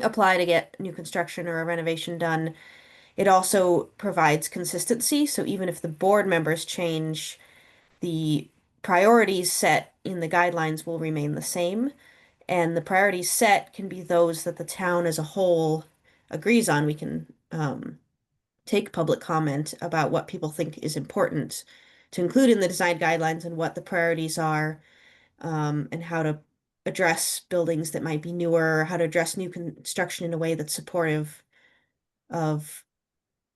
apply to get new construction or a renovation done, it also provides consistency. So even if the board members change, the priorities set in the guidelines will remain the same. And the priorities set can be those that the town as a whole agrees on. We can take public comment about what people think is important to include in the design guidelines and what the priorities are, and how to address buildings that might be newer, how to address new construction in a way that's supportive of,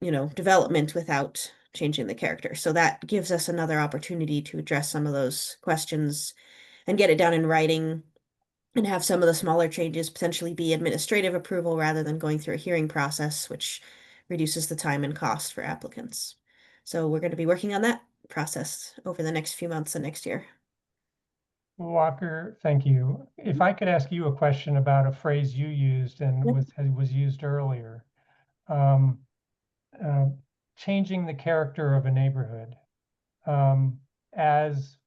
you know, development without changing the character. So that gives us another opportunity to address some of those questions and get it down in writing, and have some of the smaller changes potentially be administrative approval rather than going through a hearing process, which reduces the time and cost for applicants. So we're going to be working on that process over the next few months and next year. Walker, thank you. If I could ask you a question about a phrase you used and was used earlier. Changing the character of a neighborhood. As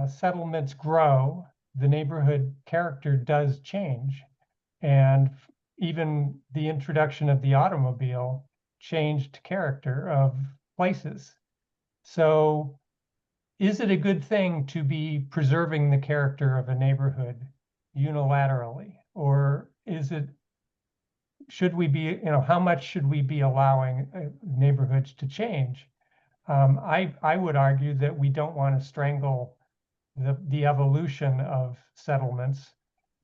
settlements grow, the neighborhood character does change. And even the introduction of the automobile changed character of places. So is it a good thing to be preserving the character of a neighborhood unilaterally? Or should we be, how much should we be allowing neighborhoods to change? I would argue that we don't want to strangle the evolution of settlements,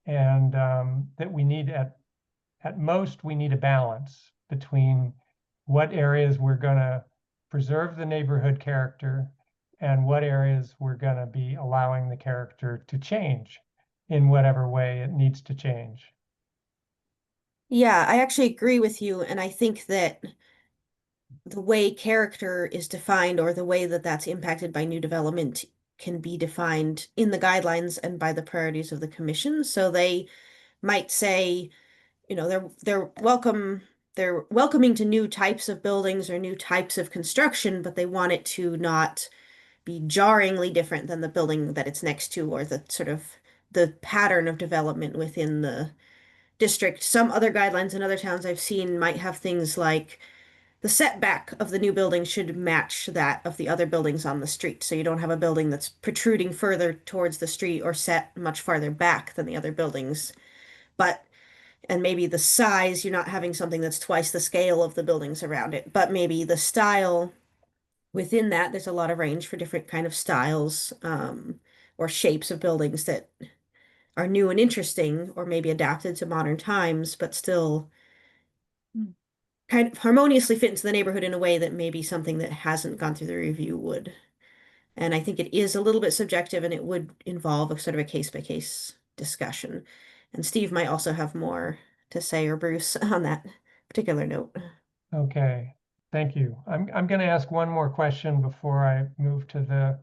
and that we need at most we need a balance between what areas we're going to preserve the neighborhood character and what areas we're going to be allowing the character to change in whatever way it needs to change. Yeah, I actually agree with you, and I think that the way character is defined or the way that that's impacted by new development can be defined in the guidelines and by the priorities of the commission. So they might say, they're welcoming to new types of buildings or new types of construction, but they want it to not be jarringly different than the building that it's next to or the sort of the pattern of development within the district. Some other guidelines in other towns I've seen might have things like the setback of the new building should match that of the other buildings on the street. So you don't have a building that's protruding further towards the street or set much farther back than the other buildings. And maybe the size, you're not having something that's twice the scale of the buildings around it, but maybe the style within that, there's a lot of range for different kind of styles, or shapes of buildings that are new and interesting, or maybe adapted to modern times, but still kind of harmoniously fit into the neighborhood in a way that maybe something that hasn't gone through the review would. And I think it is a little bit subjective, and it would involve a sort of a case-by-case discussion. And Steve might also have more to say, or Bruce, on that particular note. Okay, thank you. I'm going to ask one more question before I move to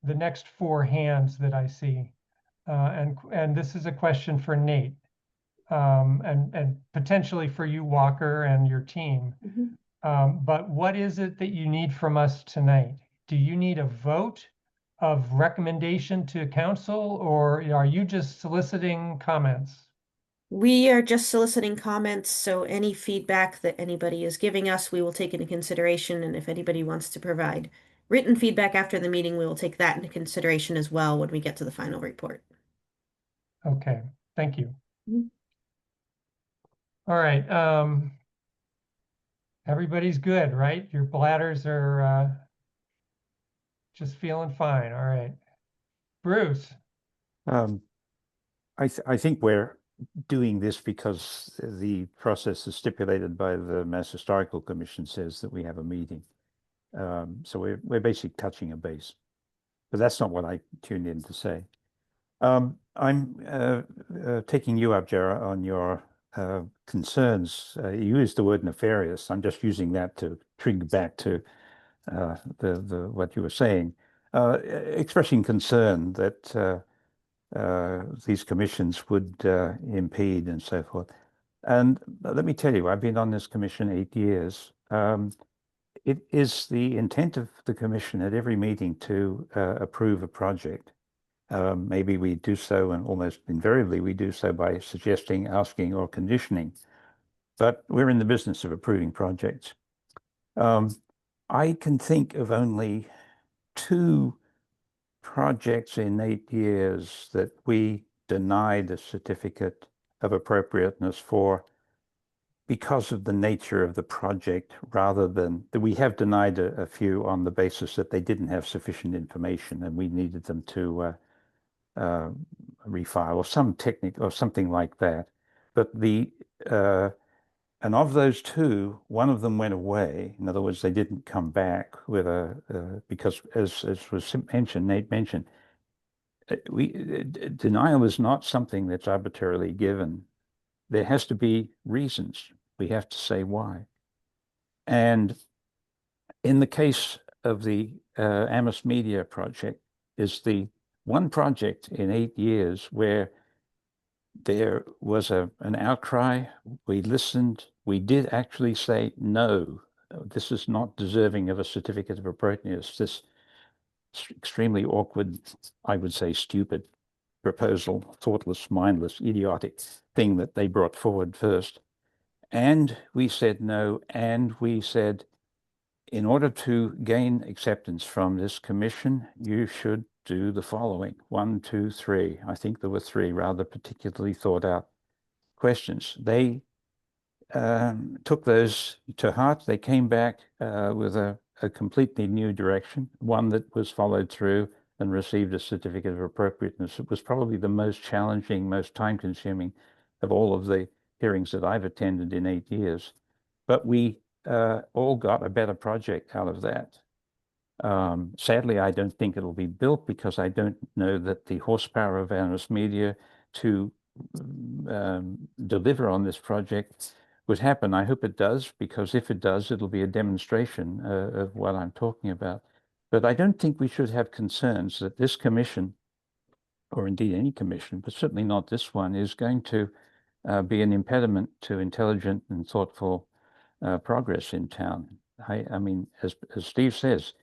the next four hands that I see. And this is a question for Nate, and potentially for you, Walker, and your team. But what is it that you need from us tonight? Do you need a vote of recommendation to council, or are you just soliciting comments? We are just soliciting comments, so any feedback that anybody is giving us, we will take into consideration. And if anybody wants to provide written feedback after the meeting, we will take that into consideration as well when we get to the final report. Okay, thank you. All right. Everybody's good, right? Your bladders are just feeling fine. All right. Bruce. I think we're doing this because the process is stipulated by the Mass Historical Commission says that we have a meeting. So we're basically touching a base, but that's not what I tuned in to say. I'm taking you up, Jara, on your concerns. You used the word nefarious. I'm just using that to trigger back to what you were saying, expressing concern that these commissions would impede and so forth. And let me tell you, I've been on this commission 8 years. It is the intent of the commission at every meeting to approve a project. Maybe we do so, and almost invariably we do so by suggesting, asking, or conditioning. But we're in the business of approving projects. I can think of only 2 projects in 8 years that we denied a certificate of appropriateness for because of the nature of the project, rather than that we have denied a few on the basis that they didn't have sufficient information and we needed them to refile or some technique or something like that. But and of those 2, one of them went away. In other words, they didn't come back with because as was mentioned, Nate mentioned, denial is not something that's arbitrarily given. There has to be reasons. We have to say why. And in the case of the Amos Media project, is the one project in 8 years where there was an outcry. We listened. We did actually say, no, this is not deserving of a certificate of appropriateness. This extremely awkward, I would say stupid proposal, thoughtless, mindless, idiotic thing that they brought forward first. And we said no, and we said, in order to gain acceptance from this commission, you should do the following: 1, 2, 3. I think there were 3 rather particularly thought out questions. They took those to heart. They came back with a completely new direction, one that was followed through and received a certificate of appropriateness. It was probably the most challenging, most time-consuming of all of the hearings that I've attended in 8 years. But we all got a better project out of that. Sadly, I don't think it'll be built because I don't know that the horsepower of Amherst Media to deliver on this project would happen. I hope it does, because if it does, it'll be a demonstration of what I'm talking about. But I don't think we should have concerns that this commission, or indeed any commission, but certainly not this one, is going to be an impediment to intelligent and thoughtful progress in town. I mean, as Steve says,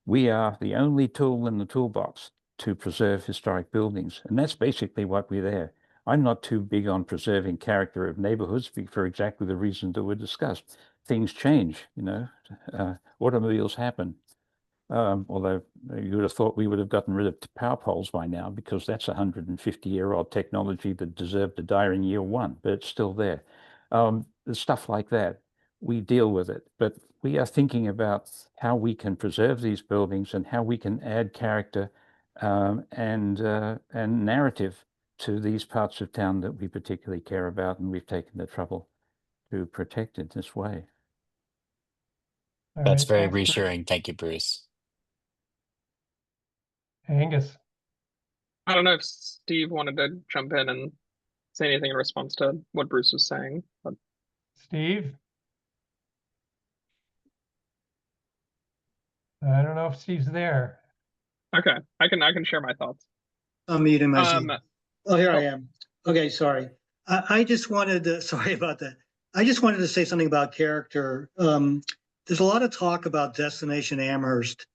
we are the only tool in the toolbox to preserve historic buildings, and that's basically what we're there. I'm not too big on preserving character of neighborhoods for exactly the reasons that were discussed. Things change, you know, automobiles happen. Although you would have thought we would have gotten rid of power poles by now, because that's 150-year-old technology that deserved to die in year 1, but it's still there. Stuff like that, we deal with it, but we are thinking about how we can preserve these buildings and how we can add character and narrative to these parts of town that we particularly care about, and we've taken the trouble to protect it this way. All That's right, very thanks, Bruce. reassuring. Thank you, Bruce. Angus. I don't know if Steve wanted to jump in and say anything in response to what Bruce was saying, but Steve? I don't know if Steve's there. okay, I can share my thoughts. I'm muting myself. Oh, here I oh. am. Okay, sorry. I just wanted to, sorry about that. I just wanted to say something about character. There's a lot of talk about Destination Amherst,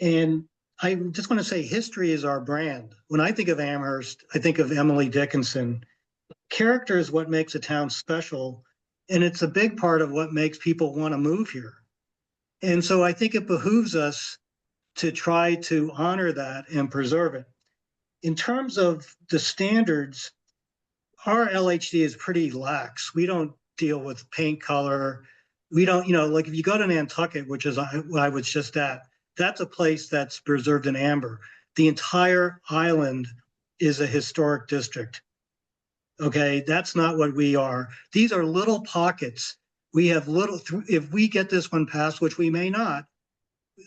and I just want to say history is our brand. When I think of Amherst, I think of Emily Dickinson. Character is what makes a town special, and it's a big part of what makes people want to move here. And so I think it behooves us to try to honor that and preserve it. In terms of the standards, our LHD is pretty lax. We don't deal with paint color. We don't, you know, like if you go to Nantucket, which is I was just at, that's a place that's preserved in amber. The entire island is a historic district. Okay, that's not what we are. These are little pockets. We have little, if we get this one passed, which we may not,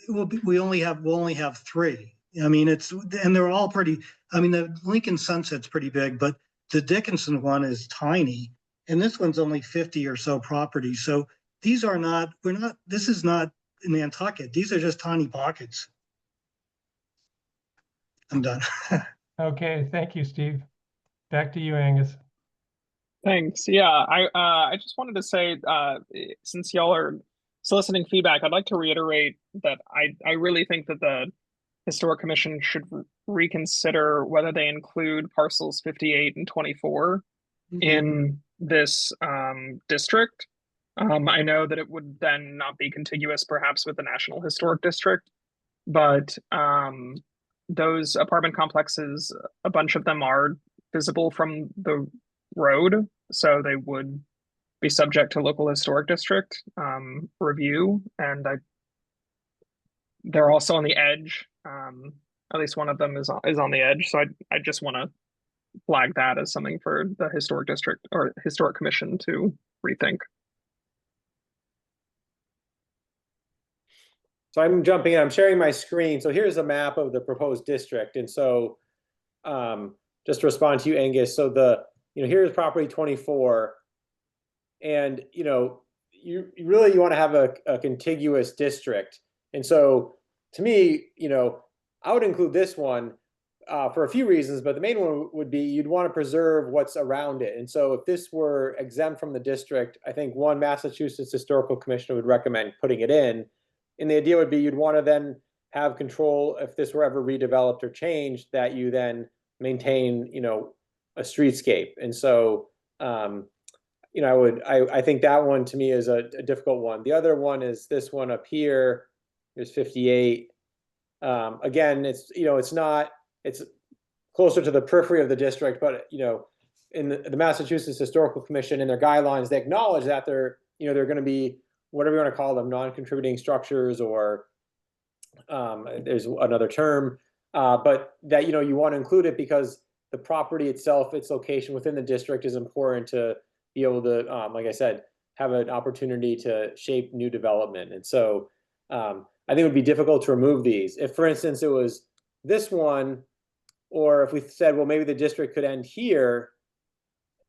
we'll only have 3. I mean, and they're all pretty, I mean, the Lincoln Sunset's pretty big, but the Dickinson one is tiny, and this one's only 50 or so properties. So these are not, this is not Nantucket. These are just tiny pockets. I'm done. Okay, thank you, Steve. Back to you, Angus. Thanks. Yeah, I just wanted to say, since y'all are soliciting feedback, I'd like to reiterate that I really think that the Historic Commission should reconsider whether they include parcels 58 and 24 in this district. I know that it would then not be contiguous perhaps with the National Historic District, but those apartment complexes, a bunch of them are visible from the road, so they would be subject to local historic district review, and they're also on the edge. At least one of them is on the edge, so I just want to flag that as something for the historic district or historic commission to rethink. So I'm jumping in, I'm sharing my screen. So here's a map of the proposed district. And so just to respond to you, Angus, so here's property 24. And you really want to have a contiguous district. And so to me, I would include this one for a few reasons, but the main one would be you'd want to preserve what's around it. And so if this were exempt from the district, I think Massachusetts Historical Commission would recommend putting it in. And the idea would be you'd want to then have control if this were ever redeveloped or changed, that you then maintain, a streetscape. And so, I think that one to me is a difficult one. The other one is this one up here. There's 58. Again, it's closer to the periphery of the district, but in the Massachusetts Historical Commission, in their guidelines, they acknowledge that they're going to be, whatever you want to call them, non-contributing structures, or there's another term, but that you want to include it because the property itself, its location within the district, is important to be able to, like I said, have an opportunity to shape new development. And so I think it would be difficult to remove these. If, for instance, it was this one, or if we said, well, maybe the district could end here,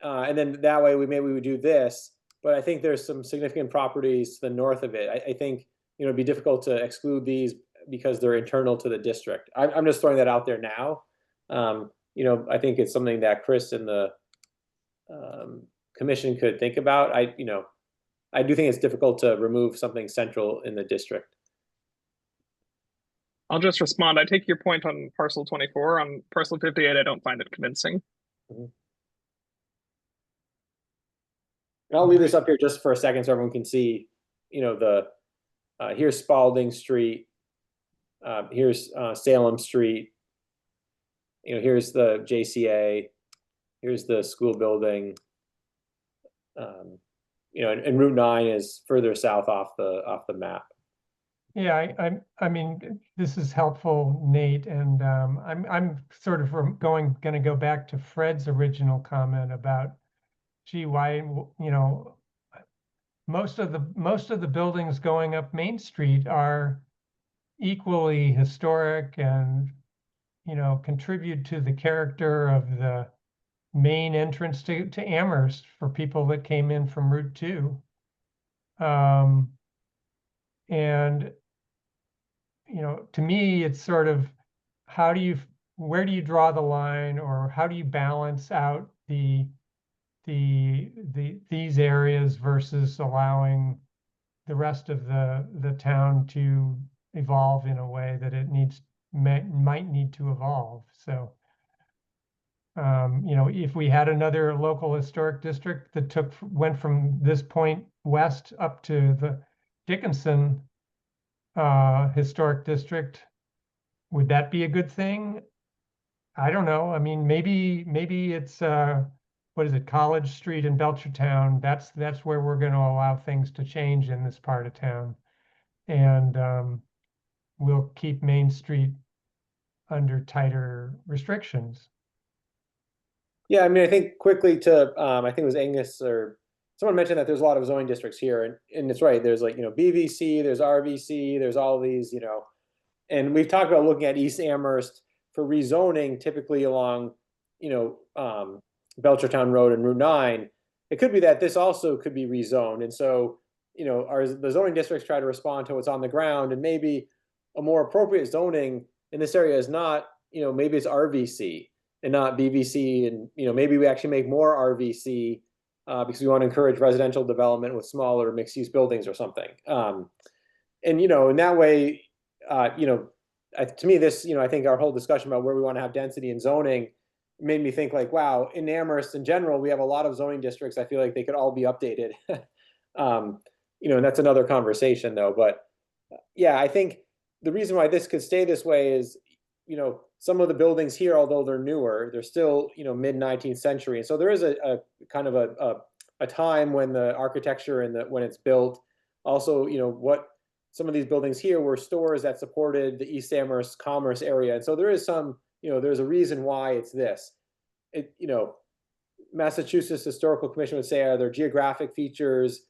and then that way maybe we would do this. But I think there's some significant properties to the north of it. I think it'd be difficult to exclude these because they're internal to the district. I'm just throwing that out there now. I think it's something that Chris and the commission could think about. I do think it's difficult to remove something central in the district. I'll just respond. I take your point on parcel 24. On parcel 58, I don't find it convincing. Mm-hmm. I'll leave this up here just for a second so everyone can see, here's Spalding Street, here's Salem Street, here's the JCA, here's the school building, and Route 9 is further south off the map. Yeah, I mean, this is helpful, Nate, and I'm sort of going to go back to Fred's original comment about, gee, why, most of the buildings going up Main Street are equally historic and contribute to the character of the main entrance to Amherst for people that came in from Route 2. And to me, it's sort of, where do you draw the line, or how do you balance out these areas versus allowing the rest of the town to evolve in a way that it might need to evolve. So if we had another local historic district that went from this point west up to the Dickinson historic district, would that be a good thing? I don't know. I mean, maybe it's what is it, College Street in Belchertown? That's where we're going to allow things to change in this part of town, and we'll keep Main Street under tighter restrictions. Yeah, I mean, I think quickly to, I think it was Angus or someone mentioned that there's a lot of zoning districts here, and it's right. There's BVC, there's RVC, there's all these, and we've talked about looking at East Amherst for rezoning, typically along, Belchertown Road and Route 9. It could be that this also could be rezoned, and so the zoning districts try to respond to what's on the ground, and maybe a more appropriate zoning in this area is not, maybe it's RVC and not BVC, and maybe we actually make more RVC because we want to encourage residential development with smaller mixed-use buildings or something. And in that way, to me, this I think our whole discussion about where we want to have density and zoning made me think like, wow, in Amherst in general, we have a lot of zoning districts. I feel like they could all be updated. And that's another conversation though. But yeah, I think the reason why this could stay this way is, some of the buildings here, although they're newer, they're still, mid-19th century. And so there is a kind of a time when the architecture and when it's built, also, what some of these buildings here were stores that supported the East Amherst commerce area. And so there is some, there's a reason why it's this. Massachusetts Historical Commission would say, are there geographic features,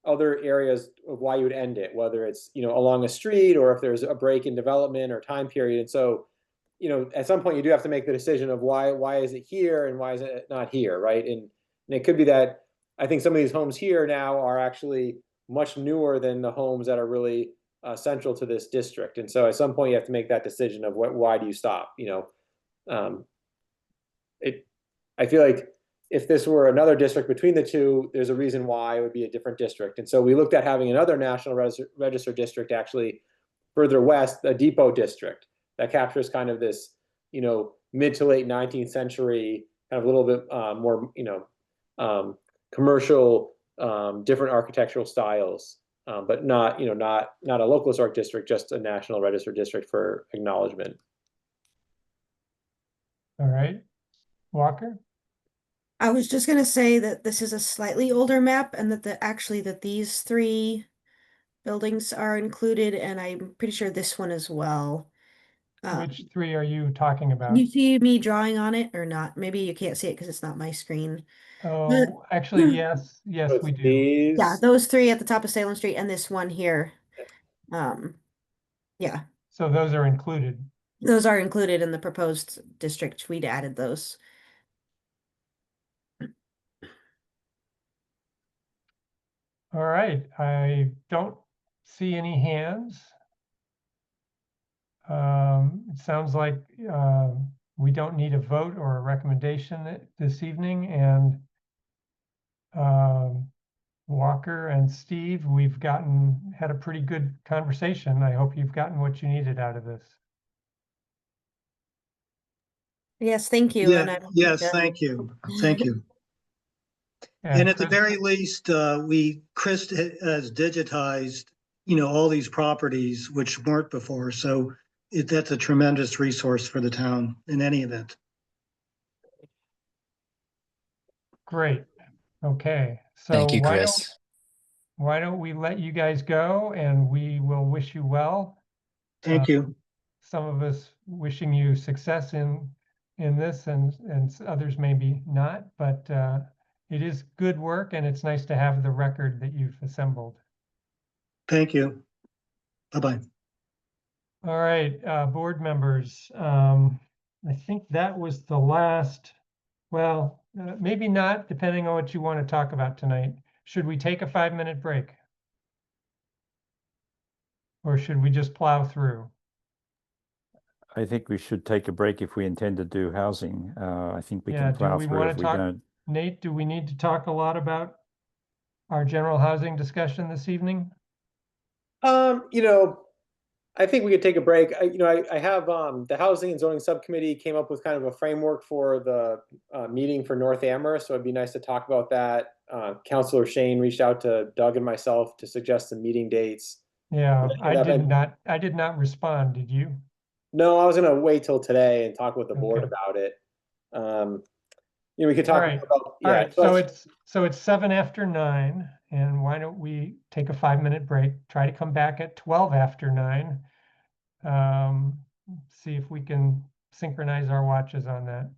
other areas of why you would end it, whether it's, along a street or if there's a break in development or time period. And so, at some point you do have to make the decision of why is it here and why is it not here, right? And it could be that I think some of these homes here now are actually much newer than the homes that are really central to this district. And so at some point you have to make that decision of why do you stop? I feel like if this were another district between the two, there's a reason why it would be a different district. And so we looked at having another National Register district actually further west, a depot district that captures kind of this, mid to late 19th century, kind of a little bit more, commercial, different architectural styles, but not, not a local historic district, just a National Register district for acknowledgement. All right, Walker? I was just gonna say that this is a slightly older map and that that these three buildings are included, and I'm pretty sure this one as well. Which three are you talking Can about? you see me drawing on it or not? Maybe you can't see it because it's not my screen. Oh, actually, yes, So it's we do. these. Yeah, those three at the top of Salem Street and this one here. Yeah, So those are included. those are included in the proposed district. We'd added those. All right, I don't see any hands. It sounds like we don't need a vote or a recommendation this evening, and Walker and Steve, we've had a pretty good conversation. I hope you've gotten what you needed out of this. Yes, thank you. Yeah, And yes, thank you. Thank you. And at the Chris, very least, Chris has digitized, all these properties which weren't before. So that's a tremendous resource for the town in any event. great. Okay, so Thank you, Chris. why don't we let you guys go, and we will wish you well. Thank you. Some of us wishing you success in this, and others maybe not, but it is good work, and it's nice to have the record that you've assembled. Thank you. Bye-bye. All right, board members, I think that was the last, well, maybe not, depending on what you want to talk about tonight. Should we take a 5-minute break? Or should we just plow through? I think we should take a break if we intend to do housing. I think we Yeah, can do plow we through want if to we talk, don't. Nate, do we need to talk a lot about our general housing discussion this evening? I think we could take a break. I have the Housing and Zoning Subcommittee came up with kind of a framework for the meeting for North Amherst, so it'd be nice to talk about that. Councilor Shane reached out to Doug and myself to suggest some meeting dates. Yeah, I that did not respond. Did you? No, I was gonna wait till today and talk with the board Okay. about it. We could talk All right. about, All yeah. right. So it's 7 after 9, and why don't we take a 5-minute break? Try to come back at 12 after 9. See if we can synchronize our watches on that.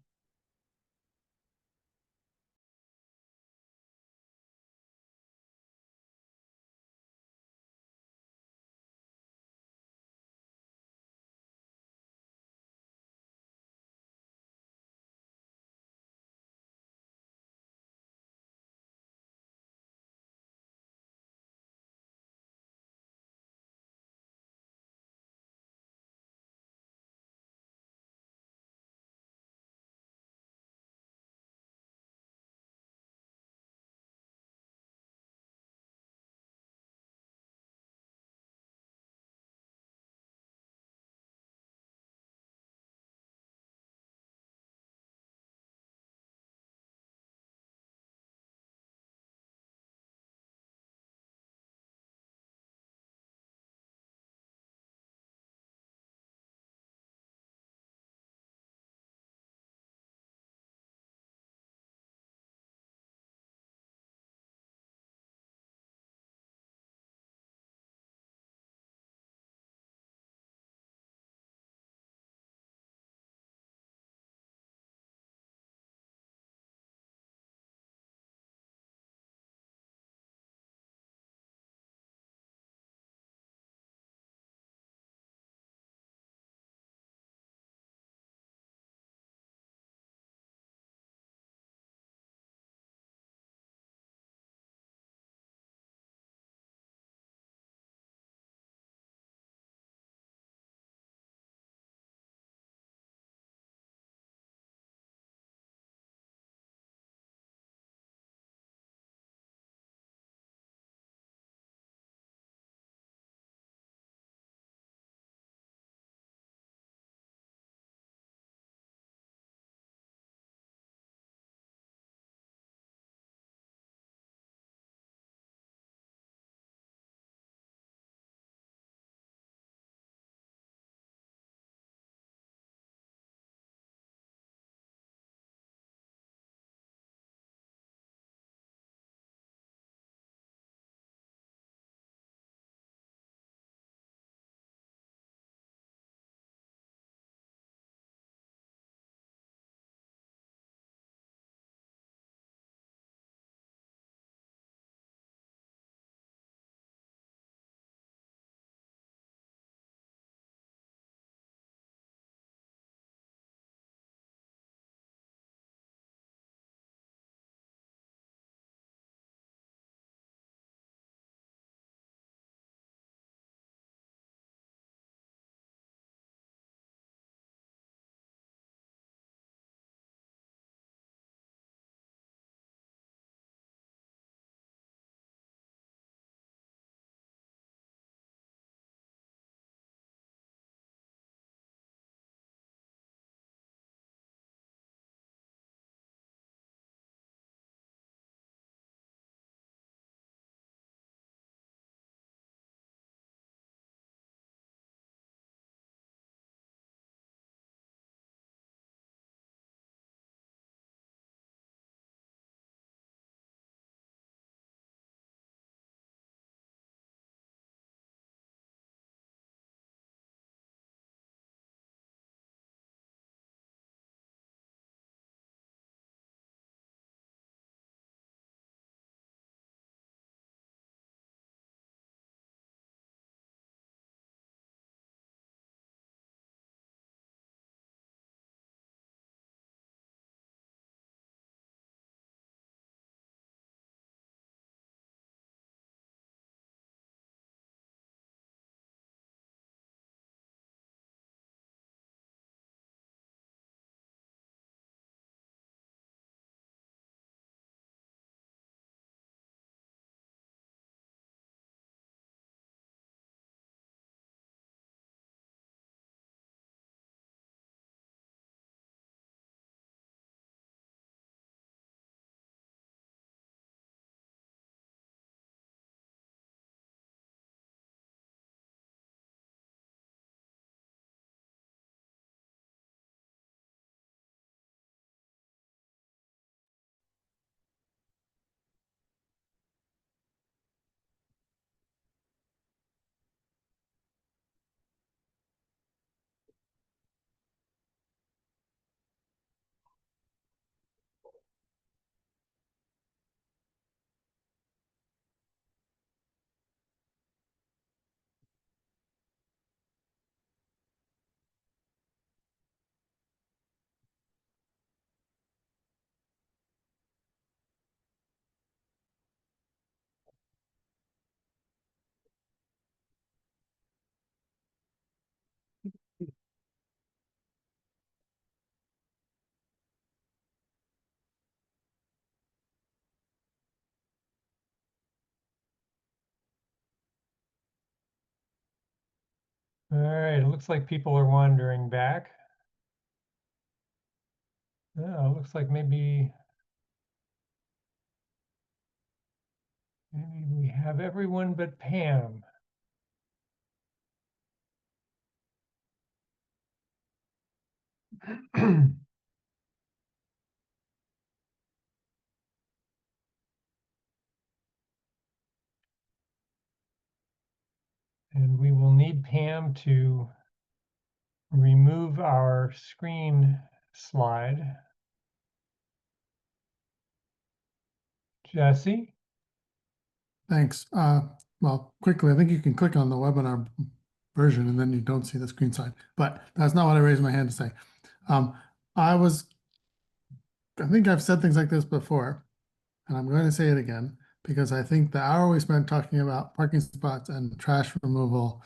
All right, it looks like people are wandering back. Oh, it looks like maybe we have everyone but Pam. And we will need Pam to remove our screen slide. Jesse? Thanks. Well, quickly, I think you can click on the webinar version and then you don't see the screen side, but that's not what I raised my hand to say. I think I've said things like this before, and I'm going to say it again, because I think the hour we spent talking about parking spots and trash removal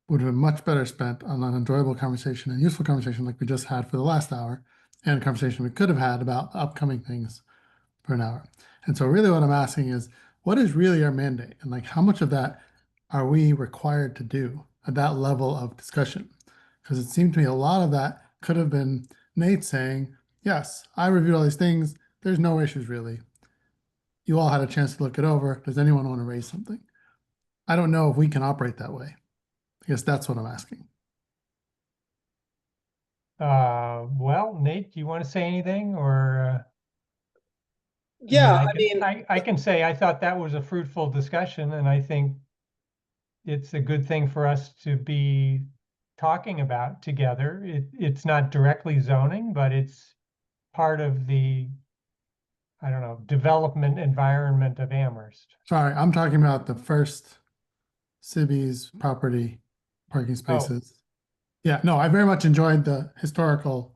would have been much better spent on an enjoyable conversation and useful conversation like we just had for the last hour, and a conversation we could have had about upcoming things for an hour. And so really what I'm asking is, what is really our mandate? And like, how much of that are we required to do at that level of discussion? Because it seemed to me a lot of that could have been Nate saying, yes, I reviewed all these things. There's no issues really. You all had a chance to look it over. Does anyone want to raise something? I don't know if we can operate that way. I guess that's what I'm asking. Well, Nate, do you want to say anything or? Yeah, I mean, I can say I thought that was a fruitful discussion, and I think it's a good thing for us to be talking about together. It's not directly zoning, but it's part of the, I don't know, development environment of Amherst. Sorry, I'm talking about the first Sibby's property parking spaces. Yeah, no, I very much enjoyed the historical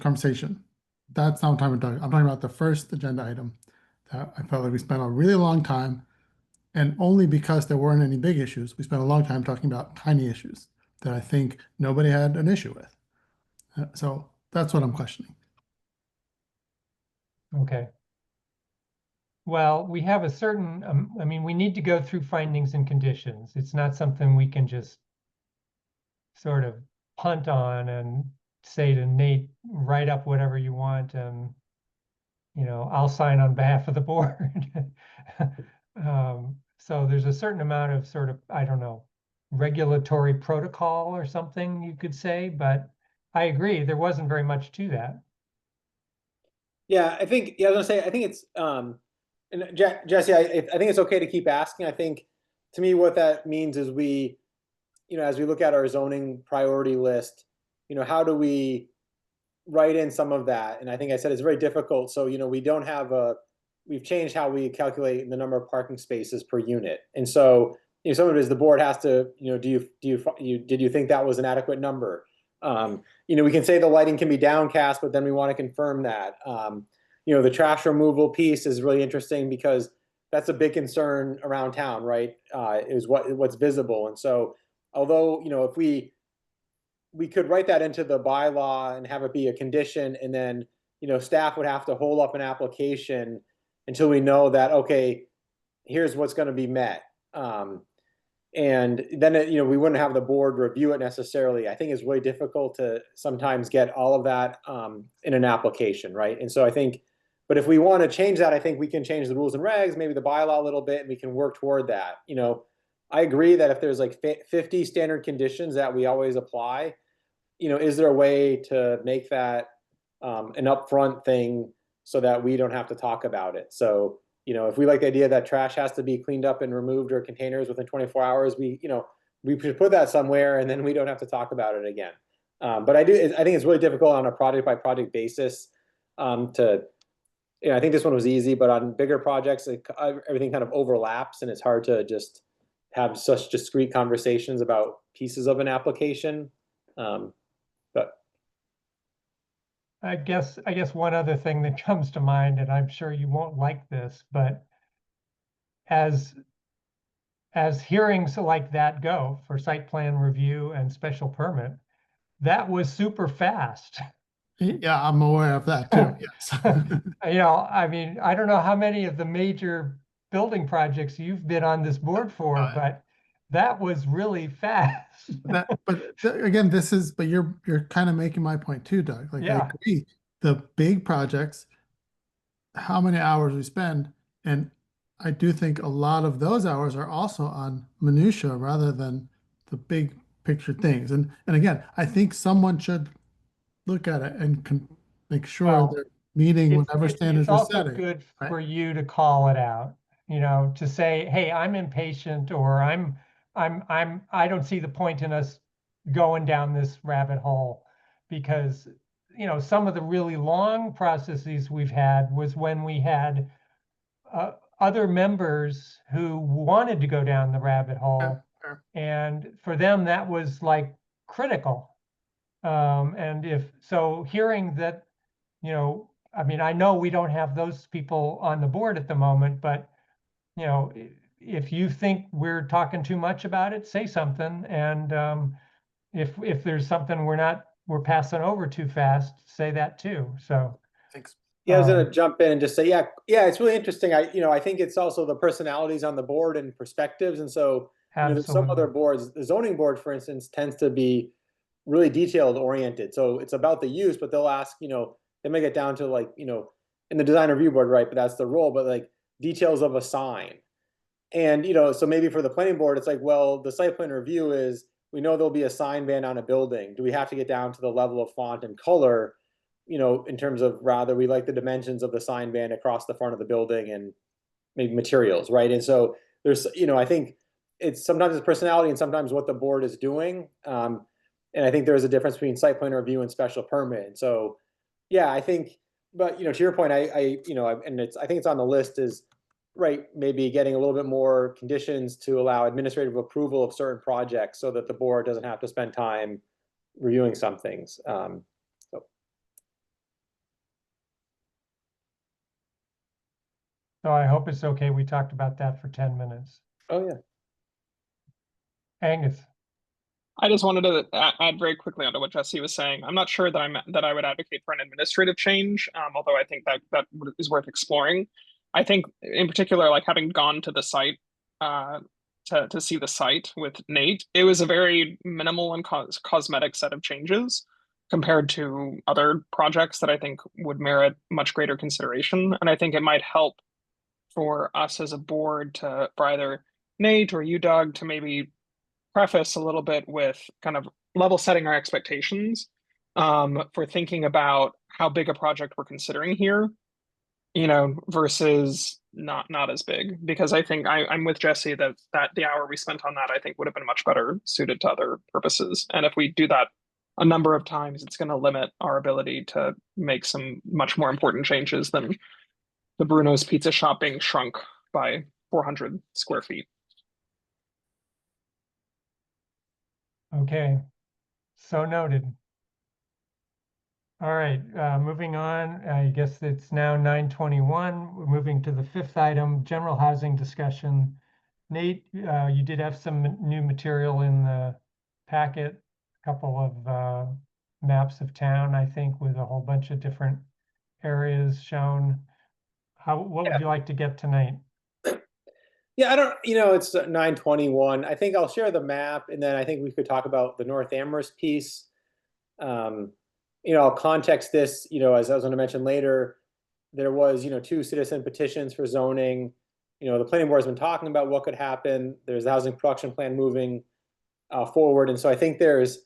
conversation. That's not what I'm talking about. I'm talking about the first agenda item that I felt like we spent a really long time, and only because there weren't any big issues, we spent a long time talking about tiny issues that I think nobody had an issue with. So that's what I'm questioning. Okay. Well, we have a certain, I mean, we need to go through findings and conditions. It's not something we can just sort of punt on and say to Nate, write up whatever you want and, you know, I'll sign on behalf of the board. So there's a certain amount of sort of, I don't know, regulatory protocol or something you could say, but I agree, there wasn't very much to that. Yeah, I think, yeah, I was gonna say, I think it's, and Jesse, I think it's okay to keep asking. I think, to me, what that means is we, you know, as we look at our zoning priority list, you know, how do we write in some of that? And I think I said it's very difficult. So, you know, we don't have we've changed how we calculate the number of parking spaces per unit. And so, you know, some of it is the board has to, you know, did you think that was an adequate number? You know, we can say the lighting can be downcast, but then we want to confirm that. You know, the trash removal piece is really interesting because that's a big concern around town, right? Is what's visible. And so, although, you know, if we could write that into the bylaw and have it be a condition, and then, you know, staff would have to hold up an application until we know that, okay, here's what's going to be met. And then, you know, we wouldn't have the board review it necessarily. I think it's really difficult to sometimes get all of that in an application, right? And so I think, but if we want to change that, I think we can change the rules and regs, maybe the bylaw a little bit, and we can work toward that. You know, I agree that if there's like 50 standard conditions that we always apply, you know, is there a way to make that an upfront thing so that we don't have to talk about it? So, you know, if we like the idea that trash has to be cleaned up and removed or containers within 24 hours, we, you know, we should put that somewhere and then we don't have to talk about it again. But I think it's really difficult on a project by project basis to, you know, I think this one was easy, but on bigger projects, everything kind of overlaps and it's hard to just have such discrete conversations about pieces of an application. But I guess one other thing that comes to mind, and I'm sure you won't like this, but as hearings like that go for site plan review and special permit, that was super fast. Yeah, I'm aware of that too. Yes. You know, I mean, I don't know how many of the major building projects you've been on this board for, but That was really fast. Again, but you're kind of making my point too, Doug. Like, I Yeah. agree. The big projects, how many hours we spend, and I do think a lot of those hours are also on minutia rather than the big picture things. And again, I think someone should look at it and make sure Well, they're meeting whatever standards it's we're also setting. good right? for you to call it out, you know, to say, hey, I'm impatient, or I don't see the point in us going down this rabbit hole, because, you know, some of the really long processes we've had was when we had other members who wanted to go down the rabbit hole, and for them that was like critical. And if so, hearing that, you know, I mean, I know we don't have those people on the board at the moment, but, you know, if you think we're talking too much about it, say something. And if there's something we're passing over too fast, say that too. So thanks. Yeah, I was going to jump in and just say, yeah, it's really interesting. I think it's also the personalities on the board and perspectives. And so, there's some other boards, the zoning board, for instance, tends to be really detailed oriented. So it's about the use, but they'll ask, they may get down to like, in the design review board, right? But that's the role, but like details of a sign. And, so maybe for the planning board, it's like, well, the site plan review is, we know there'll be a sign ban on a building. Do we have to get down to the level of font and color? In terms of rather, we like the dimensions of the sign band across the front of the building and maybe materials, right? And so there's, I think it's sometimes it's personality and sometimes what the board is doing. And I think there's a difference between site plan review and special permit. And so, yeah, I think, but to your point, I think it's on the list is, right, maybe getting a little bit more conditions to allow administrative approval of certain projects so that the board doesn't have to spend time reviewing some things. So I hope it's okay. We talked about that for 10 minutes. Oh, yeah. Angus. I just wanted to add very quickly onto what Jesse was saying. I'm not sure that I would advocate for an administrative change, although I think that is worth exploring. I think, in particular, like having gone to the site to see the site with Nate, it was a very minimal and cosmetic set of changes compared to other projects that I think would merit much greater consideration. And I think it might help for us as a board for either Nate or you, Doug, to maybe preface a little bit with kind of level setting our expectations for thinking about how big a project we're considering here, versus not as big. Because I think I'm with Jesse that the hour we spent on that, I think, would have been much better suited to other purposes. And if we do that a number of times, it's going to limit our ability to make some much more important changes than the Bruno's Pizza Shop being shrunk by 400 square feet. Okay, so noted. All right, moving on. I guess it's now 9:21. We're moving to the fifth item, general housing discussion. Nate, you did have some new material in the packet, a couple of maps of town, I think, with a whole bunch of different areas shown. What would you like to get tonight? Yeah, I don't, it's 9:21. I think I'll share the map, and then I think we could talk about the North Amherst piece. I'll context this, as I was going to mention later, there was, 2 citizen petitions for zoning. The planning board has been talking about what could happen. There's the housing production plan moving forward. And so I think there's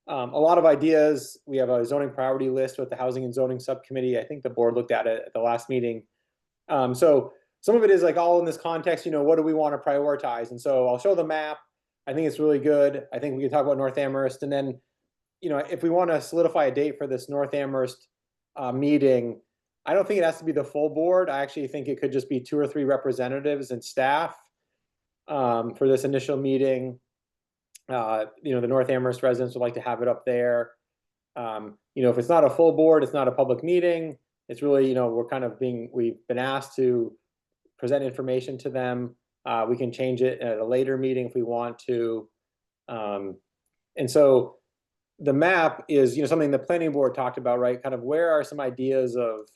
a lot of ideas. We have a zoning priority list with the housing and zoning subcommittee. I think the board looked at it at the last meeting. So some of it is like all in this context, what do we want to prioritize? And so I'll show the map. I think it's really good. I think we can talk about North Amherst. And then, if we want to solidify a date for this North Amherst meeting, I don't think it has to be the full board. I actually think it could just be 2 or 3 representatives and staff for this initial meeting. The North Amherst residents would like to have it up there. If it's not a full board, it's not a public meeting. It's really, we've been asked to present information to them. We can change it at a later meeting if we want to. And so the map is, something the planning board talked about, right? Kind of where are some ideas of,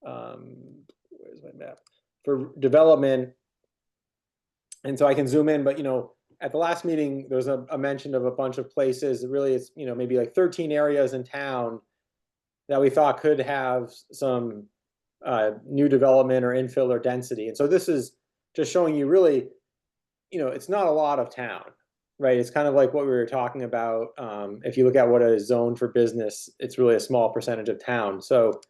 where's my map, for development. And so I can zoom in, but, at the last meeting, there was a mention of a bunch of places, really it's, you know, maybe like 13 areas in town that we thought could have some new development or infill or density. And so this is just showing you really, you know, it's not a lot of town, right? It's kind of like what we were talking about. If you look at what is zoned for business, it's really a small percentage of town. So,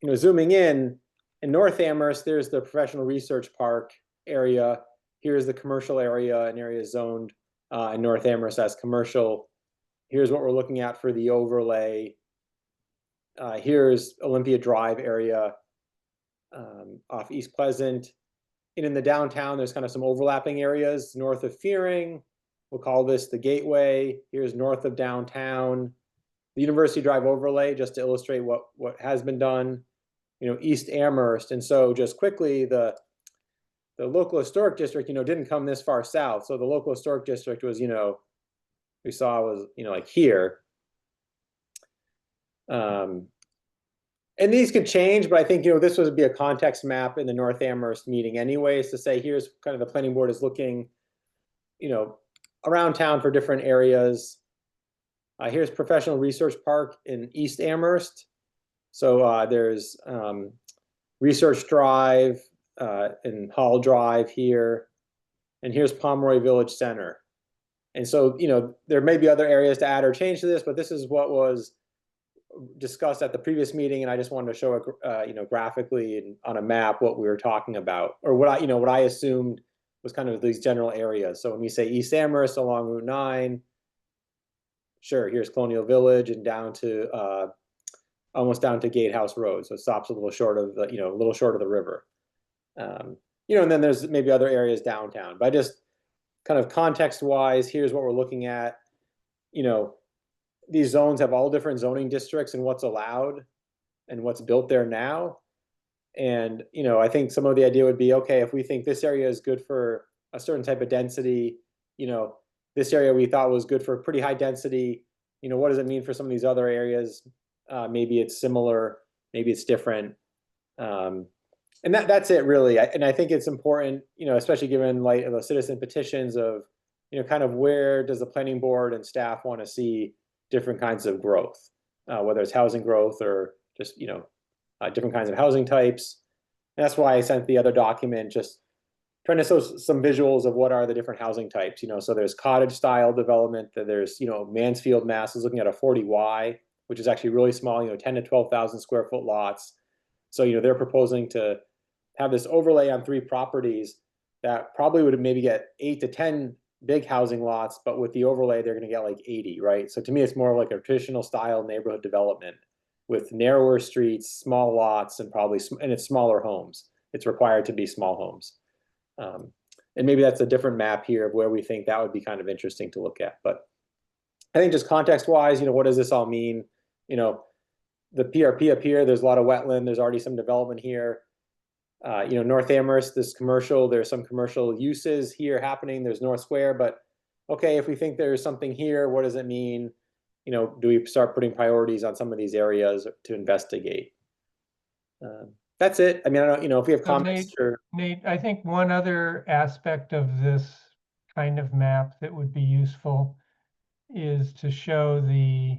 you know, zooming in North Amherst, there's the professional research park area. Here's the commercial area, an area zoned in North Amherst as commercial. Here's what we're looking at for the overlay. Here's Olympia Drive area off East Pleasant. And in the downtown, there's kind of some overlapping areas north of Fearing. We'll call this the Gateway. Here's north of downtown. The University Drive overlay, just to illustrate what has been done. You know, East Amherst. And so just quickly, the local historic district, you know, didn't come this far south. So the local historic district was, you know, we saw was, you know, like here. And these could change, but I think, you know, this would be a context map in the North Amherst meeting anyways, to say, here's kind of the planning board is looking, you know, around town for different areas. Here's Professional Research Park in East Amherst. So there's Research Drive and Hall Drive here. And here's Pomeroy Village Center. And so, you know, there may be other areas to add or change to this, but this is what was discussed at the previous meeting, and I just wanted to show it, you know, graphically and on a map what we were talking about, or what I, you know, what I assumed was kind of these general areas. So when we say East Amherst along Route 9, sure, here's Colonial Village and down to almost down to Gatehouse Road. So it stops a little short of the, you know, a little short of the river. You know, and then there's maybe other areas downtown, but I just kind of context-wise, here's what we're looking at. You know, these zones have all different zoning districts and what's allowed and what's built there now. And, you know, I think some of the idea would be, okay, if we think this area is good for a certain type of density, you know, this area we thought was good for pretty high density, you know, what does it mean for some of these other areas? Maybe it's similar, maybe it's different. And that's it really. And I think it's important, you know, especially given light of the citizen petitions of, you know, kind of where does the planning board and staff want to see different kinds of growth, whether it's housing growth or just, you know, different kinds of housing types. And that's why I sent the other document, just trying to show some visuals of what are the different housing types, you know. So there's cottage style development, there's, you know, Mansfield, Mass is looking at a 40Y, which is actually really small, you know, 10 to 12,000 square foot lots. So, you know, they're proposing to have this overlay on 3 properties that probably would maybe get 8 to 10 big housing lots, but with the overlay, they're going to get like 80, right? So to me, it's more like a traditional style neighborhood development with narrower streets, small lots, and probably, and it's smaller homes. It's required to be small homes. And maybe that's a different map here of where we think that would be kind of interesting to look at. But I think just context-wise, you know, what does this all mean? You know, the PRP up here, there's a lot of wetland. There's already some development here. You know, North Amherst, this commercial, there's some commercial uses here happening. There's North Square, but okay, if we think there's something here, what does it mean? You know, do we start putting priorities on some of these areas to investigate? That's it. I mean, I don't, you know, if we have comments or Nate, I think one other aspect of this kind of map that would be useful is to show the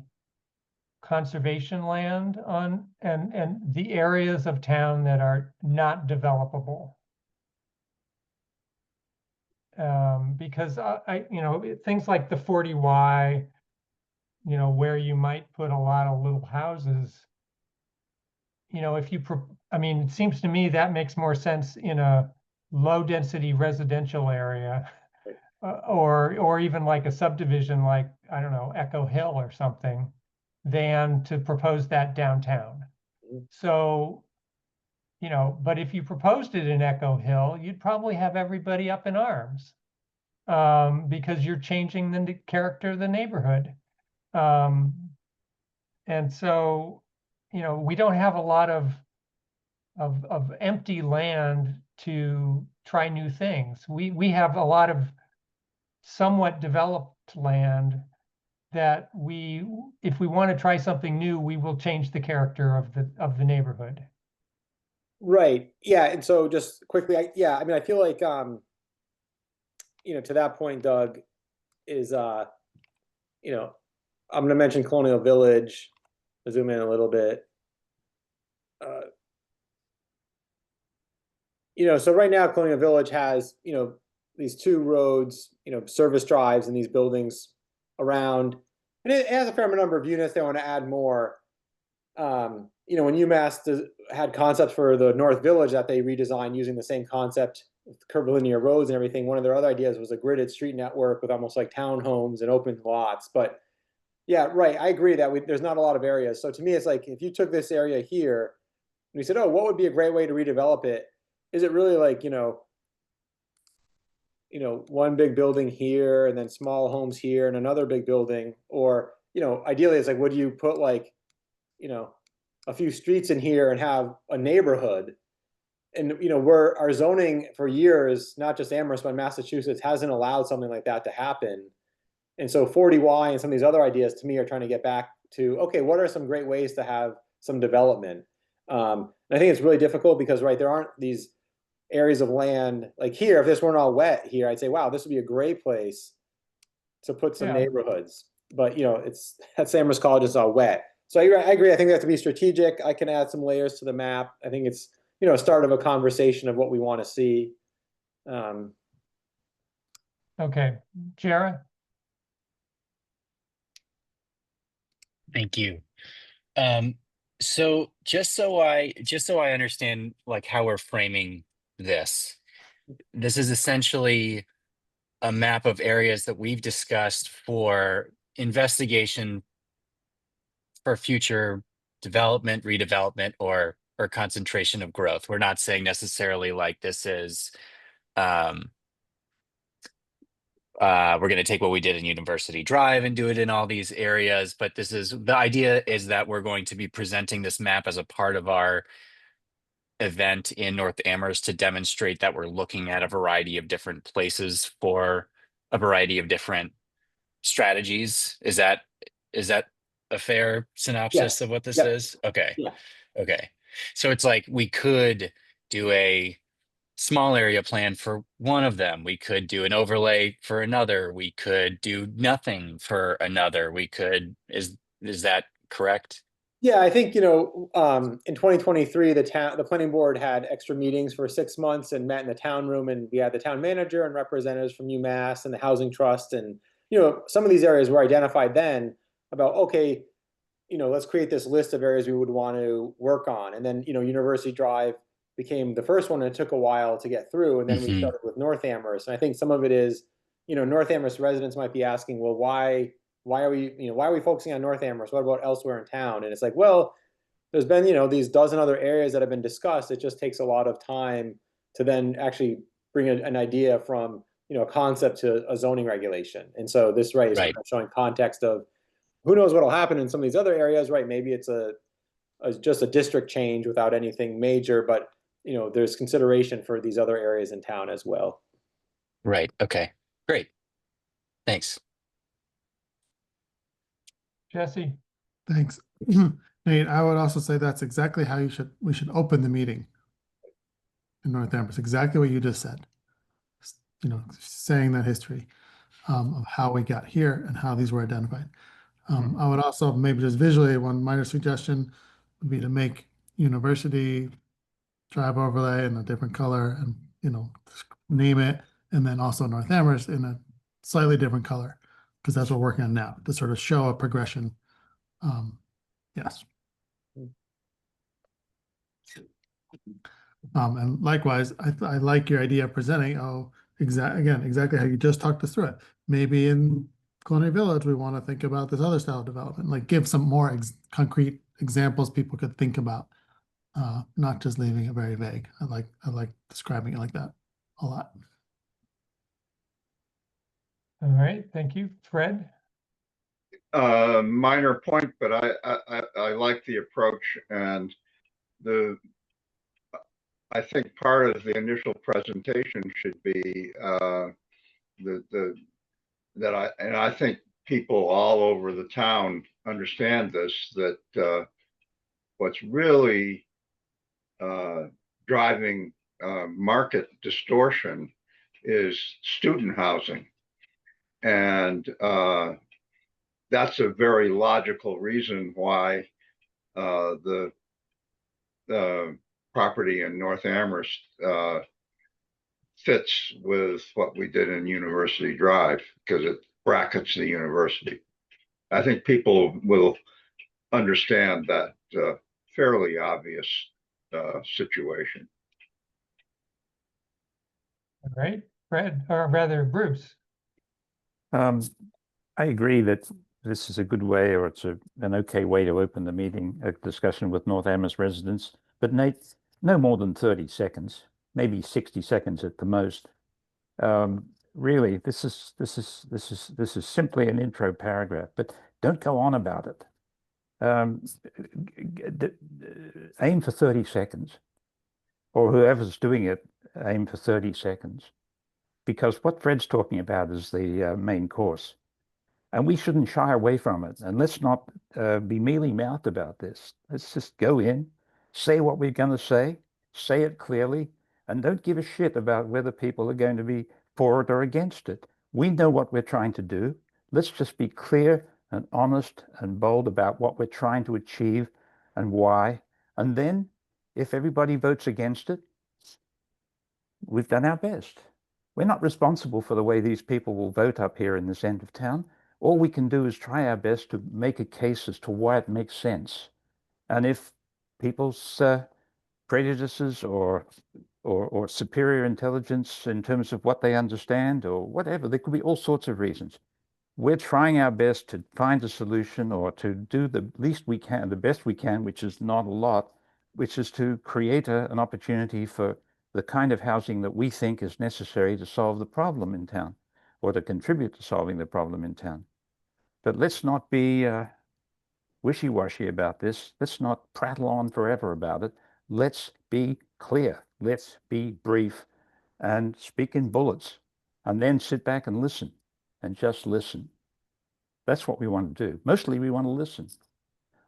conservation land on and the areas of town that are not developable. Because I, you know, things like the 40Y, you know, where you might put a lot of little houses, you know, if you, I mean, it seems to me that makes more sense in a low density residential area, or even like a subdivision, like, I don't know, Echo Hill or something, than to propose that downtown. So, you know, but if you proposed it in Echo Hill, you'd probably have everybody up in arms, because you're changing the character of the neighborhood. And so, you know, we don't have a lot of empty land to try new things. We have a lot of somewhat developed land that if we want to try something new, we will change the character of the neighborhood. Right. Yeah. And so just quickly, I mean, I feel like, you to that point, Doug, is, I'm going to mention Colonial Village, zoom in a little bit. So right now Colonial Village has, these 2 roads, service drives and these buildings around, and it has a fair number of units. They want to add more. When UMass had concepts for the North Village that they redesigned using the same concept, curvilinear roads and everything, one of their other ideas was a gridded street network with almost like townhomes and open lots. But yeah, right, I agree that there's not a lot of areas. So to me, it's like if you took this area here and we said, oh, what would be a great way to redevelop it? Is it really like, one big building here and then small homes here and another big building? Or, ideally it's like, would you put like, a few streets in here and have a neighborhood? And, our zoning for years, not just Amherst, but Massachusetts, hasn't allowed something like that to happen. And so 40Y and some of these other ideas to me are trying to get back to, okay, what are some great ways to have some development? And I think it's really difficult because, right, there aren't these areas of land like here. If this weren't all wet here, I'd say, wow, this would be a great place to put some neighborhoods. But, it's at Amherst College, it's all wet. So I agree. I think they have to be strategic. I can add some layers to the map. I think it's, a start of a conversation of what we want to see. Okay, Jara? Thank you. So just so I understand like how we're framing this is essentially a map of areas that we've discussed for investigation for future development, redevelopment, or concentration of growth. We're not saying necessarily like this is we're going to take what we did in University Drive and do it in all these areas, but the idea is that we're going to be presenting this map as a part of our event in North Amherst to demonstrate that we're looking at a variety of different places for a variety of different strategies. Is that a fair synopsis of what this is? Okay. Yeah. Okay. So it's like we could do a small area plan for one of them. We could do an overlay for another. We could do nothing for another. Is that correct? Yeah, I think, in 2023, the planning board had extra meetings for 6 months and met in the town room, and we had the town manager and representatives from UMass and the Housing Trust. And, some of these areas were identified then about, okay, let's create this list of areas we would want to work on. And then, University Drive became the first one, and it took a while to get through. And then we started with North Amherst. And I think some of it is, North Amherst residents might be asking, well, why are we focusing on North Amherst? What about elsewhere in town? And it's like, well, there's been, these dozen other areas that have been discussed. It just takes a lot of time to then actually bring an idea from, a concept to a zoning regulation. And so this, right, is kind of showing context of who knows what'll happen in some of these other areas, right? Maybe it's just a district change without anything major, but, there's consideration for these other areas in town as well. Right. Okay, great. Thanks. Jesse? Thanks. Nate, I would also say that's exactly how we should open the meeting in North Amherst, exactly what you just said. Saying that history of how we got here and how these were identified. I would also maybe just visually, one minor suggestion would be to make University Drive overlay in a different color and, name it, and then also North Amherst in a slightly different color, because that's what we're working on now, to sort of show a progression. Yes. And likewise, I like your idea of presenting, exactly how you just talked us through it. Maybe in Colonial Village, we want to think about this other style of development, like give some more concrete examples people could think about, not just leaving it very vague. I like describing it like that a lot. All right, thank you. Fred? Minor point, but I like the approach, and I think part of the initial presentation should be I think people all over the town understand this, that what's really driving market distortion is student housing. And that's a very logical reason why the property in North Amherst fits with what we did in University Drive, because it brackets the university. I think people will understand that fairly obvious situation. All right, Fred, or rather Bruce. I agree that this is a good way, or it's an okay way to open the meeting, a discussion with North Amherst residents. But Nate, no more than 30 seconds, maybe 60 seconds at the most. Really, this is simply an intro paragraph, but don't go on about it. Aim for 30 seconds, or whoever's doing it, aim for 30 seconds. Because what Fred's talking about is the main course. And we shouldn't shy away from it. And let's not be mealy-mouthed about this. Let's just go in, say what we're going to say it clearly, and don't give a shit about whether people are going to be for it or against it. We know what we're trying to do. Let's just be clear and honest and bold about what we're trying to achieve and why. And then, if everybody votes against it, we've done our best. We're not responsible for the way these people will vote up here in this end of town. All we can do is try our best to make a case as to why it makes sense. And if people's prejudices or superior intelligence in terms of what they understand or whatever, there could be all sorts of reasons. We're trying our best to find a solution, or to do the least we can, the best we can, which is not a lot, which is to create an opportunity for the kind of housing that we think is necessary to solve the problem in town, or to contribute to solving the problem in town. But let's not be wishy-washy about this. Let's not prattle on forever about it. Let's be clear. Let's be brief and speak in bullets, and then sit back and listen, and just listen. That's what we want to do. Mostly we want to listen.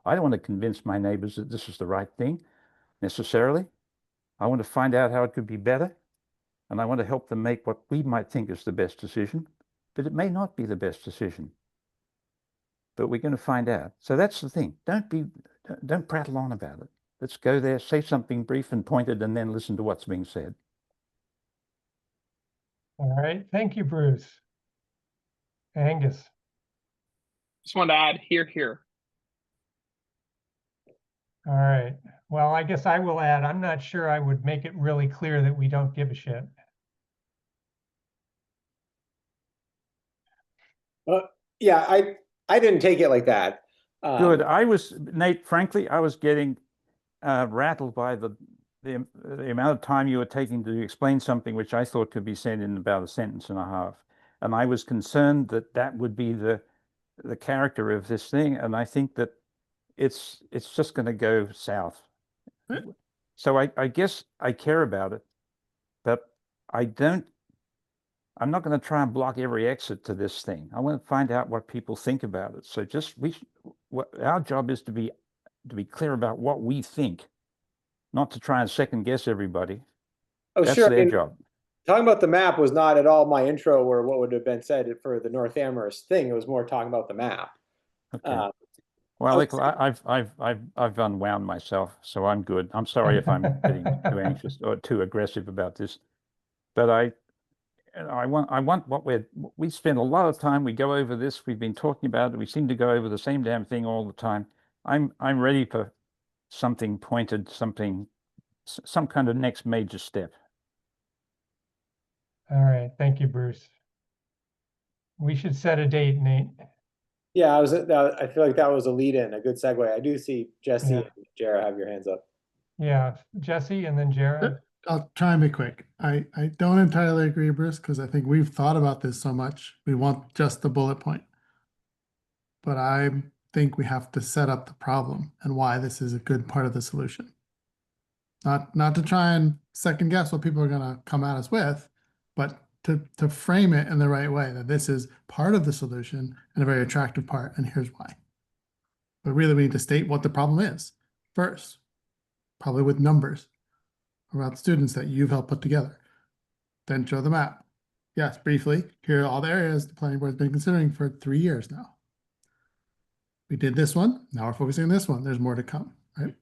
I don't want to convince my neighbors that this is the right thing necessarily. I want to find out how it could be better, and I want to help them make what we might think is the best decision, but it may not be the best decision. But we're going to find out. So that's the thing. Don't prattle on about it. Let's go there, say something brief and pointed, and then listen to what's being said. All right, thank you, Bruce. Angus. Just wanted to add here. All right. Well, I guess I will add, I'm not sure I would make it really clear that we don't give a shit. Yeah, I didn't take it like that. Good. Nate, frankly, I was getting rattled by the amount of time you were taking to explain something which I thought could be said in about a sentence and a half. And I was concerned that that would be the character of this thing. And I think that it's just going to go south. So I guess I care about it, but I'm not going to try and block every exit to this thing. I want to find out what people think about it. So our job is to be clear about what we think, not to try and second guess everybody. Oh, That's sure. their job. Talking about the map was not at all my intro or what would have been said for the North Amherst thing. It was more talking about the map. Okay. Well, look, I've unwound myself, so I'm good. I'm sorry if I'm getting too anxious or too aggressive about this, but I want what we spend a lot of time. We go over this. We've been talking about it. We seem to go over the same damn thing all the time. I'm ready for something pointed, some kind of next major step. All right, thank you, Bruce. We should set a date, Nate. Yeah, I feel like that was a lead-in, a good segue. I do see Jesse and Jared have your hands up. Yeah, Jesse and then Jared. I'll try and be quick. I don't entirely agree, Bruce, because I think we've thought about this so much. We want just the bullet point. But I think we have to set up the problem and why this is a good part of the solution. Not to try and second guess what people are going to come at us with, but to frame it in the right way, that this is part of the solution and a very attractive part, and here's why. But really, we need to state what the problem is first, probably with numbers about students that you've helped put together. Then show the map. yes, briefly, here are all the areas the planning board's been considering for 3 years now. We did this one, now we're focusing on this one. There's more to come, right?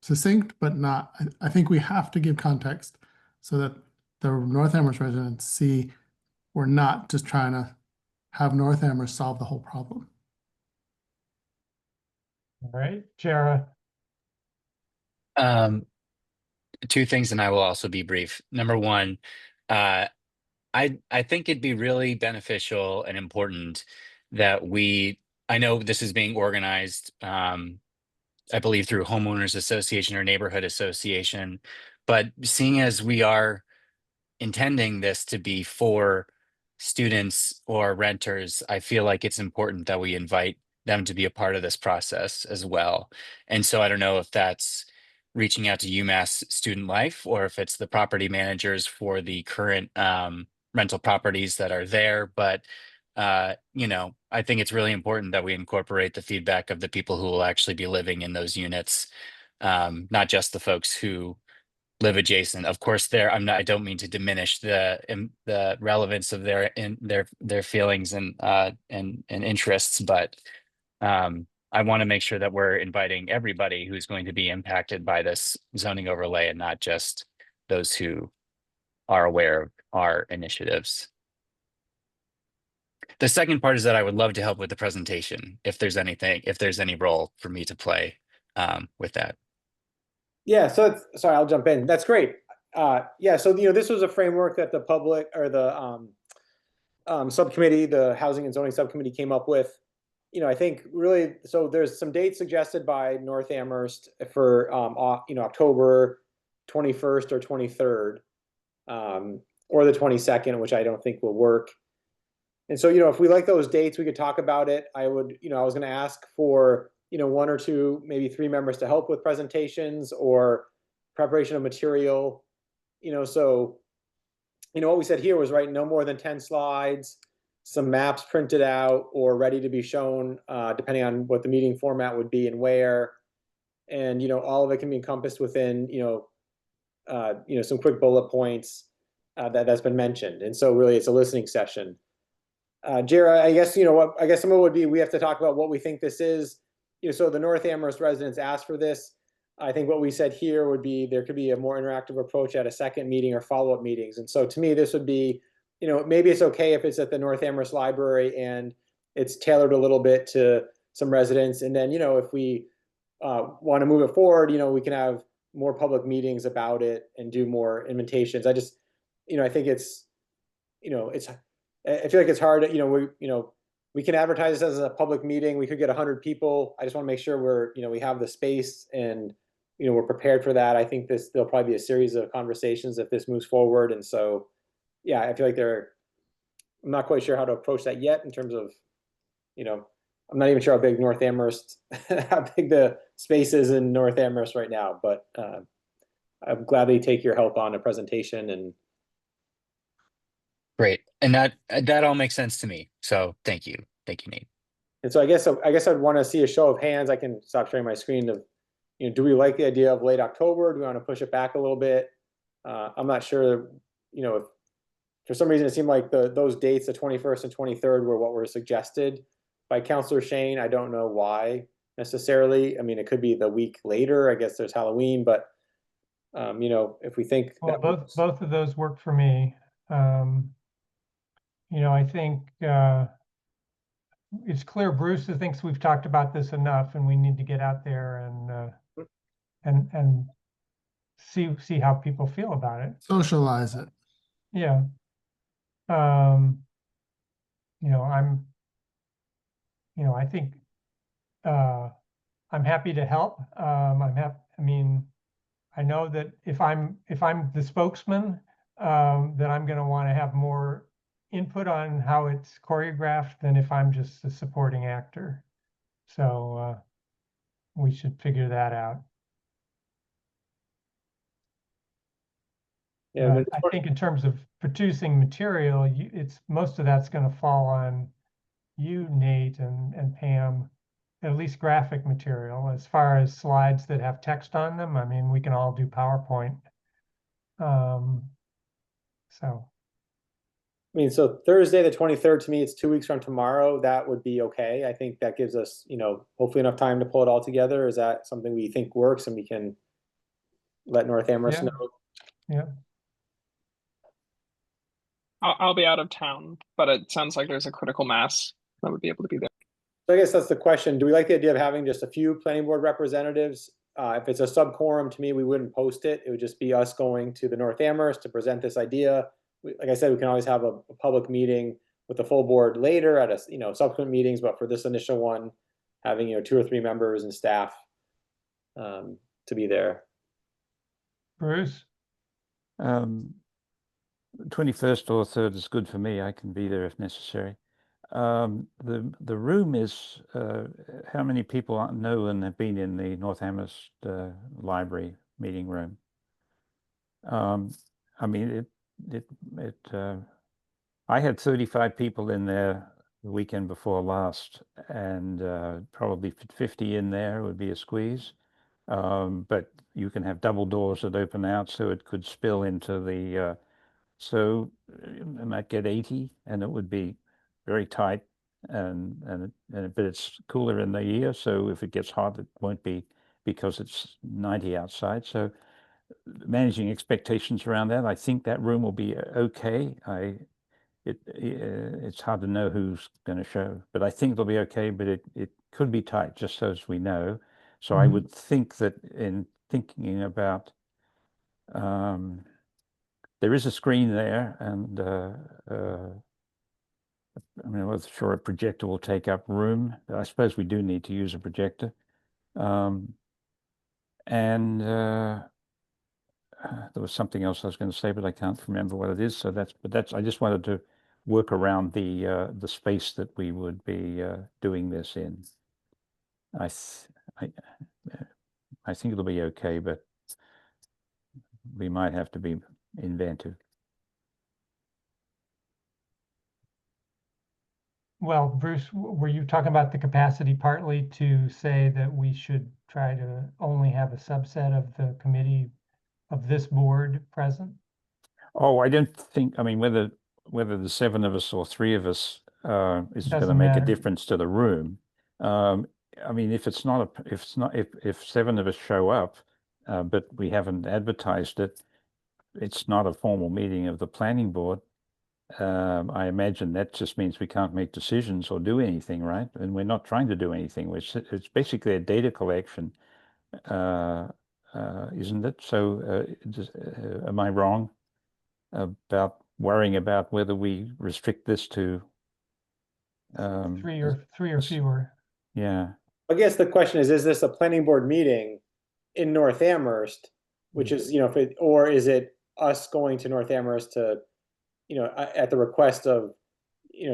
Succinct, but not, I think we have to give context so that the North Amherst residents see we're not just trying to have North Amherst solve the whole problem. All right, Jara. Two things, and I will also be brief. Number one, I think it'd be really beneficial and important that I know this is being organized, I believe through homeowners association or neighborhood association, but seeing as we are intending this to be for students or renters, I feel like it's important that we invite them to be a part of this process as well. And so I don't know if that's reaching out to UMass Student Life or if it's the property managers for the current rental properties that are there. But, I think it's really important that we incorporate the feedback of the people who will actually be living in those units, not just the folks who live adjacent. Of course, I don't mean to diminish the relevance of their feelings and interests, but I want to make sure that we're inviting everybody who's going to be impacted by this zoning overlay and not just those who are aware of our initiatives. The second part is that I would love to help with the presentation if there's any role for me to play with that. Yeah, so sorry, I'll jump in. That's great. Yeah, so this was a framework that the public or the subcommittee, the Housing and Zoning Subcommittee came up with. I think really, so there's some dates suggested by North Amherst for October 21st or 23rd, or the 22nd, which I don't think will work. And so, if we like those dates, we could talk about it. I was going to ask for, 1 or 2, maybe 3 members to help with presentations or preparation of material. So, what we said here was, right, no more than 10 slides, some maps printed out or ready to be shown, depending on what the meeting format would be and where. And, all of it can be encompassed within, some quick bullet points that's been mentioned. And so really it's a listening session. Jara, I guess, I guess some of it would be, we have to talk about what we think this is. So the North Amherst residents asked for this. I think what we said here would be, there could be a more interactive approach at a second meeting or follow-up meetings. And so to me, this would be, maybe it's okay if it's at the North Amherst Library and it's tailored a little bit to some residents. And then, if we want to move it forward, we can have more public meetings about it and do more invitations. I just, I think it's, I feel like it's hard, we can advertise this as a public meeting. We could get 100 people. I just want to make sure we have the space and, we're prepared for that. I think there'll probably be a series of conversations if this moves forward. And so, yeah, I feel like I'm not quite sure how to approach that yet in terms of, I'm not even sure how big North Amherst, how big the space is in North Amherst right now, but I'm gladly take your help on a presentation. And great. And that all makes sense to me. So thank you. Thank you, Nate. And so I guess I'd want to see a show of hands. I can stop sharing my screen of, do we like the idea of late October? Do we want to push it back a little bit? I'm not sure, if for some reason it seemed like those dates, the 21st and 23rd, were what were suggested by Councilor Shane. I don't know why necessarily. I mean, it could be the week later. I guess there's Halloween, but if we think Well, that both of those work for me. I think it's clear Bruce thinks we've talked about this enough, and we need to get out there and see how people feel about it. Socialize it. Yeah. I think I'm happy to help. I know that if I'm the spokesman, that I'm going to want to have more input on how it's choreographed than if I'm just a supporting actor. So we should figure that out. Yeah, but I think in terms of producing material, most of that's going to fall on you, Nate, and Pam, at least graphic material. As far as slides that have text on them, I mean, we can all do PowerPoint. So, Yeah, I mean, so Thursday, the 23rd, to me, it's 2 weeks from tomorrow. That would be okay. I think that gives us, hopefully enough time to pull it all together. Is that something we think works and we can let North Amherst Yeah. know? Yeah. I'll be out of town, but it sounds like there's a critical mass that would be able to be there. So I guess that's the question. Do we like the idea of having just a few planning board representatives? If it's a sub quorum, to me, we wouldn't post it. It would just be us going to the North Amherst to present this idea. Like I said, we can always have a public meeting with the full board later at subsequent meetings, but for this initial one, having 2 or 3 members and staff to be there. Bruce? 21st or 3rd is good for me. I can be there if necessary. The room is, how many people know and have been in the North Amherst Library meeting room? I mean, I had 35 people in there the weekend before last, and probably 50 in there would be a squeeze. But you can have double doors that open out, so it could spill into the, so I might get 80, and it would be very tight, but it's cooler in the year, so if it gets hot, it won't be because it's 90 outside. So managing expectations around that, I think that room will be okay. It's hard to know who's going to show, but I think it'll be okay. But it could be tight, just so as we know. So I would think that in thinking about, there is a screen there, and I mean, I'm not sure a projector will take up room. But I suppose we do need to use a projector. And there was something else I was going to say, but I can't remember what it is. So I just wanted to work around the space that we would be doing this in. I think it'll be okay, but we might have to be inventive. Well, Bruce, were you talking about the capacity partly to say that we should try to only have a subset of the committee of this board present? Oh, I don't think, I mean, whether the 7 of us or 3 of us is going to Doesn't make a matter. difference to the room. I mean, if 7 of us show up, but we haven't advertised it, it's not a formal meeting of the planning board. I imagine that just means we can't make decisions or do anything, right? And we're not trying to do anything. It's basically a data collection, isn't it? So am I wrong about worrying about whether we restrict this to 3 or fewer? Yeah. I guess the question is this a planning board meeting in North Amherst, which is, or is it us going to North Amherst to, at the request of,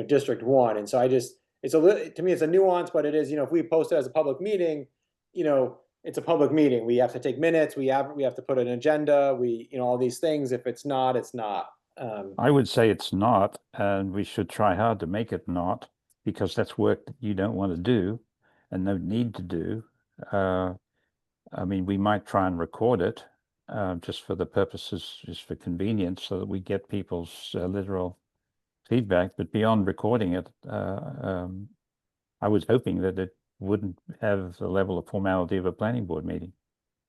District 1? And so to me, it's a nuance, but it is, if we post it as a public meeting, it's a public meeting. We have to take minutes. We have to put an agenda. All these things. If it's not, it's not. I would say it's not, and we should try hard to make it not, because that's work that you don't want to do and no need to do. I mean, we might try and record it just for the purposes, just for convenience, so that we get people's literal feedback. But beyond recording it, I was hoping that it wouldn't have the level of formality of a planning board meeting.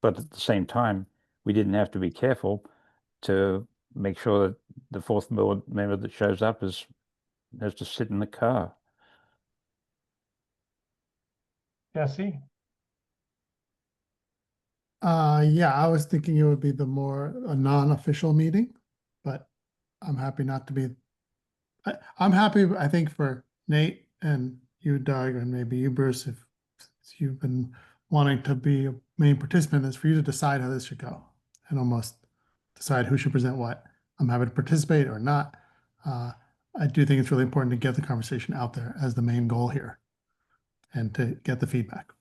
But at the same time, we didn't have to be careful to make sure that the 4th board member that shows up has to sit in the car. Jesse? Yeah, I was thinking it would be a non-official meeting, but I'm happy not to be. I'm happy, I think, for Nate and you, Doug, and maybe you, Bruce, if you've been wanting to be a main participant, is for you to decide how this should go and almost decide who should present what. I'm happy to participate or not. I do think it's really important to get the conversation out there as the main goal here and to get the feedback.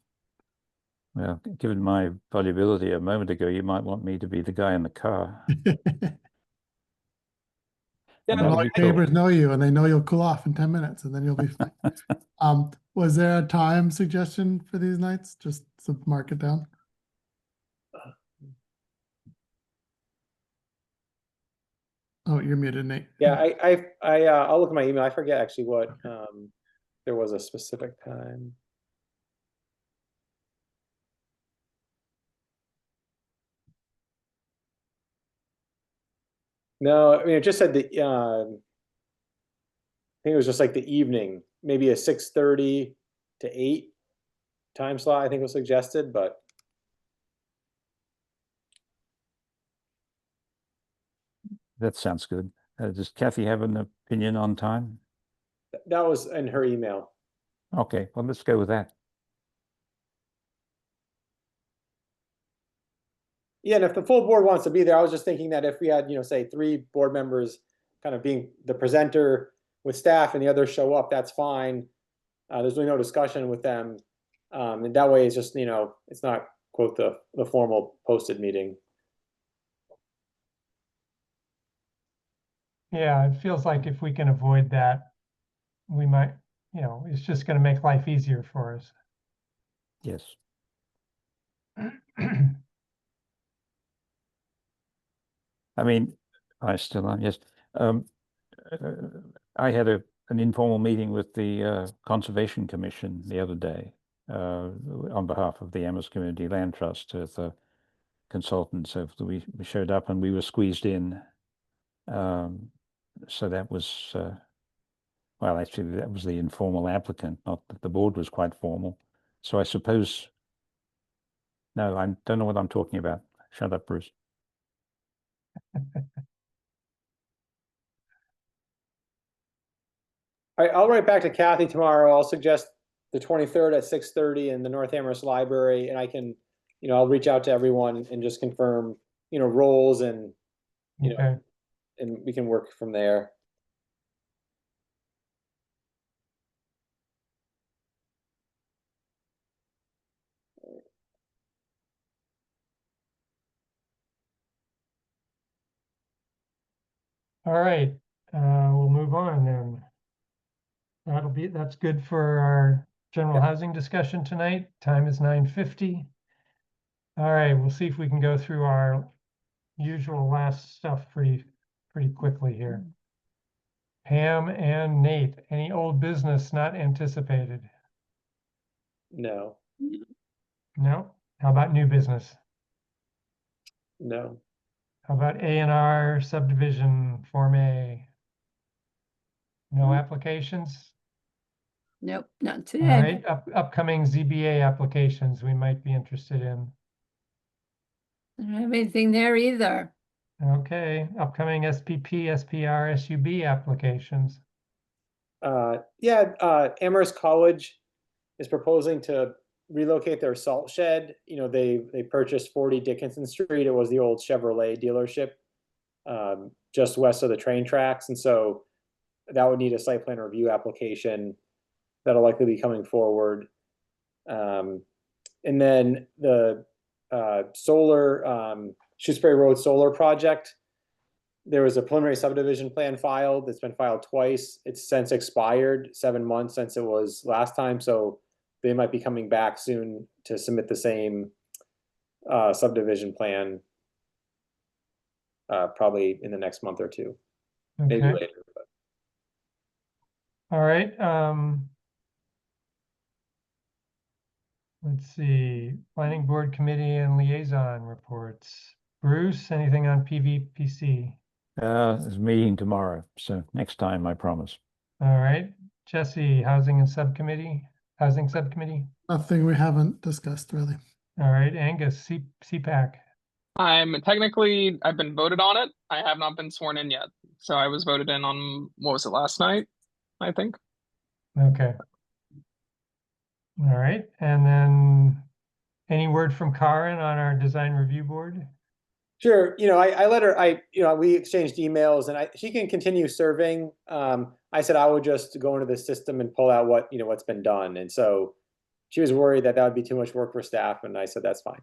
Well, given my volubility a moment ago, you might want me to be the guy in the car. Yeah, All your neighbors know you, and they know you'll cool off in 10 minutes, and then you'll be fine. Was there a time suggestion for these nights? Just to mark it down. Oh, you're muted, Nate. Yeah, I'll look at my email. I forget actually what, there was a specific time. No, I mean, it just said the, I think it was just like the evening, maybe a 6:30 to 8 time slot, I think was suggested, but That sounds good. Does Kathy have an opinion on time? that was in her email. Okay, well, let's go with that. Yeah, and if the full board wants to be there, I was just thinking that if we had, say 3 board members kind of being the presenter with staff and the others show up, that's fine. There's really no discussion with them. And that way it's just, it's not, quote, the formal posted meeting. Yeah, it feels like if we can avoid that, we might, it's just going to make life easier for us. Yes. I mean, I still am, yes. I had an informal meeting with the Conservation Commission the other day on behalf of the Amherst Community Land Trust. The consultants, so we showed up and we were squeezed in. So that was, well, actually, that was the informal applicant, not that the board was quite formal. So I suppose, no, I don't know what I'm talking about. Shut up, Bruce. All right, I'll write back to Kathy tomorrow. I'll suggest the 23rd at 6:30 in the North Amherst Library, and I can, I'll reach out to everyone and just confirm, roles and, Okay. and we can work from there. All right, we'll move on then. That's good for our general housing discussion tonight. Time is 9:50. All right, we'll see if we can go through our usual last stuff pretty quickly here. Pam and Nate, any old business not anticipated? No, No? How about new business? no. How about A&R subdivision Form A? No applications? Nope, not All today. right, upcoming ZBA applications we might be interested in. I don't have anything there either. Okay, upcoming SPP, SPR, SUB applications. Yeah, Amherst College is proposing to relocate their salt shed. They purchased 40 Dickinson Street. It was the old Chevrolet dealership, just west of the train tracks. And so that would need a site plan review application that'll likely be coming forward. And then the solar, Shrewsbury Road solar project, there was a preliminary subdivision plan filed. It's been filed twice. It's since expired, 7 months since it was last time. So they might be coming back soon to submit the same subdivision plan, probably in the next month or two, maybe Okay. later. But. All right. Let's see, Planning Board Committee and Liaison reports. Bruce, anything on PVPC? There's a meeting tomorrow, so next time, I promise. All right. Jesse, Housing Subcommittee? Nothing we haven't discussed really. All right, Angus, CPAC. I've been voted on it. I have not been sworn in yet. So I was voted in on, what was it, last night, I think. Okay. All right, and then any word from Karen on our design review board? Sure. I let her, we exchanged emails and she can continue serving. I said I would just go into the system and pull out what's been done. And so she was worried that would be too much work for staff. And I said, that's fine.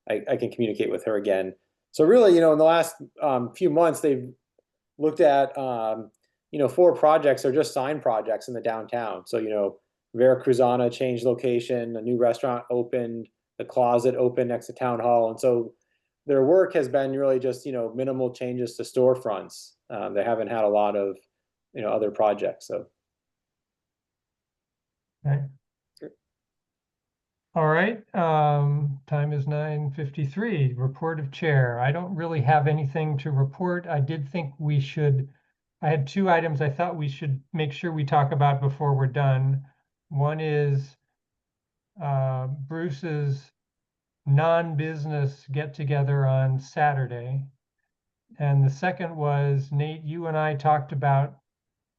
I can communicate with her again. So really, in the last few months, they've looked at, 4 projects are just sign projects in the downtown. So, Vera Cruzana changed location, a new restaurant opened, the Closet opened next to Town Hall. And so their work has been really just, minimal changes to storefronts. They haven't had a lot of, other projects, so. Okay. All right, time is 9:53. Report of chair. I don't really have anything to report. I did think we should, I had two items I thought we should make sure we talk about before we're done. One is Bruce's non-business get-together on Saturday. And the second was, Nate, you and I talked about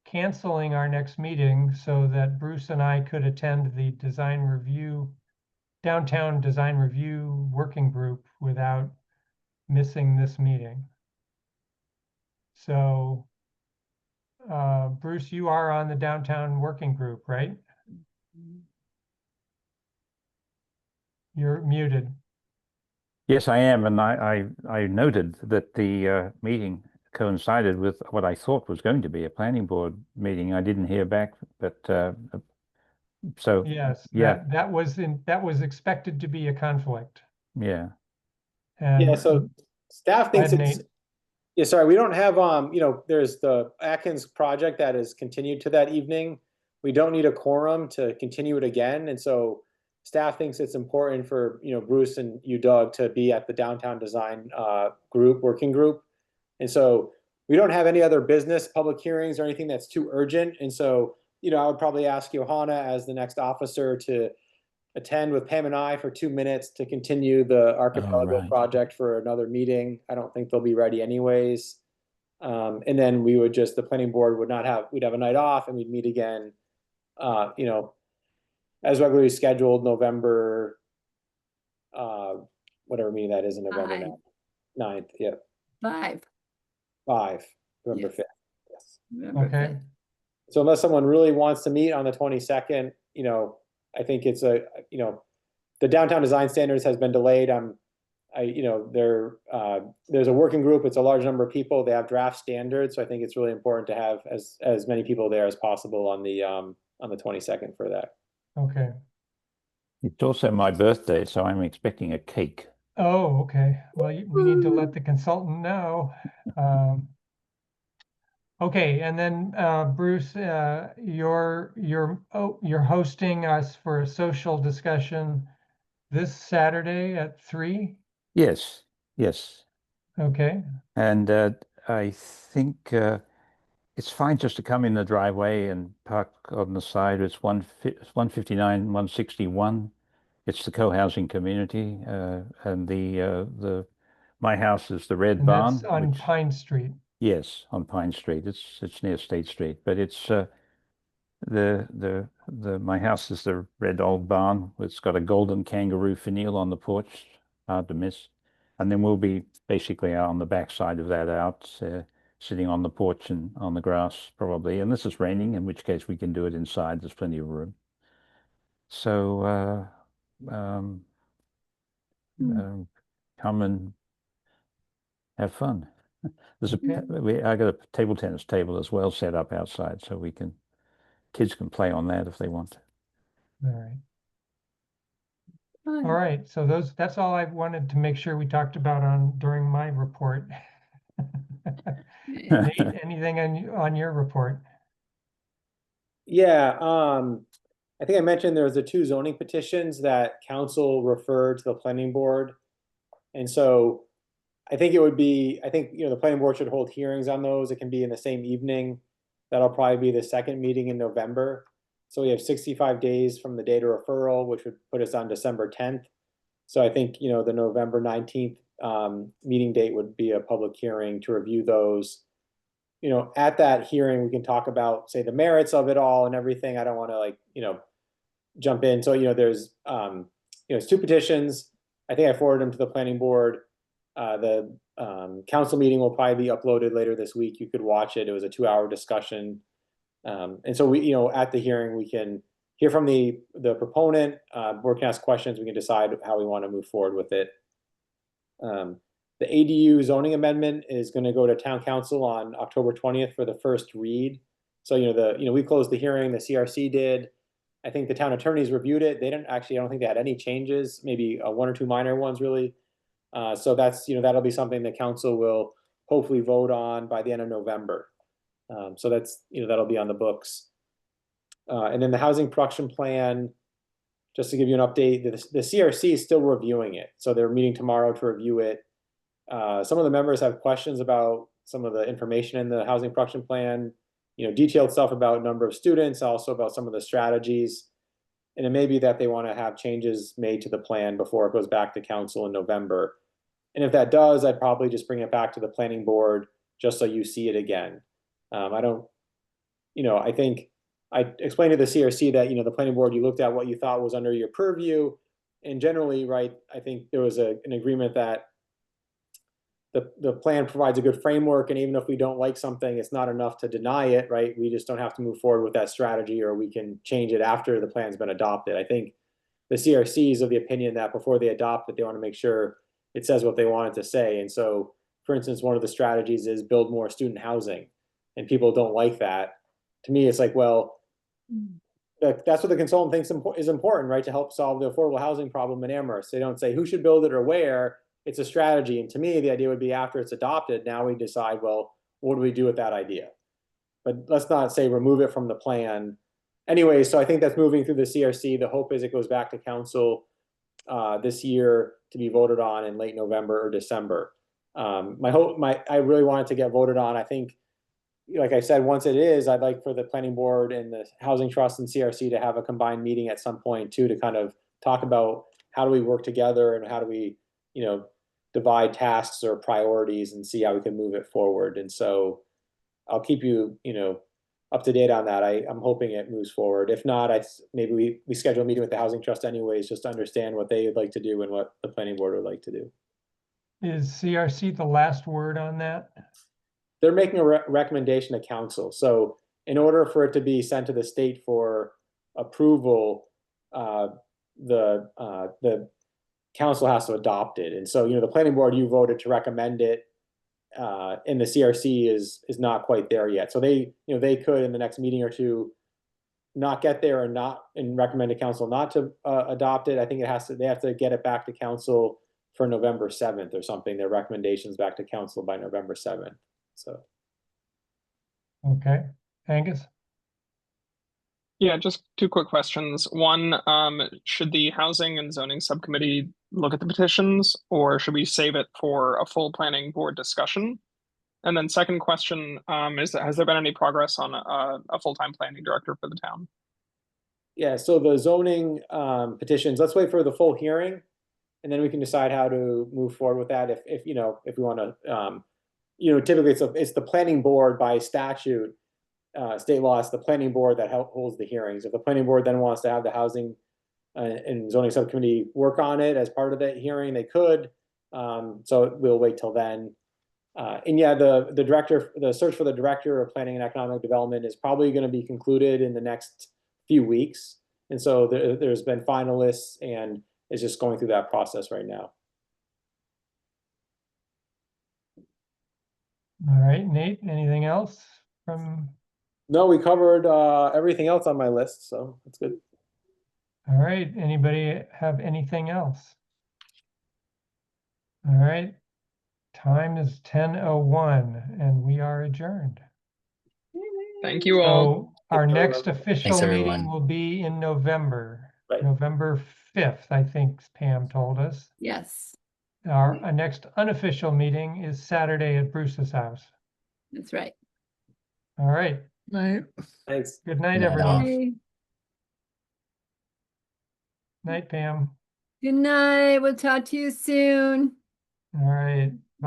canceling our next meeting so that Bruce and I could attend the downtown design review working group without missing this meeting. So, Bruce, you are on the downtown working group, right? You're muted. Yes, I am, and I noted that the meeting coincided with what I thought was going to be a planning board meeting. I didn't hear back, but so Yes, yeah, that was expected to be a conflict. yeah. And Yeah, so staff go thinks ahead, it's, Nate. yeah, sorry, we don't have, there's the Atkins project that is continued to that evening. We don't need a quorum to continue it again, and so staff thinks it's important for, Bruce and you, Doug, to be at the downtown design working group. And so we don't have any other business, public hearings or anything that's too urgent. And so, I would probably ask Johanna as the next officer to attend with Pam and I for 2 minutes to continue the archipelago right. project for another meeting. I don't think they'll be ready anyways. And then we would the planning board would not have, we'd have a night off and we'd meet again, as regularly scheduled November, whatever meeting that is in November 9th. Yeah. 5, November 5th. Yes. Okay. So unless someone really wants to meet on the 22nd, I think it's the downtown design standards has been delayed. There's a working group. It's a large number of people. They have draft standards. So I think it's really important to have as many people there as possible on the 22nd for that. Okay. It's also my birthday, so I'm expecting a cake. Oh, okay. Well, we need to let the consultant know. Okay, and then Bruce, you're hosting us for a social discussion this Saturday at 3. Yes, yes. Okay. And I think it's fine just to come in the driveway and park on the side. It's 159, 161. It's the co-housing community, and my house is the Red And Barn. that's on Pine Street. Yes, on Pine Street. It's near State Street, but it's my house is the red old barn. It's got a golden kangaroo finial on the porch, hard to miss. And then we'll be basically out on the back side of that, sitting on the porch and on the grass probably. And this is raining, in which case we can do it inside. There's plenty of room. So come and have fun. I got a table tennis table as well set up outside, so kids can play on that if they want. All right. All right. So that's all I wanted to make sure we talked about during my report. Nate, anything on your report? Yeah, I think I mentioned there was the 2 zoning petitions that council referred to the planning board. And so I think the planning board should hold hearings on those. It can be in the same evening. That'll probably be the second meeting in November. So we have 65 days from the date of referral, which would put us on December 10th. So I think, the November 19th meeting date would be a public hearing to review those. At that hearing, we can talk about, say, the merits of it all and everything. I don't want to jump in. So, there's 2 petitions. I think I forwarded them to the planning board. The council meeting will probably be uploaded later this week. You could watch it. It was a 2-hour discussion. And so we, at the hearing, we can hear from the proponent, board can ask questions. We can decide how we want to move forward with it. The ADU zoning amendment is going to go to town council on October 20th for the first read. So, we closed the hearing, the CRC did. I think the town attorneys reviewed it. They didn't actually, I don't think they had any changes, maybe 1 or 2 minor ones really. So that's, that'll be something the council will hopefully vote on by the end of November. So that's, that'll be on the books. And then the housing production plan, just to give you an update, the CRC is still reviewing it. So they're meeting tomorrow to review it. Some of the members have questions about some of the information in the housing production plan, detailed stuff about number of students, also about some of the strategies. And it may be that they want to have changes made to the plan before it goes back to council in November. And if that does, I'd probably just bring it back to the planning board just so you see it again. I think I explained to the CRC that, the planning board, you looked at what you thought was under your purview. And generally, right, I think there was an agreement that the plan provides a good framework. And even if we don't like something, it's not enough to deny it, right? We just don't have to move forward with that strategy, or we can change it after the plan's been adopted. I think the CRC is of the opinion that before they adopt it, they want to make sure it says what they want it to say. And so, for instance, one of the strategies is build more student housing, and people don't like that. To me, it's like, well, that's what the consultant thinks is important, right? To help solve the affordable housing problem in Amherst. They don't say who should build it or where. It's a strategy. And to me, the idea would be after it's adopted, now we decide, well, what do we do with that idea? But let's not say remove it from the plan. Anyway, so I think that's moving through the CRC. The hope is it goes back to council this year to be voted on in late November or December. I really want it to get voted on. I think, like I said, once it is, I'd like for the planning board and the housing trust and CRC to have a combined meeting at some point too, to kind of talk about how do we work together and how do we, divide tasks or priorities and see how we can move it forward. And so I'll keep you, up to date on that. I'm hoping it moves forward. If not, maybe we schedule a meeting with the housing trust anyways, just to understand what they would like to do and what the planning board would like to do. Is CRC the last word on that? They're making a recommendation to council. So in order for it to be sent to the state for approval, the council has to adopt it. And so, the planning board, you voted to recommend it, and the CRC is not quite there yet. So they could in the next meeting or two not get there and recommend to council not to adopt it. I think they have to get it back to council for November 7th or something, their recommendations back to council by November 7th. So. Okay, Angus? Yeah, just two quick questions. One, should the housing and zoning subcommittee look at the petitions, or should we save it for a full planning board discussion? And then second question, has there been any progress on a full-time planning director for the town? Yeah, so the zoning petitions, let's wait for the full hearing, and then we can decide how to move forward with that. If we want to, typically it's the planning board by statute. State law, it's the planning board that holds the hearings. If the planning board then wants to have the housing and zoning subcommittee work on it as part of that hearing, they could. So we'll wait till then. And yeah, the search for the director of planning and economic development is probably going to be concluded in the next few weeks. And so there's been finalists, and it's just going through that process right now. All right, Nate, anything else from? No, we covered everything else on my list, so that's good. All right, anybody have anything else? All right, time is 10:01 and we are adjourned. Thank you all. So our next official Thanks, meeting everyone. will be in November, Right. November 5th, I think Pam told us. Yes, Our next unofficial meeting is Saturday at Bruce's house. that's right. All right, Night. Thanks. good night, Night everyone. off. Bye. Night, Pam. Good night. We'll talk to you soon. All right.